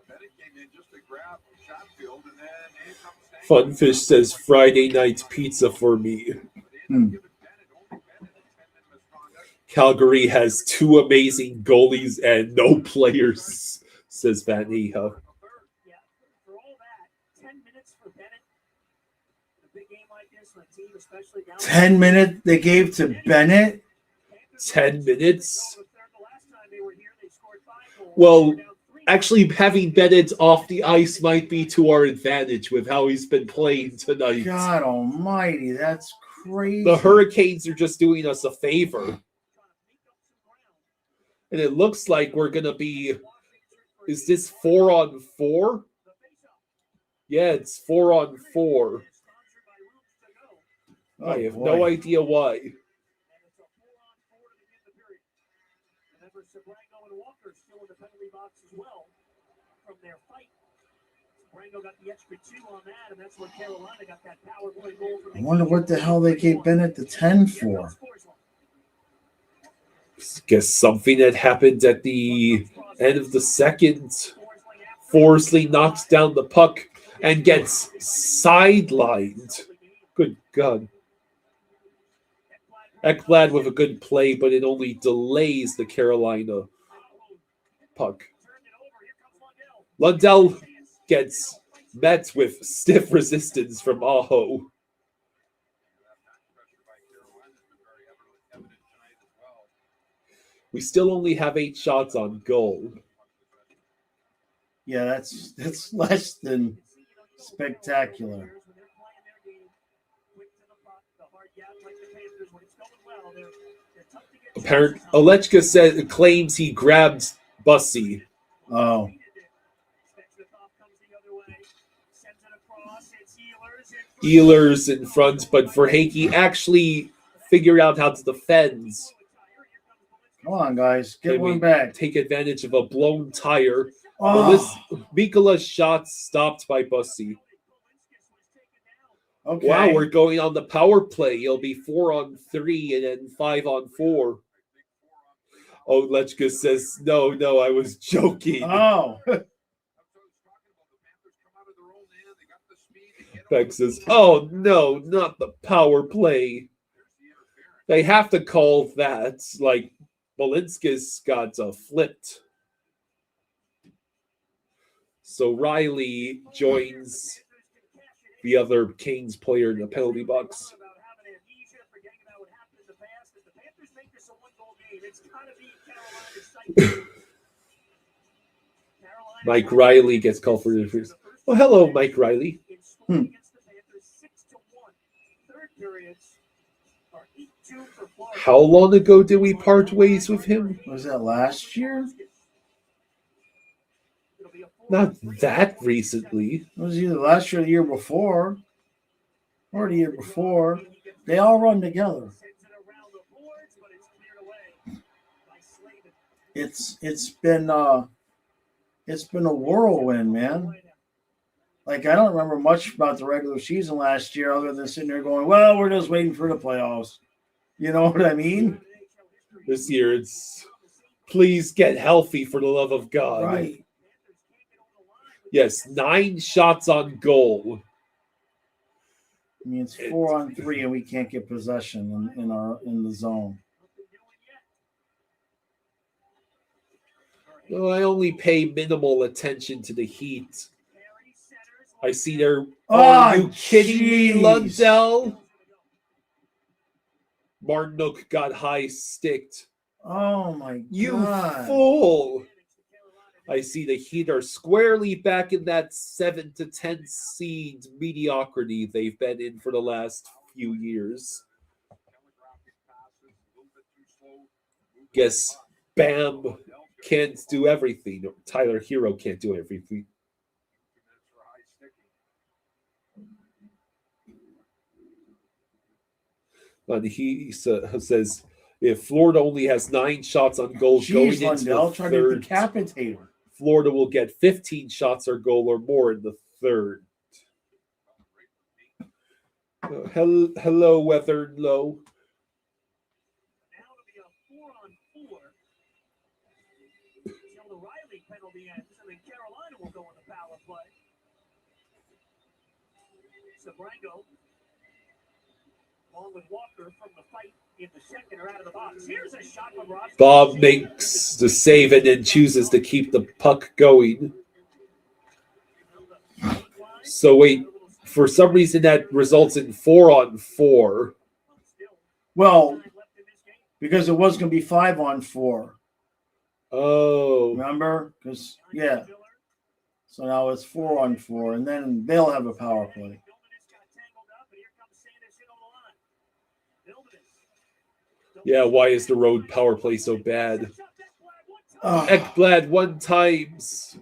Bennett came in just to grab Shotfield, and then in comes Funfish says Friday night's pizza for me. Calgary has 2 amazing goalies and no players, says Van Eha. Yeah, for all that, 10 minutes for Bennett. A big game like this, when a team especially down 10 minutes they gave to Bennett. 10 minutes? the last time they were here, they scored 5 goals. Well, They're down 3. actually, having Bennett off the ice might be to our advantage with how he's been playing tonight. God almighty, that's crazy. The Hurricanes are just doing us a favor. And it looks like we're going to be... Is this 4-on-4? Yeah, it's 4-on-4. Oh, I have boy. no idea why. And it's a 4-on-4 to begin the period. Remember, Sabrango and Walker still in the penalty box as well from their fight. Sabrango got the extra 2 on that, and that's when Carolina got that power play goal. I wonder what the hell they gave Bennett the 10 for. Guess something that happened at the end of the second. Forsley knocks down the puck and gets sidelined. Good God. Ekblad with a good play, but it only delays the Carolina puck. Lundell gets met with stiff resistance from Aho. We still only have 8 shots on goal. Yeah, that's less than spectacular. Olechka claims he grabbed Bussy. Oh. Ehlers in front, but Verhaeghe actually figured out how to defend. Come on, guys. Get And we one back. Take advantage of a blown tire. Oh, Mikola's shot stopped by Bussy. okay. Wow, we're going on the power play. It'll be 4-on-3 and then 5-on-4. Oh, Lechka says, no, I was joking. Oh. Beck says, oh, no, not the power play. They have to call that. Like, Balinskis got flipped. So Riley joins the other Canes player in the penalty box. Mike Riley gets called for the first. Oh, hello, Mike Riley. How long ago did we part ways with him? Was that last year? Not that recently. It was either last year or the year before. Or the year before. They all run together. It's been a whirlwind, man. Like, I don't remember much about the regular season last year other than sitting there going, well, we're just waiting for the playoffs. You know what I mean? This year it's please get healthy for the love of God. Right. Yes, 9 shots on goal. I mean, it's 4-on-3 and we can't get possession in the zone. Well, I only pay minimal attention to the Heat. I see their. Oh, Are you kidding me, jeez. Lundell? Martinook got high sticked. Oh my You God. fool! I see the Heat are squarely back in that 7 to 10 seed mediocrity they've been in for the last few years. Guess Bam can't do everything. Tyler Hero can't do everything. And he says, If Florida only has 9 shots on goal going Jeez, into Lundell the trying to third, decapitate her. Florida will get 15 shots or goal or more in the third. Hello, Weathered Low. Now it'll be a 4-on-4 until the Riley penalty ends, and then Carolina will go on the power play. Sabrango, along with Walker from the fight in the second, are out of the box. Here's a shot from Ross. Bob makes the save and then chooses to keep the puck going. So wait, for some reason that results in 4-on-4. Well, because it was going to be 5-on-4. Oh. Remember? Because, yeah. So now it's 4-on-4, and then they'll have a power play. Yeah, why is the road power play so bad? Ekblad 1 times.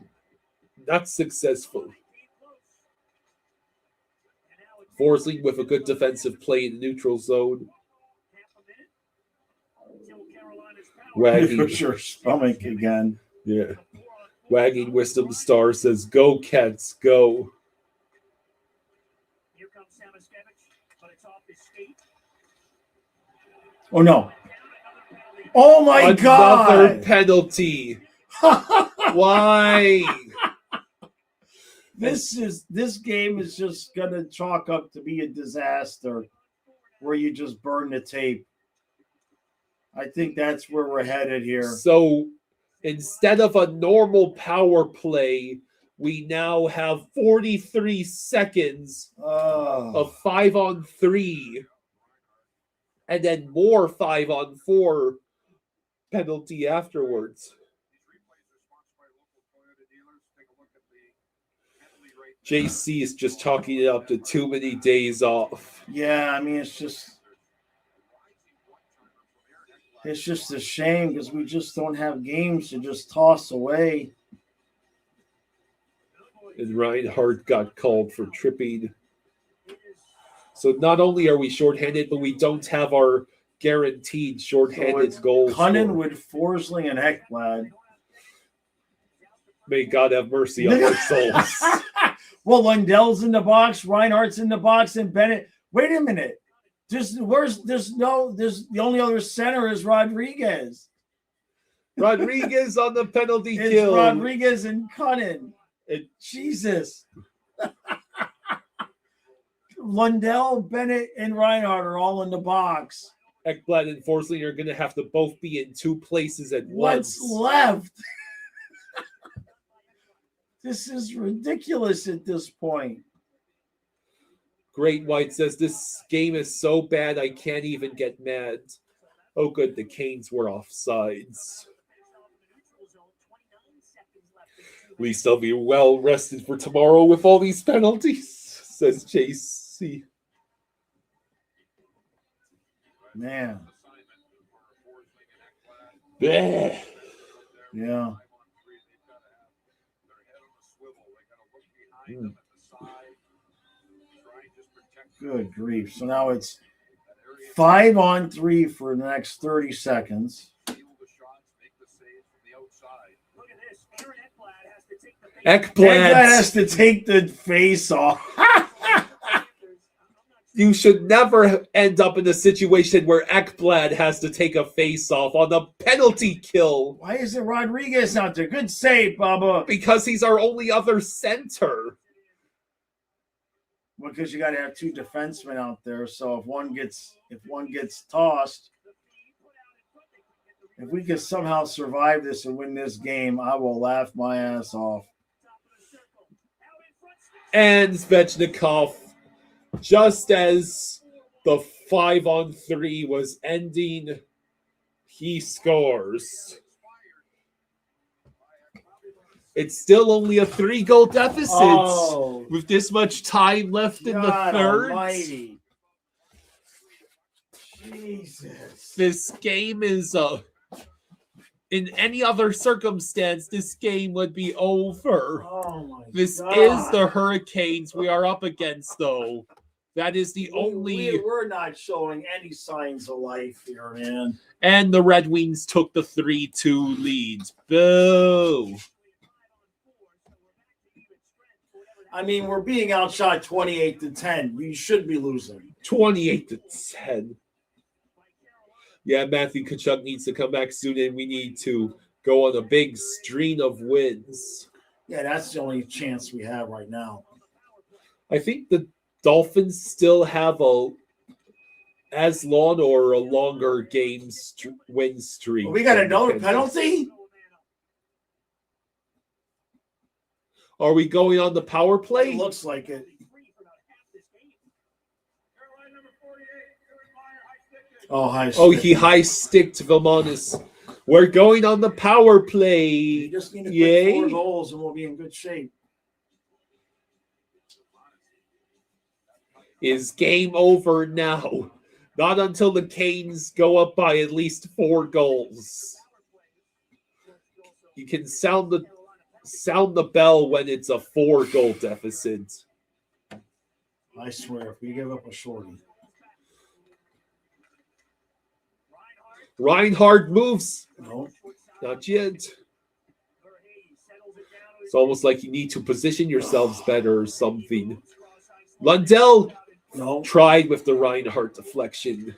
Not successful. Forsling with a good defensive play in the neutral zone. Wagging. Push your stomach again. Yeah. Wagging Wisdom Star says, "Go, Cats, go." Here comes Samoskevich, but it's off his skate. Oh, no. Oh, my Another God. penalty. Why? This game is just going to chalk up to be a disaster where you just burn the tape. I think that's where we're headed here. So instead of a normal power play, we now have 43 seconds of 5-on-3 and then more 5-on-4 penalty afterwards. JC is just chalking it up to too many days off. Yeah, I mean, it's just a shame because we just don't have games to just toss away. And Reinhardt got called for tripping. So not only are we shorthanded, but we don't have our guaranteed shorthanded goals. Cunnin with Forsling and Ekblad. May God have mercy on their souls. Well, Lundell's in the box, Reinhardt's in the box, and Bennett. Wait a minute. The only other center is Rodriguez. Rodriguez on the penalty It's kill. Rodriguez and Cunnin. Jesus. Lundell, Bennett, and Reinhardt are all in the box. Ekblad and Forsling are going to have to both be in 2 places at once. What's left? This is ridiculous at this point. Great White says, this game is so bad I can't even get mad. Oh, good, the Canes were offsides. At least I'll be well rested for tomorrow with all these penalties, says JC. Man. Bleh. Yeah. Good grief. So now it's 5-on-3 for the next 30 seconds. Ekblad has to take the face off. You should never end up in a situation where Ekblad has to take a face-off on a penalty kill. Why isn't Rodriguez out there? Good save, Bubba. Because he's our only other center. Because you got to have 2 defensemen out there. So if one gets tossed, if we can somehow survive this and win this game, I will laugh my ass off. And Svechnikov, just as the 5-on-3 was ending, he scores. It's still only a 3-goal deficit with this much time left in the third. Almighty. Jesus. This game is in any other circumstance, this game would be over. Oh my This God. is the Hurricanes we are up against, though. That is the only. We're not showing any signs of life here, man. And the Red Wings took the 3-2 lead. Boo! I mean, we're being outshot 28-10. We should be losing. 28-10. Yeah, Matthew Tkachuk needs to come back soon, and we need to go on a big string of wins. Yeah, that's the only chance we have right now. I think the Dolphins still have as long or a longer win streak. Well, we got another penalty? Are we going on the power play? It looks like it. Oh, high stick. Oh, he high-sticked Vilmonis. We're going on the power play. We just need to Yay. get 4 goals and we'll be in good shape. Is game over now. Not until the Canes go up by at least 4 goals. You can sound the bell when it's a 4-goal deficit. I swear, if we give up a shorty. Reinhardt moves. No. Not yet. It's almost like you need to position yourselves better or something. Lundell tried with the Reinhardt deflection.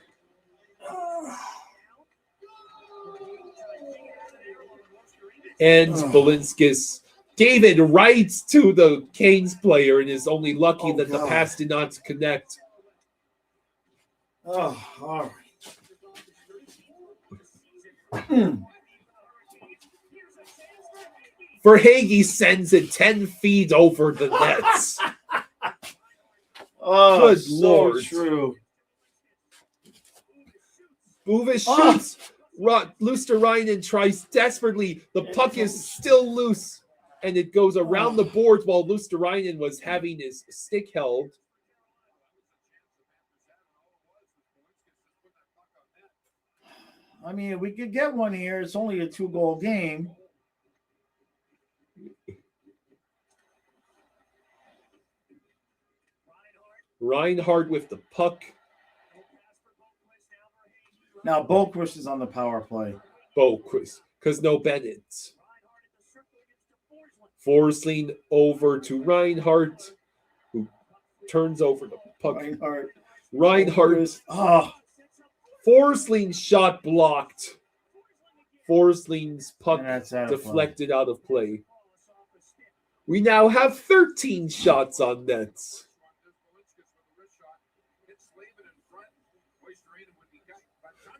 And Balinskis gave it right to the Canes player and is only lucky that the pass did not connect. Oh, all right. Verhaeghe sends it 10 feet over the nets. Oh, good so Lord. True. Buvis shoots. Luosterainen tries desperately. The puck is still loose, and it goes around the boards while Luosterainen was having his stick held. I mean, we could get one here. It's only a 2-goal game. Reinhardt with the puck. Now, Boquist is on the power play. Boquist, because no Bennett. Forsling over to Reinhardt, who turns over the puck. Reinhardt. Forsling shot blocked. Forsling's puck deflected out of play. We now have 13 shots on nets.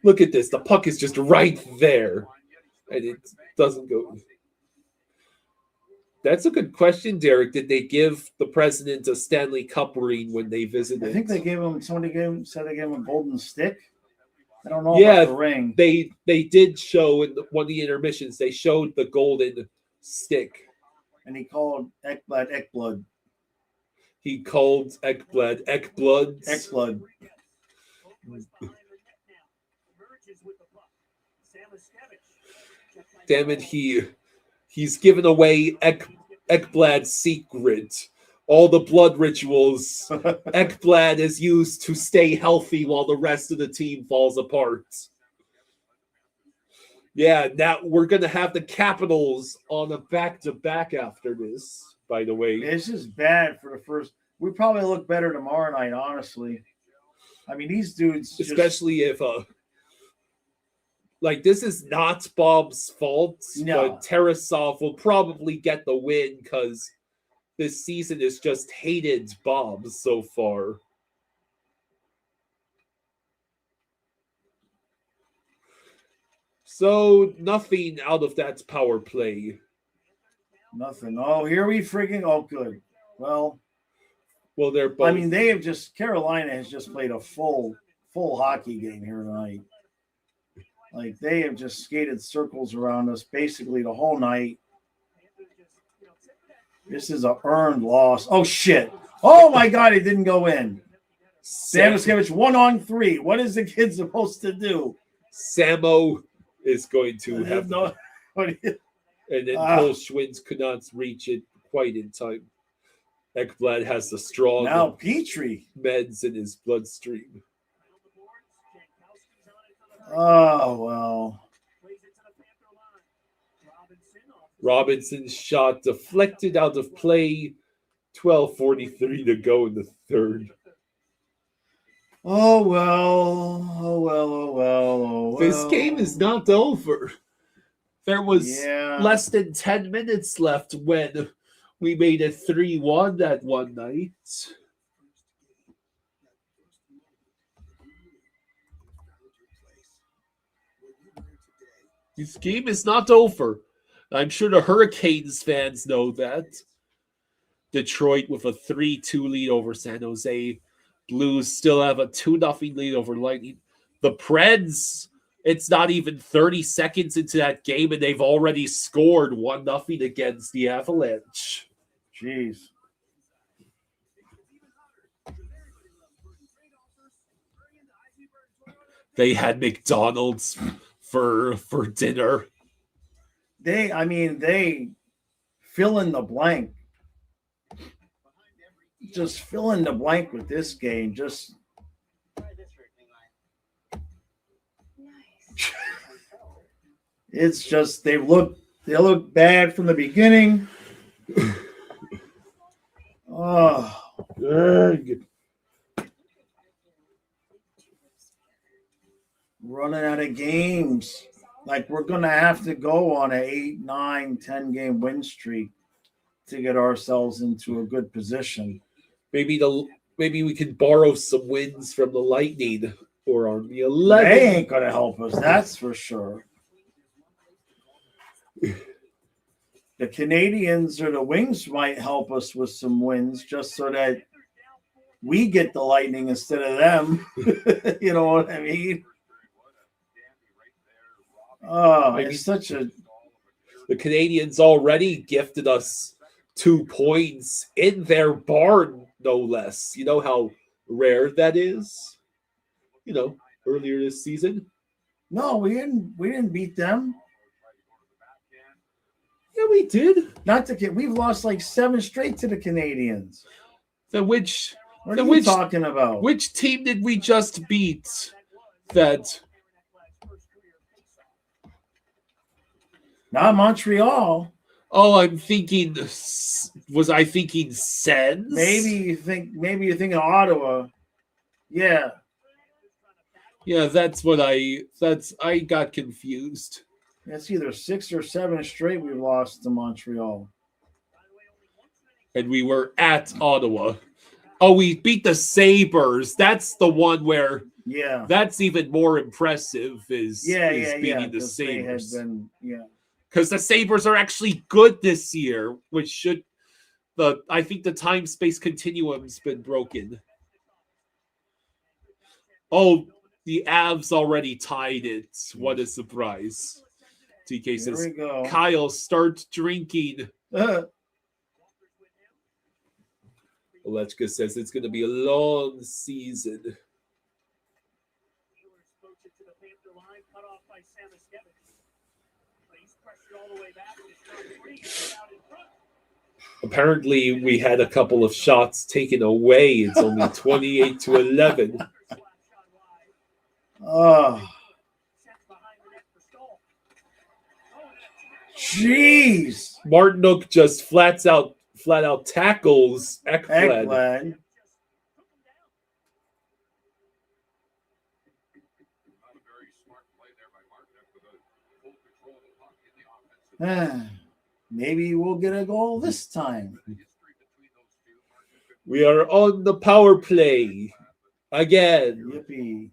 Look at this. The puck is just right there. And it doesn't go. That's a good question, Derek. Did they give the president a Stanley Cup ring when they visited? I think they gave him, said they gave him a golden stick. I don't know about the ring. They did show in one of the intermissions, they showed the golden stick. And he called Ekblad. He called Ekblad Ekbloods. Ekblad. Damn it, he's given away Ekblad's secret. All the blood rituals Ekblad is used to stay healthy while the rest of the team falls apart. Yeah, now we're going to have the Capitals on a back-to-back after this, by the way. This is bad for the first. We probably look better tomorrow night, honestly. I mean, these dudes. Especially if this is not Bob's fault, but Tarasov will probably get the win because this season has just hated Bob so far. So nothing out of that power play. Nothing. Oh, here we freaking. Oh, good. Well, they're both. I mean, Carolina has just played a full hockey game here tonight. Like, they have just skated circles around us basically the whole night. This is an earned loss. Oh, shit. Oh, my God, it didn't go in. Samoskevich 1-on-3. What is the kid supposed to do? Samo is going to have no. And then Cole Schwintz could not reach it quite in time. Ekblad has the strong Now Petrie. meds in his bloodstream. Oh, well. Robinson's shot deflected out of play. 12:43 to go in the third. Oh, well. Oh, well. Oh, well. Oh, well. This game is not over. There was Yeah. less than 10 minutes left when we made it 3-1 that one night. This game is not over. I'm sure the Hurricanes fans know that. Detroit with a 3-2 lead over San Jose. Blues still have a 2-0 lead over Lightning. The Preds, it's not even 30 seconds into that game, and they've already scored 1-0 against the Avalanche. Jeez. They had McDonald's for dinner. They fill in the blank. Just fill in the blank with this game. Just it's just they look bad from the beginning. Oh, Good. running out of games. Like we're gonna have to go on an 8, 9, 10 game win streak to get ourselves into a good position. Maybe we can borrow some wins from the Lightning or on the 11. They ain't gonna help us, that's for sure. The Canadians or the Wings might help us with some wins just so that we get the Lightning instead of them. You know what I mean? Oh, it's such a... The Canadians already gifted us 2 points in their barn, no less. You know how rare that is? You know, earlier this season. No, we didn't beat them. Yeah, we did. Not to get. We've lost like 7 straight to the Canadians. Then which? What then are you which, talking about? Which team did we just beat? That? Not Montreal. Oh, I'm thinking. Was I thinking Sens? Maybe you think of Ottawa. Yeah. Yeah, I got confused. It's either 6 or 7 straight we lost to Montreal. And we were at Ottawa. Oh, we beat the Sabres. That's the one where that's even more impressive is beating the Sabres. Because the Sabres are actually good this year, which I think the time-space continuum's been broken. Oh, the Avs already tied it. What a surprise. TK says, Kyle, start drinking. Olechka says it's going to be a long season. Apparently, we had a couple of shots taken away. It's only 28-11. Oh. Jeez. Martinook just flat out tackles Ekblad. Maybe we'll get a goal this time. We are on the power play again. Yippee.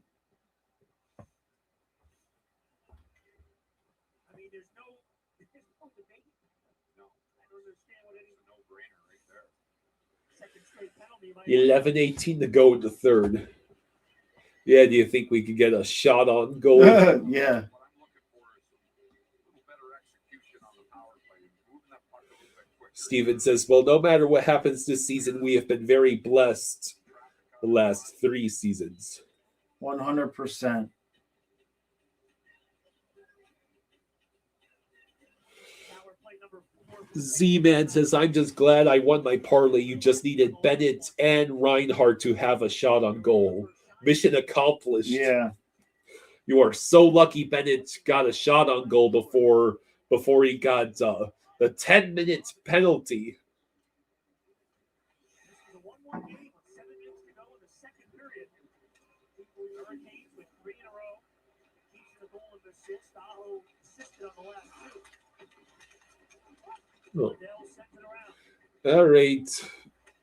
No. 11:18 to go in the third. Yeah, do you think we could get a shot on goal? Yeah. Steven says, well, no matter what happens this season, we have been very blessed the last 3 seasons. 100%. Z-Man says, I'm just glad I won my parlay. You just needed Bennett and Reinhardt to have a shot on goal. Mission accomplished. Yeah. You are so lucky Bennett got a shot on goal before he got the 10-minute penalty. This is a 1-1 game with 7 minutes to go in the second period. The Hurricanes with 3 in a row. Each of the goal and assist. Aho assisted on the last 2. Oh. Liddell sent it around. All right.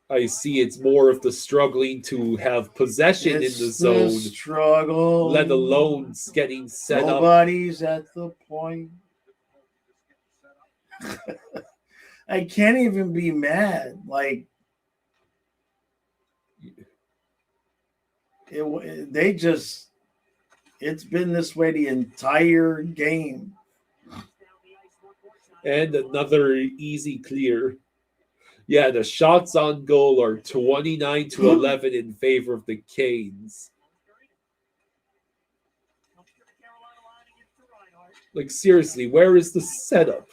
I see it's more of the struggling to have possession It's in the zone, struggle. let alone getting set up. Nobody's at the point. I can't even be mad. Like, it's been this way the entire game. And another easy clear. Yeah, the shots on goal are 29-11 in favor of the Canes. Like, seriously, where is the setup?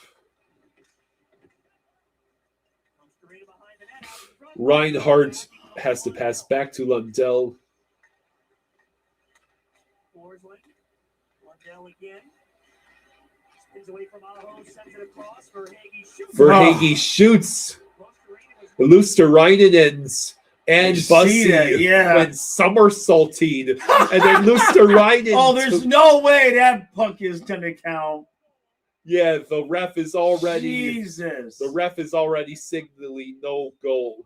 Reinhardt has to pass back to Lundell. Lundell again. Spins away from Aho, sends it across. Verhaeghe shoots. Luosterainen and Bussy went somersaulting, and then Luosterainen. Oh, there's no way that puck is gonna count. Yeah, the ref is already. Jesus. The ref is already signaling no goal.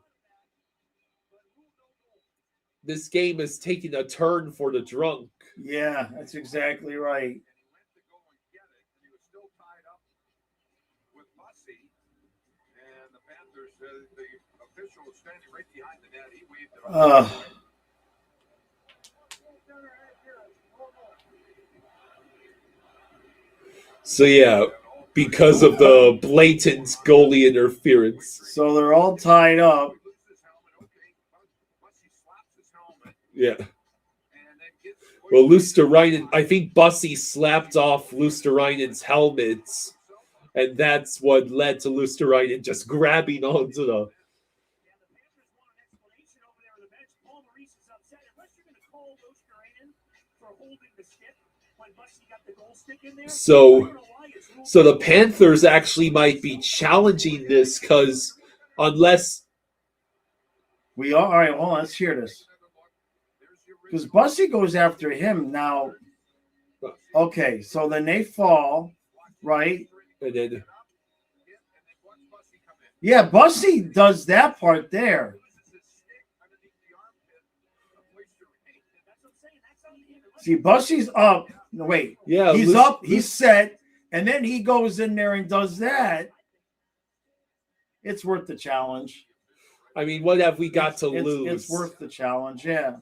This game is taking a turn for the drunk. Yeah, that's exactly right. Standing right behind the net, he waved it off. So yeah, because of the blatant goalie interference. So they're all tied up. Yeah. Well, Luosterainen, I think Bussy slapped off Luosterainen's helmets, and that's what led to Luosterainen just grabbing onto the. So the Panthers actually might be challenging this because unless we are all right, hold on, let's hear this. Because Bussy goes after him now. Okay, so then they fall, right? And then yeah, Bussy does that part there. See, Bussy's up. No, wait. Yeah, he's up. He's set, and then he goes in there and does that. It's worth the challenge. I mean, what have we got to lose? It's worth the challenge. Yeah.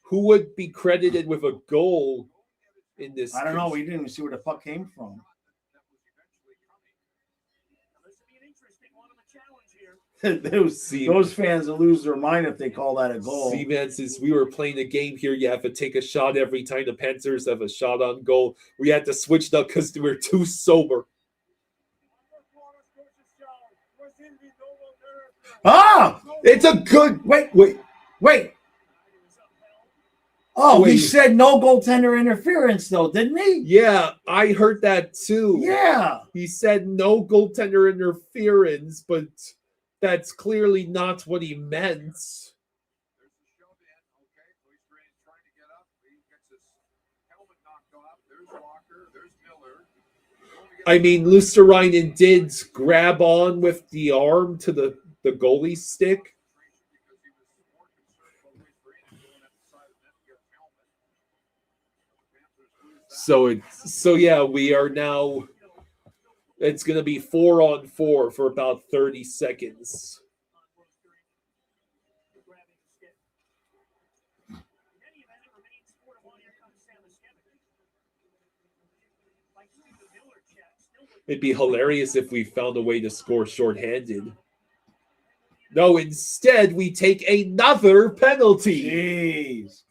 Who would be credited with a goal in this? I don't know. We didn't even see where the puck came from. Those fans will lose their mind if they call that a goal. Z-Man, since we were playing a game here, you have to take a shot every time the Panthers have a shot on goal. We had to switch up because we were too sober. Ah! It's a good... Wait. Oh, he said no goaltender interference, though, didn't he? Yeah, I heard that too. Yeah. He said no goaltender interference, but... That's clearly not what he meant. I mean, Luosterainen did grab on with the arm to the goalie stick. So yeah, we are now. It's going to be 4-on-4 for about 30 seconds. It'd be hilarious if we found a way to score shorthanded. No, instead, we take another penalty. Jeez.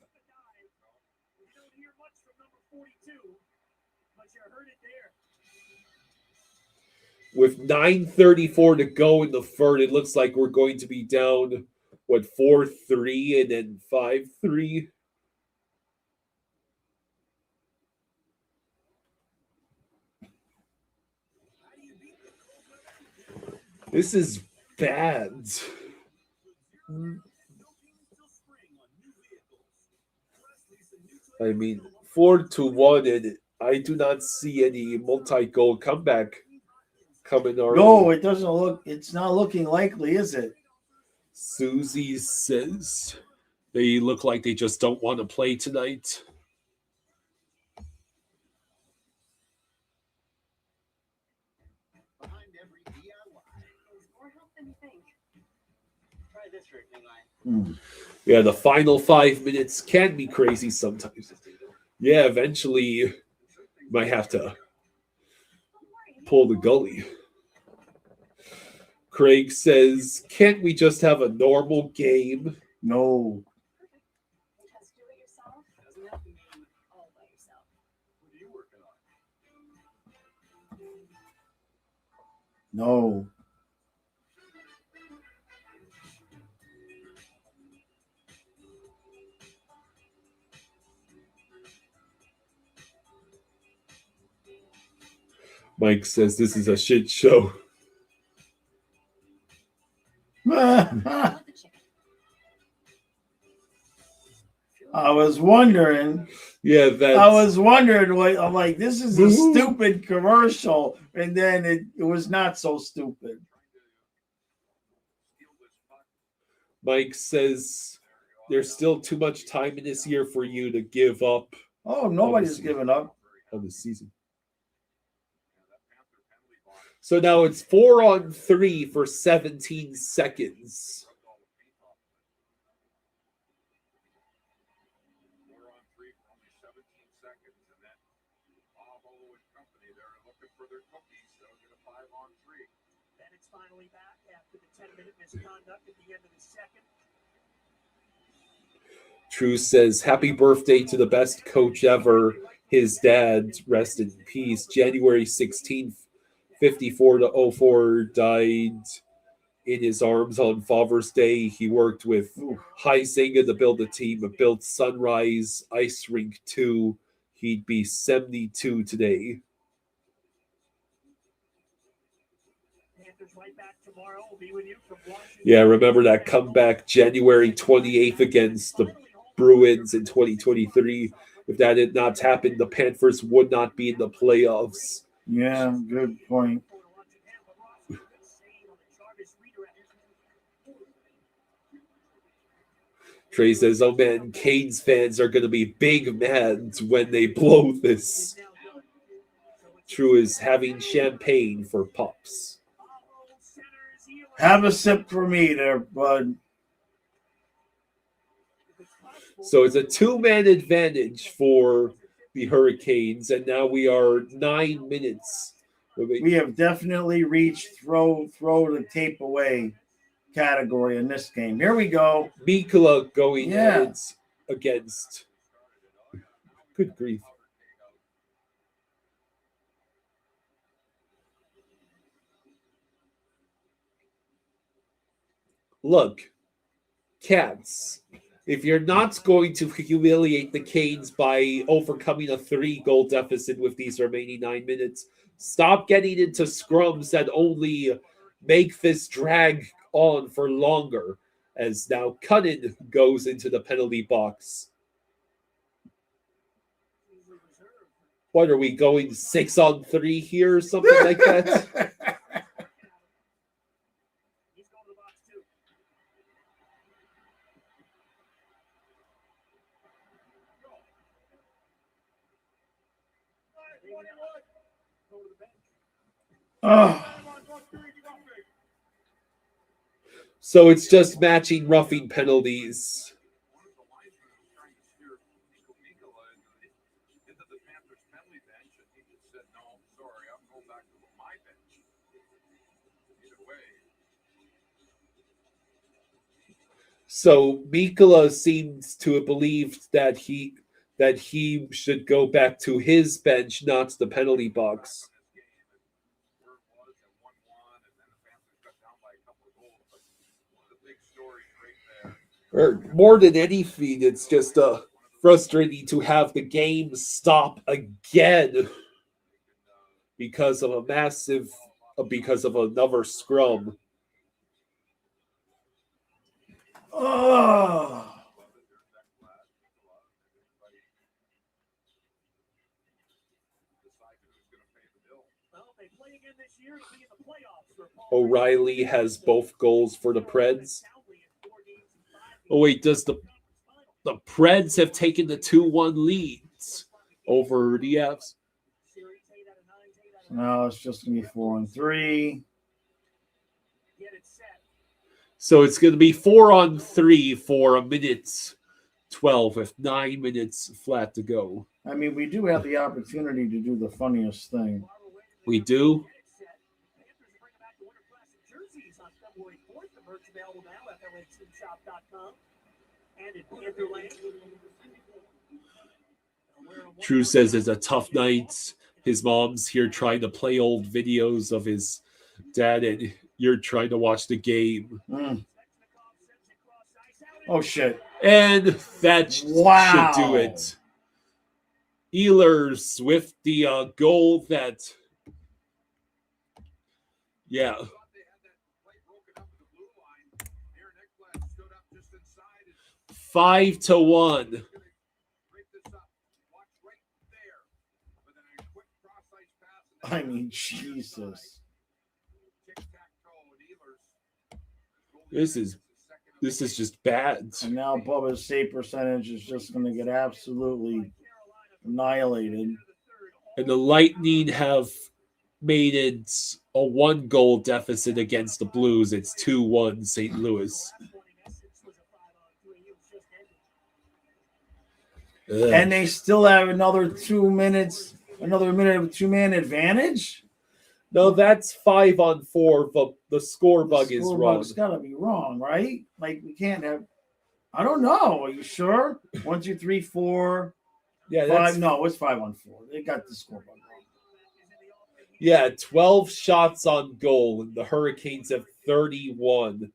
With 9:34 to go in the third, it looks like we're going to be down, 4-3 and then 5-3. This is bad. I mean, 4-1, and I do not see any multi-goal comeback coming our No, way. it doesn't look. It's not looking likely, is it? Susie says they look like they just don't want to play tonight. Behind every DIY. More help than you think. Try this trick, Eli. Yeah, the final 5 minutes can be crazy sometimes. Yeah, eventually you might have to pull the goalie. Craig says, can't we just have a normal game? No. Just do it yourself. Doesn't have to be all by yourself. What are you working on? No. Mike says this is a shit show. Love the chicken. I was wondering. Yeah, that's I was wondering what I'm like. This is a stupid commercial, and then it was not so stupid. Mike says there's still too much time in this year for you to give up Oh, nobody's giving up. on the season. So now it's 4-on-3 for 17 seconds. 4-on-3 for only 17 seconds, and then Bob Olo and company, they're looking for their cookies. They'll get a 5-on-3. Then it's finally back after the 10-minute misconduct at the end of the second. True says, happy birthday to the best coach ever. His dad, rest in peace. January 16th, 54-04, died in his arms on Father's Day. He worked with Huizinga to build the team, built Sunrise Ice Rink 2. He'd be 72 today. Panthers right back tomorrow. We'll be with you from Washington. Yeah, remember that comeback January 28th against the Bruins in 2023. If that had not happened, the Panthers would not be in the playoffs. Yeah, good point. Trey says, oh man, Canes fans are going to be big mad when they blow this. True is having champagne for pups. Have a sip for me there, bud. So it's a two-man advantage for the Hurricanes, and now we are 9 minutes. We have definitely reached throw the tape away category in this game. Here we go. Mikula going at it against. Good grief. Look, Cats, if you're not going to humiliate the Canes by overcoming a 3-goal deficit with these remaining 9 minutes, stop getting into scrums that only make this drag on for longer, as now Cunnin goes into the penalty box. What are we going 6-on-3 here or something like that? Oh. So it's just matching roughing penalties. One of the linesmen was trying to steer Mikula into the Panthers penalty bench, and he just said, no, sorry, I'm going back to my bench. Either way. So Mikula seems to have believed that he should go back to his bench, not the penalty box. Where it was at big stories right there. Or more than anything, it's just frustrating to have the game stop again because of because of another scrum. Oh. Well, they play again this year. It'll be in the playoffs for Paul O'Reilly has both goals for the Preds. Oh wait, does the Preds have taken the 2-1 leads over the Fs? No, it's just going to be 4-3. So it's going to be 4-on-3 for a minute 12 with 9 minutes flat to go. I mean, we do have the opportunity to do the funniest thing. We do. True says it's a tough night. His mom's here trying to play old videos of his dad, and you're trying to watch the game. Oh, shit. And that Wow. should do it. Ehlers with the goal that, yeah. 5-1. I mean, Jesus. This is just bad. And now Bubba's save percentage is just going to get absolutely annihilated. And the Lightning have made it a 1-goal deficit against the Blues. It's 2-1 St. Louis. Ugh. And they still have another 2 minutes, another minute of 2-man advantage? No, that's 5-on-4, but the score bug is wrong. It's got to be wrong, right? Like, we can't have. I don't know. Are you sure? 1, 2, 3, 4. Yeah, 5. No, it's 5-on-4. They got the score bug wrong. Yeah, 12 shots on goal, and the Hurricanes have 31.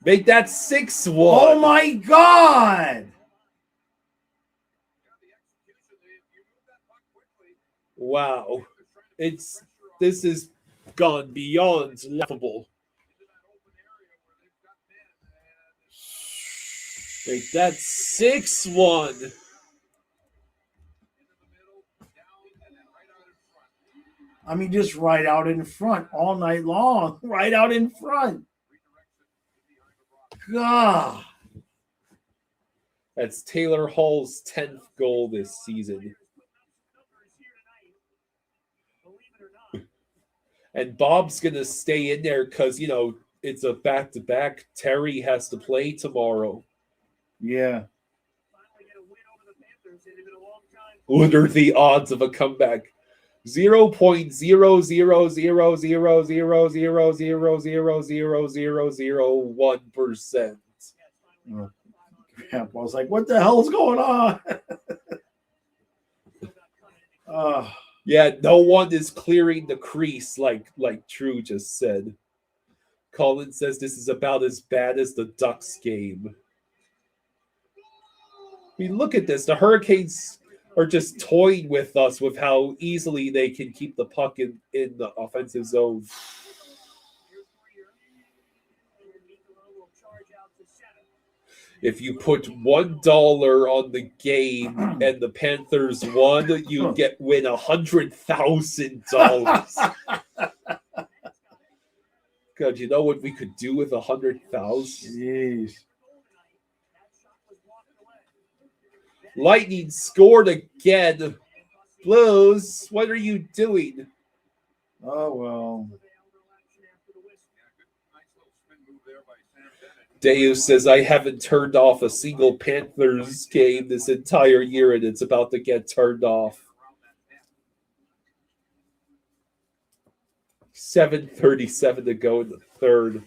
Make that 6-1. Oh my God! Wow. This is gone beyond laughable. Make that 6-1. I mean, just right out in front all night long. Right out in front. God. That's Taylor Hall's 10th goal this season. And Bob's going to stay in there because, it's a back-to-back. Terry has to play tomorrow. Yeah. What are the odds of a comeback? 0.0000000000001%. Oh, crap. I was like, what the hell's going on? Yeah, no one is clearing the crease like True just said. Colin says this is about as bad as the Ducks game. I mean, look at this. The Hurricanes are just toying with us with how easily they can keep the puck in the offensive zone. If you put $1 on the game and the Panthers won, you win $100,000. God, you know what we could do with $100,000? Jeez. Lightning scored again. Blues, what are you doing? Oh, well. Deus says, I haven't turned off a single Panthers game this entire year, and it's about to get turned off. 7:37 to go in the third.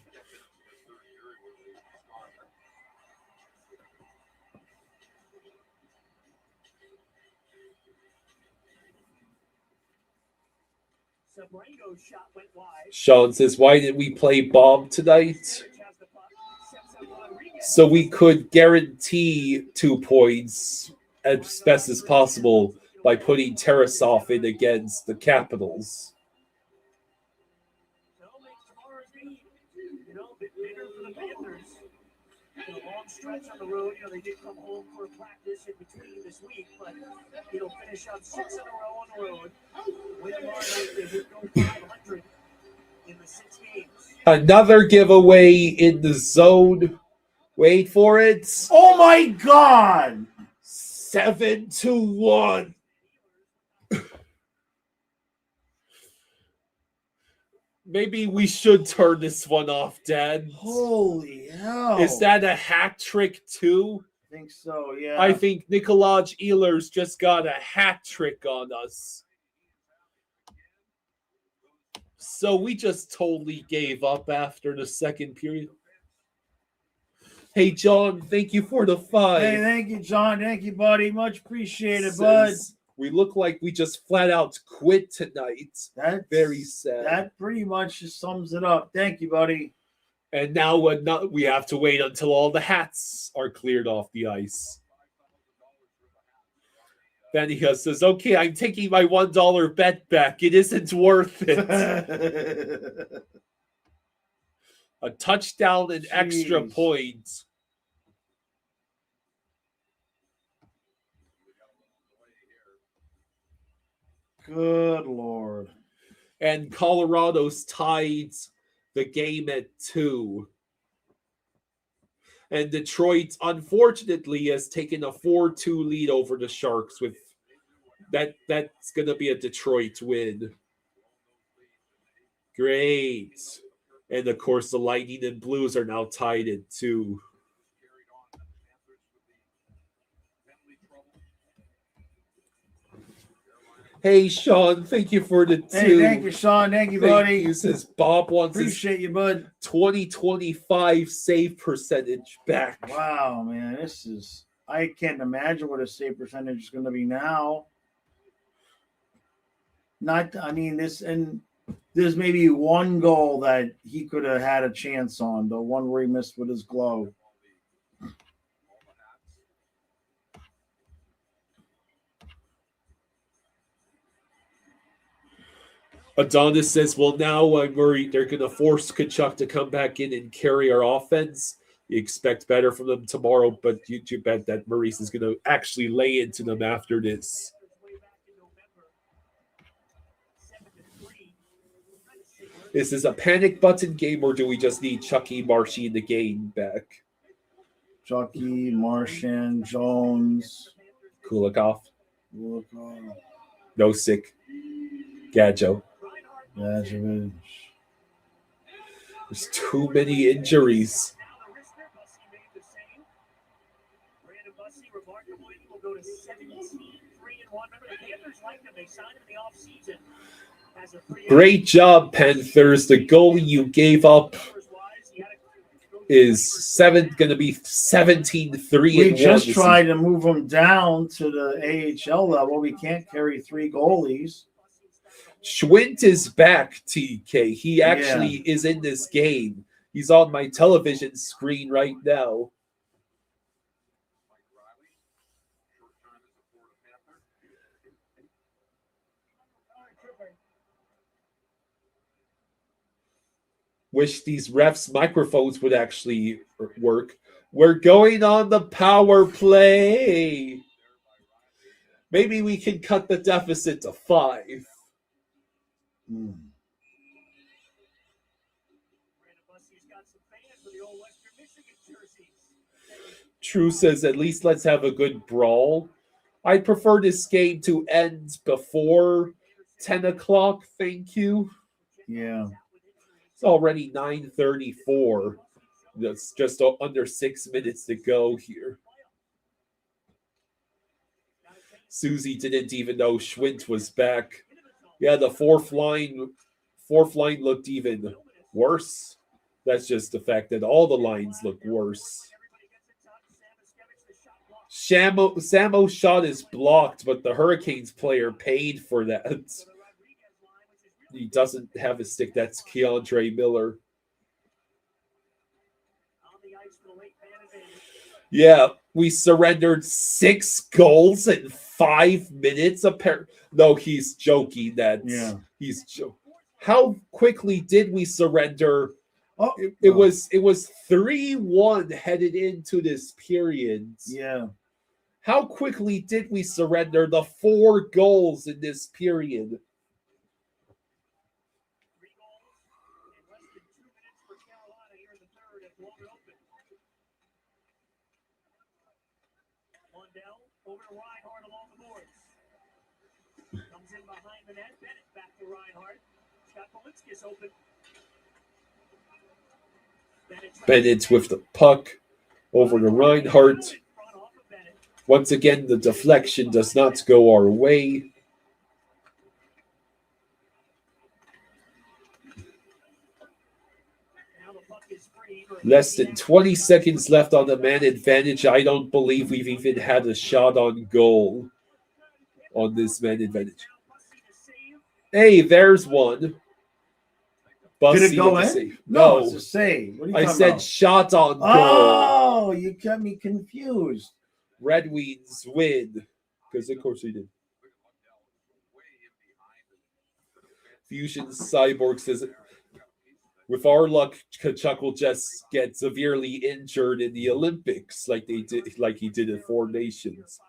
Sabrango's shot went wide. Sean says, why did we play bomb tonight? Has the puck. Steps up Rodriguez. So we could guarantee 2 points as best as possible by putting Tarasov in against the Capitals. So makes tomorrow's game, a bit bigger for the Panthers. A long stretch on the road. They did come home for practice in between this week, but it'll finish up 6 in a row on the road. Win tomorrow night, they hit go 500 in the 6 games. Another giveaway in the zone. Wait for it. Oh my God! 7-1. Maybe we should turn this one off, Dad. Holy hell! Is that a hat trick too? I think so. Yeah. I think Nikolaj Ehlers just got a hat trick on us. So we just totally gave up after the second period. Hey, John, thank you for the 5. Hey, thank you, John. Thank you, buddy. Much appreciated, bud. Says, we look like we just flat out quit tonight. That's Very sad. That pretty much just sums it up. Thank you, buddy. And now we have to wait until all the hats are cleared off the ice. Vaniha says, okay, I'm taking my $1 bet back. It isn't worth it. A touchdown and extra Jeez. points. Good Lord. And Colorado's tied the game at 2. And Detroit, unfortunately, has taken a 4-2 lead over the Sharks. With that's going to be a Detroit win. Great. And, of course, the Lightning and Blues are now tied at 2. Hey, Sean, thank you for the 2. Hey, thank you, Sean. Thank you, buddy. He says Bob wants his Appreciate you, bud. 2025 save percentage back. Wow, man. I can't imagine what his save percentage is going to be now. There's maybe one goal that he could have had a chance on, the one where he missed with his glove. Adonis says, well, now I'm worried they're going to force Kachuk to come back in and carry our offense. You expect better from them tomorrow, but you bet that Maurice is going to actually lay into them after this. Is this a panic button game, or do we just need Chucky, Marshy, and the game back? Chucky, Martian, Jones. Kulikov. Nosek. Gadjo. Gadjo. There's too many injuries. Great job, Panthers. The goalie you gave up is going to be 17-3. We just tried to move him down to the AHL level. We can't carry 3 goalies. Schwint is back, TK. He actually is in this game. He's on my television screen right now. Wish these refs' microphones would actually work. We're going on the power play. Maybe we can cut the deficit to 5. True says, at least let's have a good brawl. I prefer this game to end before 10 o'clock. Thank you. Yeah. It's already 9:34. That's just under 6 minutes to go here. Susie didn't even know Schwint was back. Yeah, the fourth line looked even worse. That's just the fact that all the lines look worse. Samo's shot is blocked, but the Hurricanes player paid for that. he doesn't have a stick. That's Keandre Miller. On the ice for the late man advantage. Yeah, we surrendered 6 goals in 5 minutes. No, he's joking. He's joking. How quickly did we surrender? Oh, It was 3-1 headed into this period. Yeah. How quickly did we surrender the 4 goals in this period? 3 goals in less than 2 minutes for Carolina here in the third and blown it open. Lundell over to Reinhardt along the boards. Comes in behind the net. Bennett back to Reinhardt. Scott Polinskis open. Bennett with the puck over to Reinhardt. Once again, the deflection does not go our way. Less than 20 seconds left on the man advantage. I don't believe we've even had a shot on goal on this man advantage. Hey, there's one. Did it go in? Save. No, it's a save. What are you I talking said about? shot on goal. Oh, you got me confused. Red Wings win. Because of course we did. Fusion Cyborg says, with our luck, Kachuk will just get severely injured in the Olympics like he did at 4 Nations.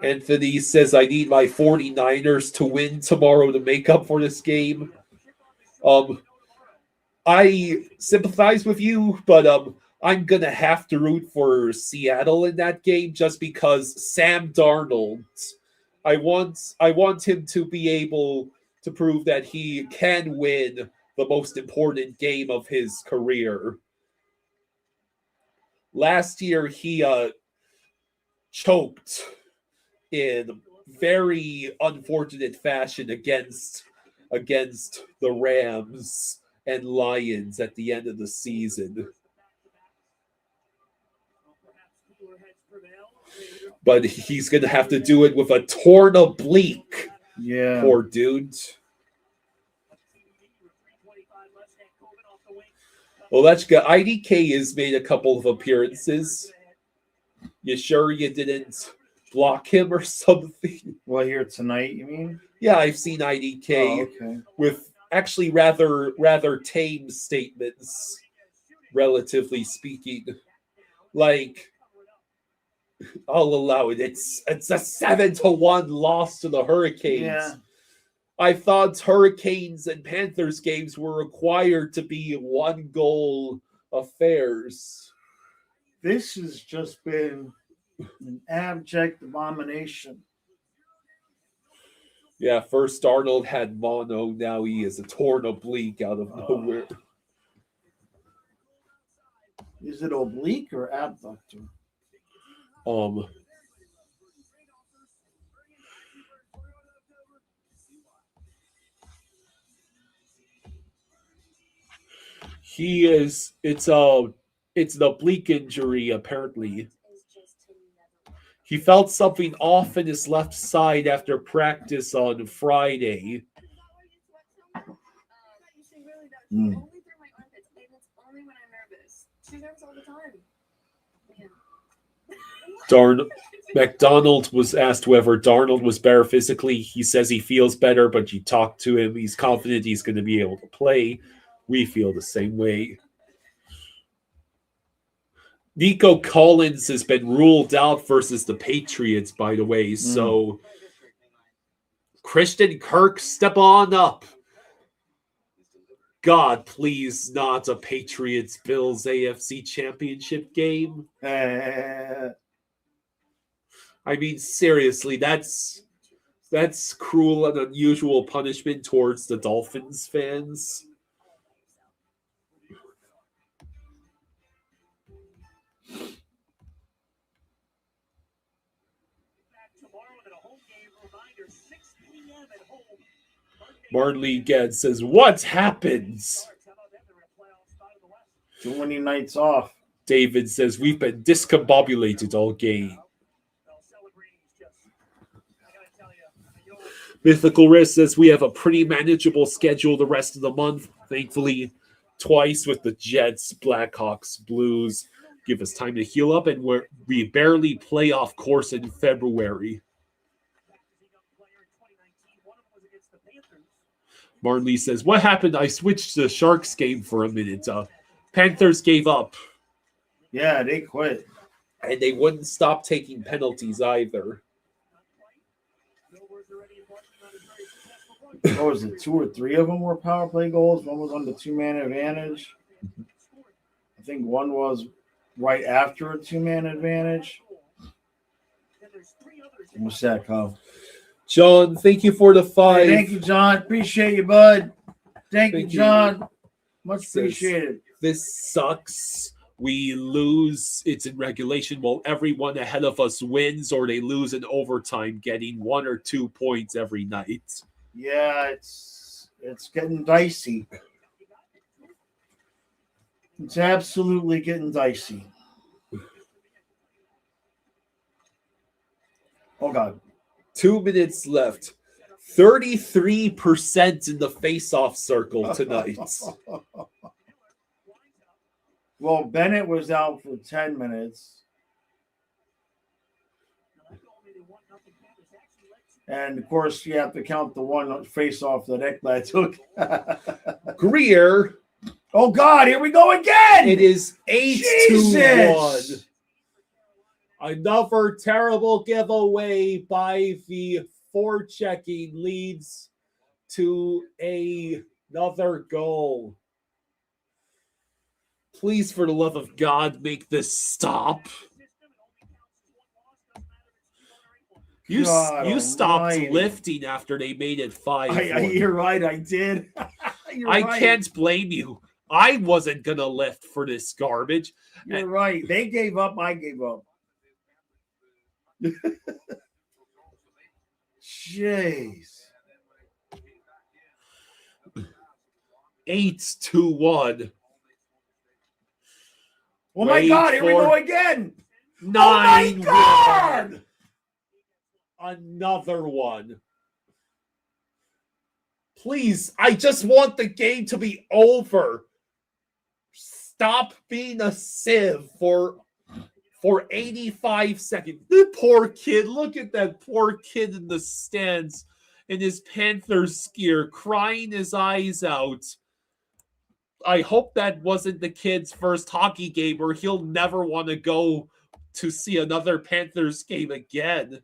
Anthony says, I need my 49ers to win tomorrow to make up for this game. I sympathize with you, but I'm going to have to root for Seattle in that game just because Sam Darnold, I want him to be able to prove that he can win the most important game of his career. Last year, he choked in very unfortunate fashion against the Rams and Lions at the end of the season. But he's going to have to do it with a torn oblique. Yeah. Poor dude. Well, that's good. IDK has made a couple of appearances. You sure you didn't block him or something? Well, here tonight, you mean? Yeah, I've seen IDK with actually rather tame statements, relatively speaking. Like, I'll allow it. It's a 7-1 loss to the Hurricanes. Yeah. I thought Hurricanes and Panthers games were required to be 1-goal affairs. This has just been an abject abomination. Yeah, first Arnold had mono, now he is a torn oblique out of nowhere. Is it oblique or abductor? He is. It's an oblique injury apparently. He felt something off in his left side after practice on Friday. Only through my armpits, and it's only when I'm nervous. She nerves all the time. McDonald was asked whether Darnold was better physically. He says he feels better, but you talk to him. He's confident he's going to be able to play. We feel the same way. Nico Collins has been ruled out versus the Patriots, by the way. So, Christian Kirk, step on up. God, please, not a Patriots-Bills AFC Championship game. I mean, seriously, that's cruel and unusual punishment towards the Dolphins fans. Marley Gad says, what happens? Too many nights off. David says, we've been discombobulated all game. Well, celebrating is just, I gotta tell you, Mythical Risk says, we have a pretty manageable schedule the rest of the month. Thankfully, twice with the Jets, Blackhawks, Blues. Give us time to heal up, and we barely play off course in February. Marley says, what happened? I switched to the Sharks game for a minute. Panthers gave up. Yeah, they quit. And they wouldn't stop taking penalties either. What was it? 2 or 3 of them were power play goals. One was on the 2-man advantage. I think one was right after a 2-man advantage. What's that, Kyle? John, thank you for the 5. Hey, thank you, John. Appreciate you, bud. Thank you, John. Much appreciated. This sucks. We lose. It's in regulation. Well, everyone ahead of us wins, or they lose in overtime, getting 1 or 2 points every night. Yeah, it's getting dicey. It's absolutely getting dicey. Oh, God. 2 minutes left. 33% in the face-off circle tonight. Well, Bennett was out for 10 minutes. And, of course, you have to count the one face-off that Ekblad took. Greer. Oh, God, here we go again. It is 8-1. Another terrible giveaway by the forechecking leads to another goal. Please, for the love of God, make this stop. You stopped lifting after they made it 5. You're right, I did. I can't blame you. I wasn't going to lift for this garbage. You're right. They gave up. I gave up. Jeez. 8-1. Oh my God, here we go again. 9-1. Another one. Please, I just want the game to be over. Stop being a sieve for 85 seconds. The poor kid, look at that poor kid in the stands in his Panthers gear, crying his eyes out. I hope that wasn't the kid's first hockey game, or he'll never want to go to see another Panthers game again.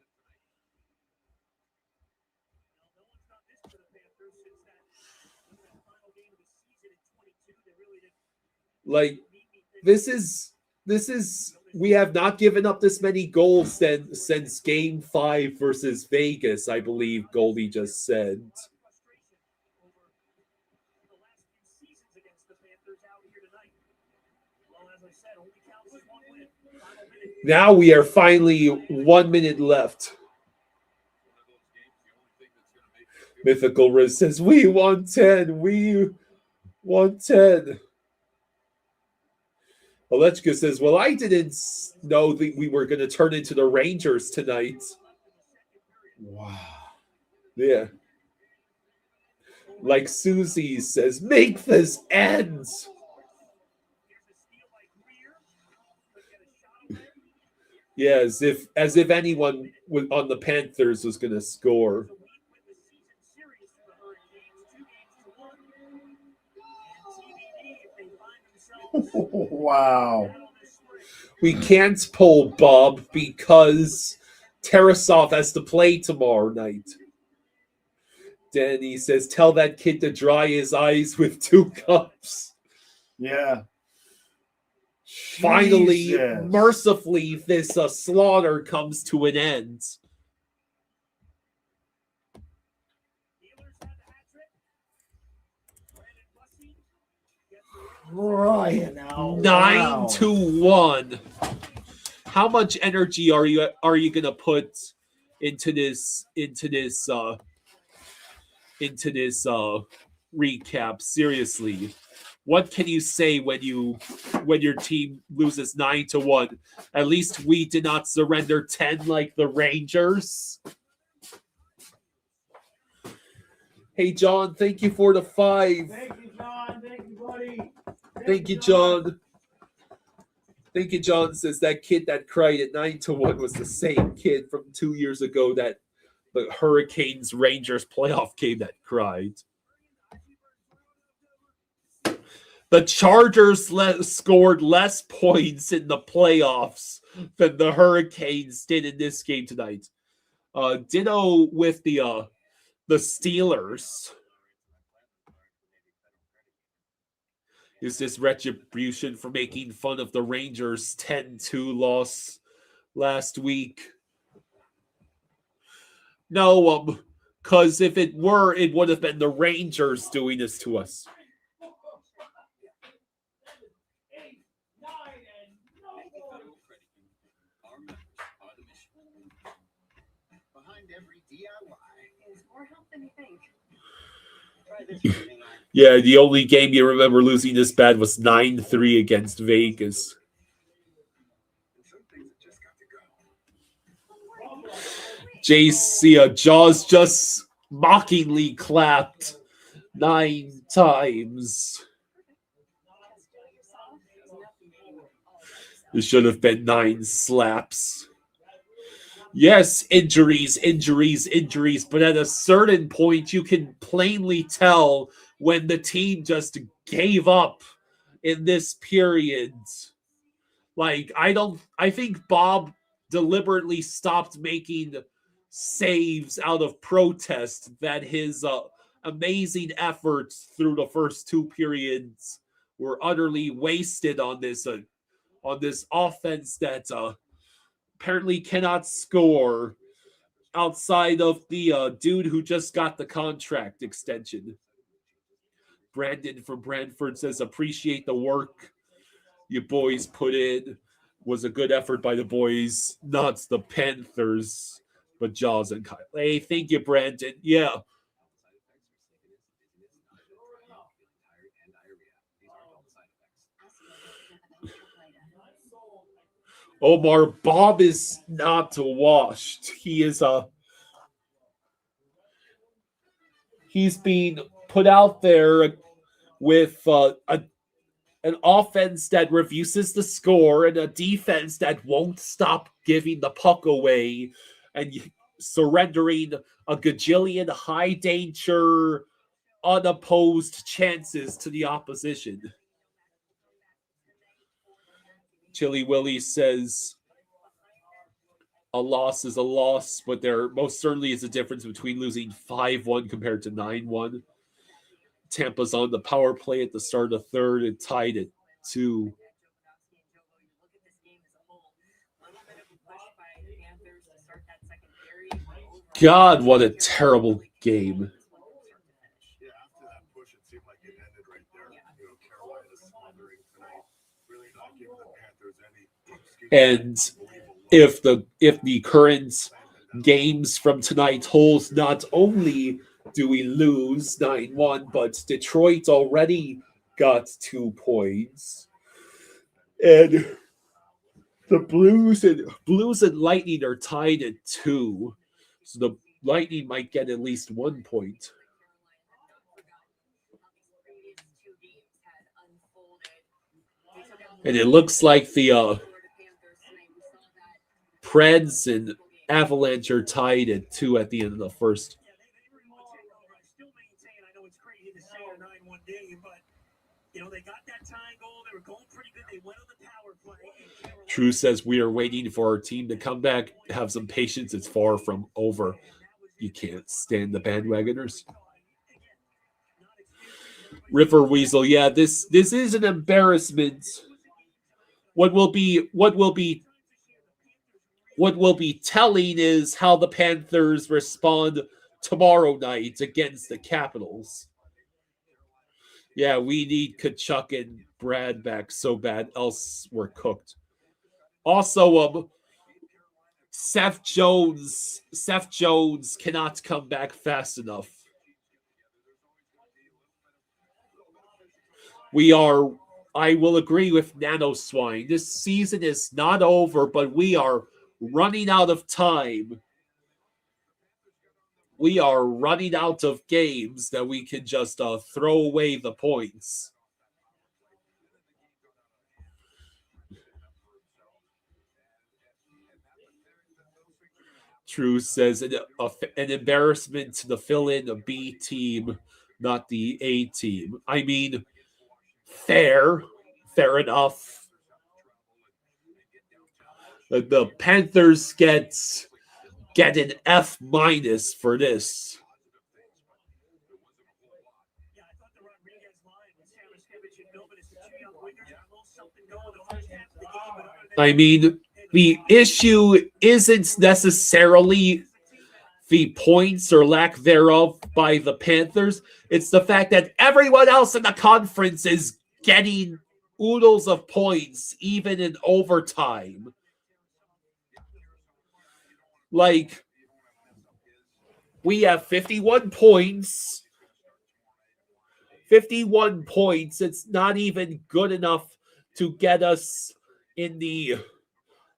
Like, this is we have not given up this many goals since Game 5 versus Vegas, I believe Goldie just said. Now we are finally 1 minute left. Mythical Riz says, we won 10. We won 10. Alechka says, well, I didn't know that we were going to turn into the Rangers tonight. Wow. Yeah. Like Susie says, make this end. Yeah, as if anyone on the Panthers was going to score. Wow. We can't pull Bob because Tarasov has to play tomorrow night. Danny says, tell that kid to dry his eyes with 2 cups. Yeah. Finally, Jesus. mercifully, this slaughter comes to an end. Right now. 9-1. How much energy are you gonna put into this recap? Seriously. what can you say when your team loses 9-1? At least we did not surrender 10 like the Rangers. Hey John, thank you for the 5. Thank you, John. Thank you, buddy. Thank you, John. Thank you, John. Says that kid that cried at 9-1 was the same kid from 2 years ago that the Hurricanes Rangers playoff game that cried. The Chargers scored less points in the playoffs than the Hurricanes did in this game tonight. Ditto with the Steelers. Is this retribution for making fun of the Rangers' 10-2 loss last week? No, because if it were, it would have been the Rangers doing this to us. Behind every DIY Is more help than you think. try this evening on Yeah, the only game you remember losing this bad was 9-3 against Vegas. some things that just got to go. JC, Jaws just mockingly clapped 9 times. It should have been 9 slaps. Yes, injuries, but at a certain point, you can plainly tell when the team just gave up in this period. Like, I think Bob deliberately stopped making saves out of protest that his amazing efforts through the first 2 periods were utterly wasted on this offense that apparently cannot score outside of the dude who just got the contract extension. Brandon from Brantford says, appreciate the work you boys put in. Was a good effort by the boys, not the Panthers, but Jaws and Kyle. Hey, thank you, Brandon. Yeah. Omar, Bob is not washed. He is he's being put out there with an offense that refuses to score and a defense that won't stop giving the puck away and surrendering a gajillion high danger, unopposed chances to the opposition. Chili Willie says a loss is a loss, but there most certainly is a difference between losing 5-1 compared to 9-1. Tampa's on the power play at the start of the third and tied at 2. God, what a terrible game. Yeah, after that push, it seemed like it ended right there. You know, Carolina smothering tonight, really not giving the Panthers any. And if the current games from tonight holds, not only do we lose 9-1, but Detroit already got 2 points. And the Blues and Lightning are tied at 2. So the Lightning might get at least 1 point. And it looks like the Preds and Avalanche are tied at 2 at the end of the first. They got that tying goal. They were going pretty good. They went on the power play. True says we are waiting for our team to come back. Have some patience. It's far from over. You can't stand the bandwagoners. River Weasel, yeah, this is an embarrassment. What will be telling is how the Panthers respond tomorrow night against the Capitals. Yeah, we need Kachuk and Brad back so bad, else we're cooked. Also, Seth Jones cannot come back fast enough. I will agree with Nano Swine. This season is not over, but we are running out of time. We are running out of games that we can just throw away the points. True says an embarrassment to the fill-in a B team, not the A team. I mean, fair enough. The Panthers get an F- for this. Yeah, I thought the Rodriguez line with Samoskevich and Milman as the two young wingers had a little something going the first half of the game. But other than I mean, the issue isn't necessarily the points or lack thereof by the Panthers. It's the fact that everyone else in the conference is getting oodles of points, even in overtime. Like, we have 51 points. 51 points. It's not even good enough to get us in the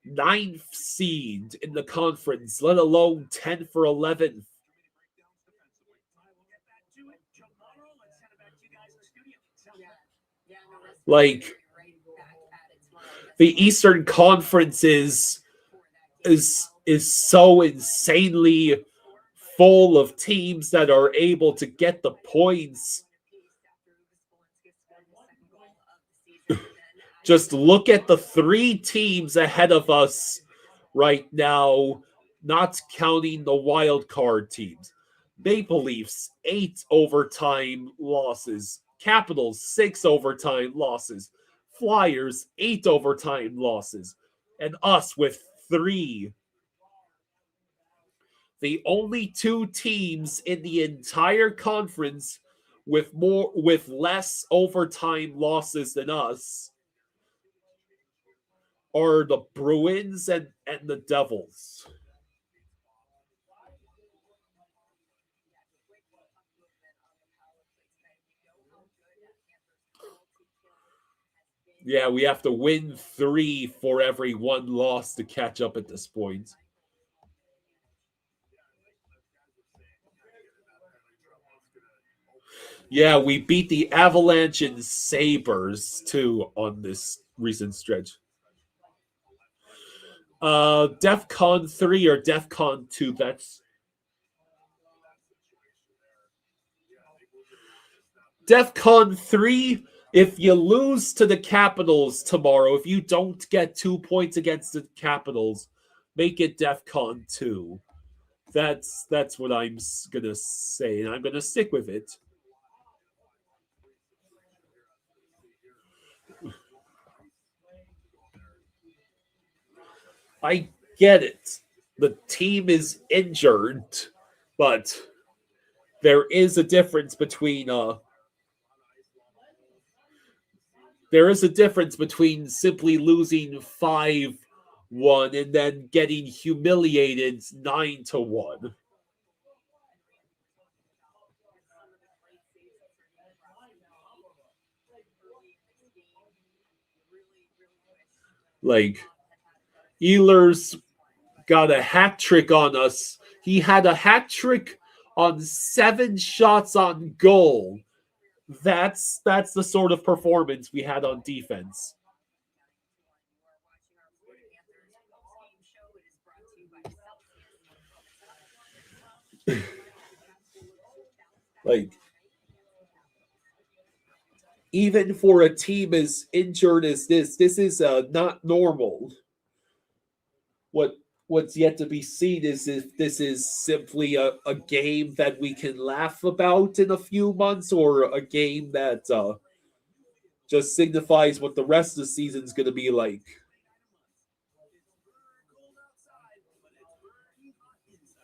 9th seed in the conference, let alone 10th or 11th. we'll get back to it tomorrow. Let's send it back to you guys in the studio. Like, the Eastern Conference is so insanely full of teams that are able to get the points. Just look at the 3 teams ahead of us right now, not counting the wild card teams. Maple Leafs, 8 overtime losses. Capitals, 6 overtime losses. Flyers, 8 overtime losses. And us with 3. The only 2 teams in the entire conference with less overtime losses than us are the Bruins and the Devils. Yeah, we have to win 3 for every 1 loss to catch up at this point. Yeah, we beat the Avalanche and Sabres too on this recent stretch. DEFCON 3 or DEFCON 2, that's DEFCON 3. If you lose to the Capitals tomorrow, if you don't get 2 points against the Capitals, make it DEFCON 2. That's what I'm gonna say, and I'm gonna stick with it. I get it. The team is injured, but there is a difference between simply losing 5-1 and then getting humiliated 9-1. Like, Ehlers got a hat trick on us. He had a hat trick on 7 shots on goal. That's the sort of performance we had on defense. Like, even for a team as injured as this is not normal. What's yet to be seen is if this is simply a game that we can laugh about in a few months, or a game that just signifies what the rest of the season is going to be like.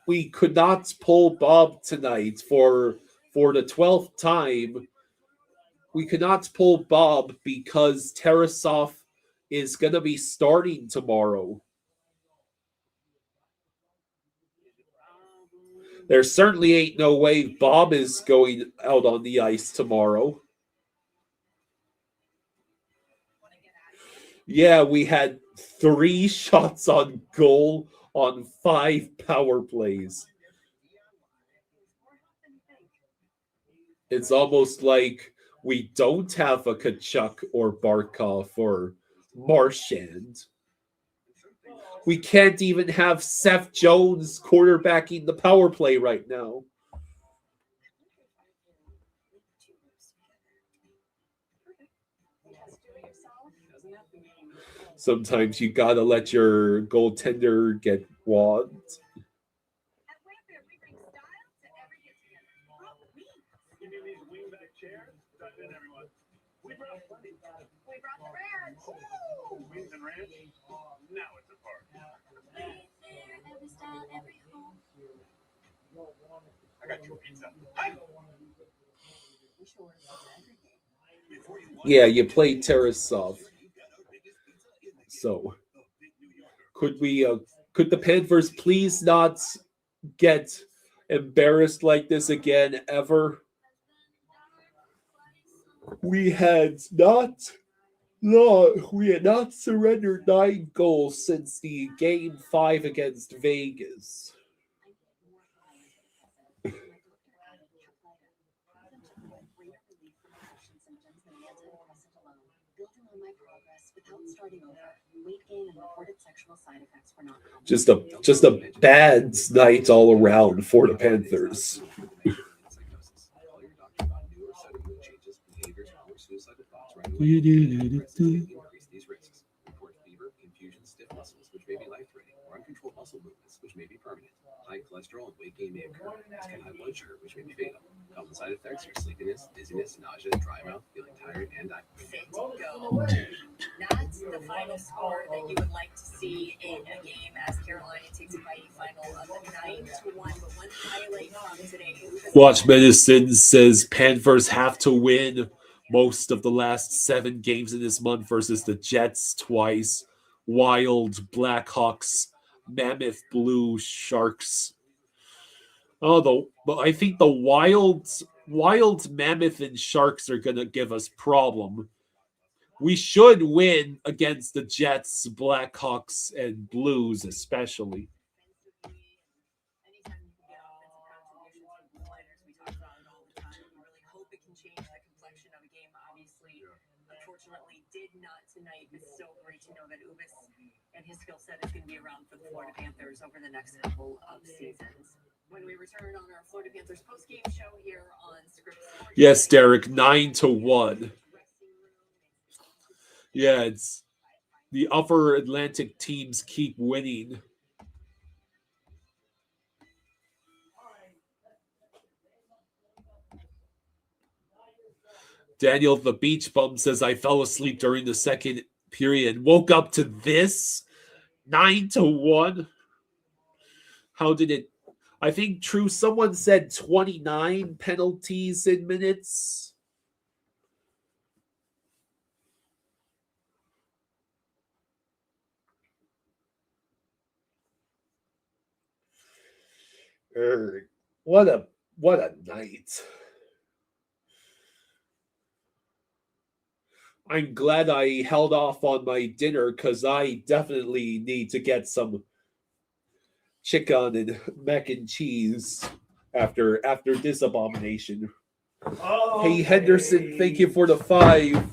We could not pull Bob tonight for the 12th time. We could not pull Bob because Tarasov is going to be starting tomorrow. There certainly ain't no way Bob is going out on the ice tomorrow. Yeah, we had 3 shots on goal on 5 power plays. It's almost like we don't have a Kachuk or Barkov or Marchand. We can't even have Seth Jones quarterbacking the power play right now. Sometimes you gotta let your goaltender get wand. Give me these wingback chairs. Dive in, everyone. We brought plenty. We brought the ranch. Woo! Wings and ranch. Now it's a party. Every style, every home. I got your pizza. Hi. Yeah, you play Tarasov. So, could the Panthers please not get embarrassed like this again ever? We had not surrendered 9 goals since the Game 5 against Vegas. Just a bad night all around for the Panthers. Uncontrolled muscle movements, which may be permanent. High cholesterol and weight gain may occur. Sky high blood sugar, which may be fatal. Common side effects are sleepiness, dizziness, nausea, dry mouth, feeling tired, and Fit, go. Not the final score that you would like to see in a game as Carolina takes a mighty final of 9-1. But one highlight from today. Watch Medicine says Panthers have to win most of the last 7 games in this month versus the Jets twice, Wild, Blackhawks, Mammoth Blue, Sharks. I think the Wild, Mammoth, and Sharks are gonna give us problem. We should win against the Jets, Blackhawks, and Blues especially. Anytime you can get offensive contributions from the Flyers, we talk about it all the time. We really hope it can change the complexion of a game. Obviously, unfortunately, did not tonight. It's so great to know that Ubis and his skill set is going to be around for the Florida Panthers over the next couple of seasons. When we return on our Florida Panthers post-game show here on Scripps Sports. Yes, Derek, 9-1. Yeah, it's the upper Atlantic teams keep winning. Daniel the Beach Bum says, I fell asleep during the second period. Woke up to this 9-1. How did it? I think true. Someone said 29 penalties in minutes. What a night. I'm glad I held off on my dinner because I definitely need to get some chicken and mac and cheese after this abomination. Oh, Hey, Henderson, thank you for the 5.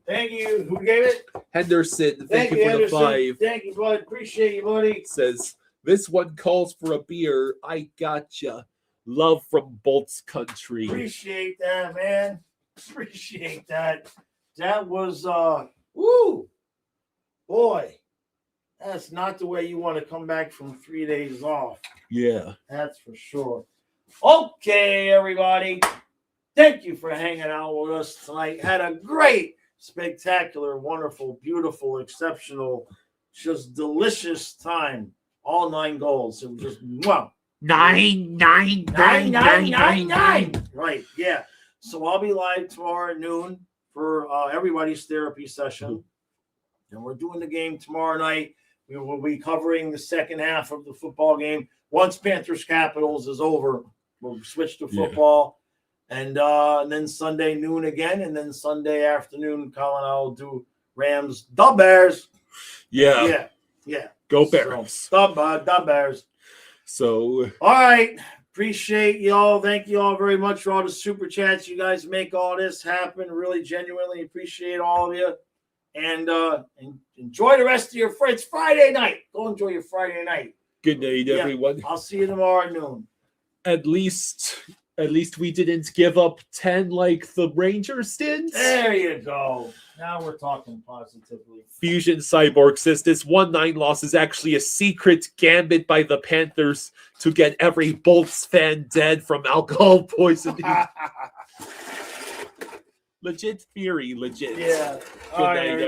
Thank you. Who gave it? Henderson, thank you for Henderson. the 5. Thank you, bud. Appreciate you, buddy. Says, this one calls for a beer. I gotcha. Love from Bolts Country. Appreciate that, man. Appreciate that. That was, woo. Boy, that's not the way you want to come back from 3 days off. Yeah. That's for sure. Okay, everybody. Thank you for hanging out with us tonight. Had a great, spectacular, wonderful, beautiful, exceptional, just delicious time. All 9 goals. It was just wow. 9. Right, yeah. So I'll be live tomorrow at noon for everybody's therapy session. And we're doing the game tomorrow night. We will be covering the second half of the football game. Once Panthers Capitals is over, we'll switch to football. And then Sunday noon again. And then Sunday afternoon, Colin and I will do Rams, the Bears. Yeah. Yeah. Go Bears. So, the Bears. So, All right. Appreciate y'all. Thank you all very much for all the super chats. You guys make all this happen. Really genuinely appreciate all of you. And enjoy the rest of your It's Friday night. Go enjoy your Friday night. good night, everyone. I'll see you tomorrow at noon. At least we didn't give up 10 like the Rangers did. There you go. Now we're talking positively. Fusion Cyborg says this 1-9 loss is actually a secret gambit by the Panthers to get every Bolts fan dead from alcohol poisoning. Legit theory, legit. Yeah. Good night, everyone.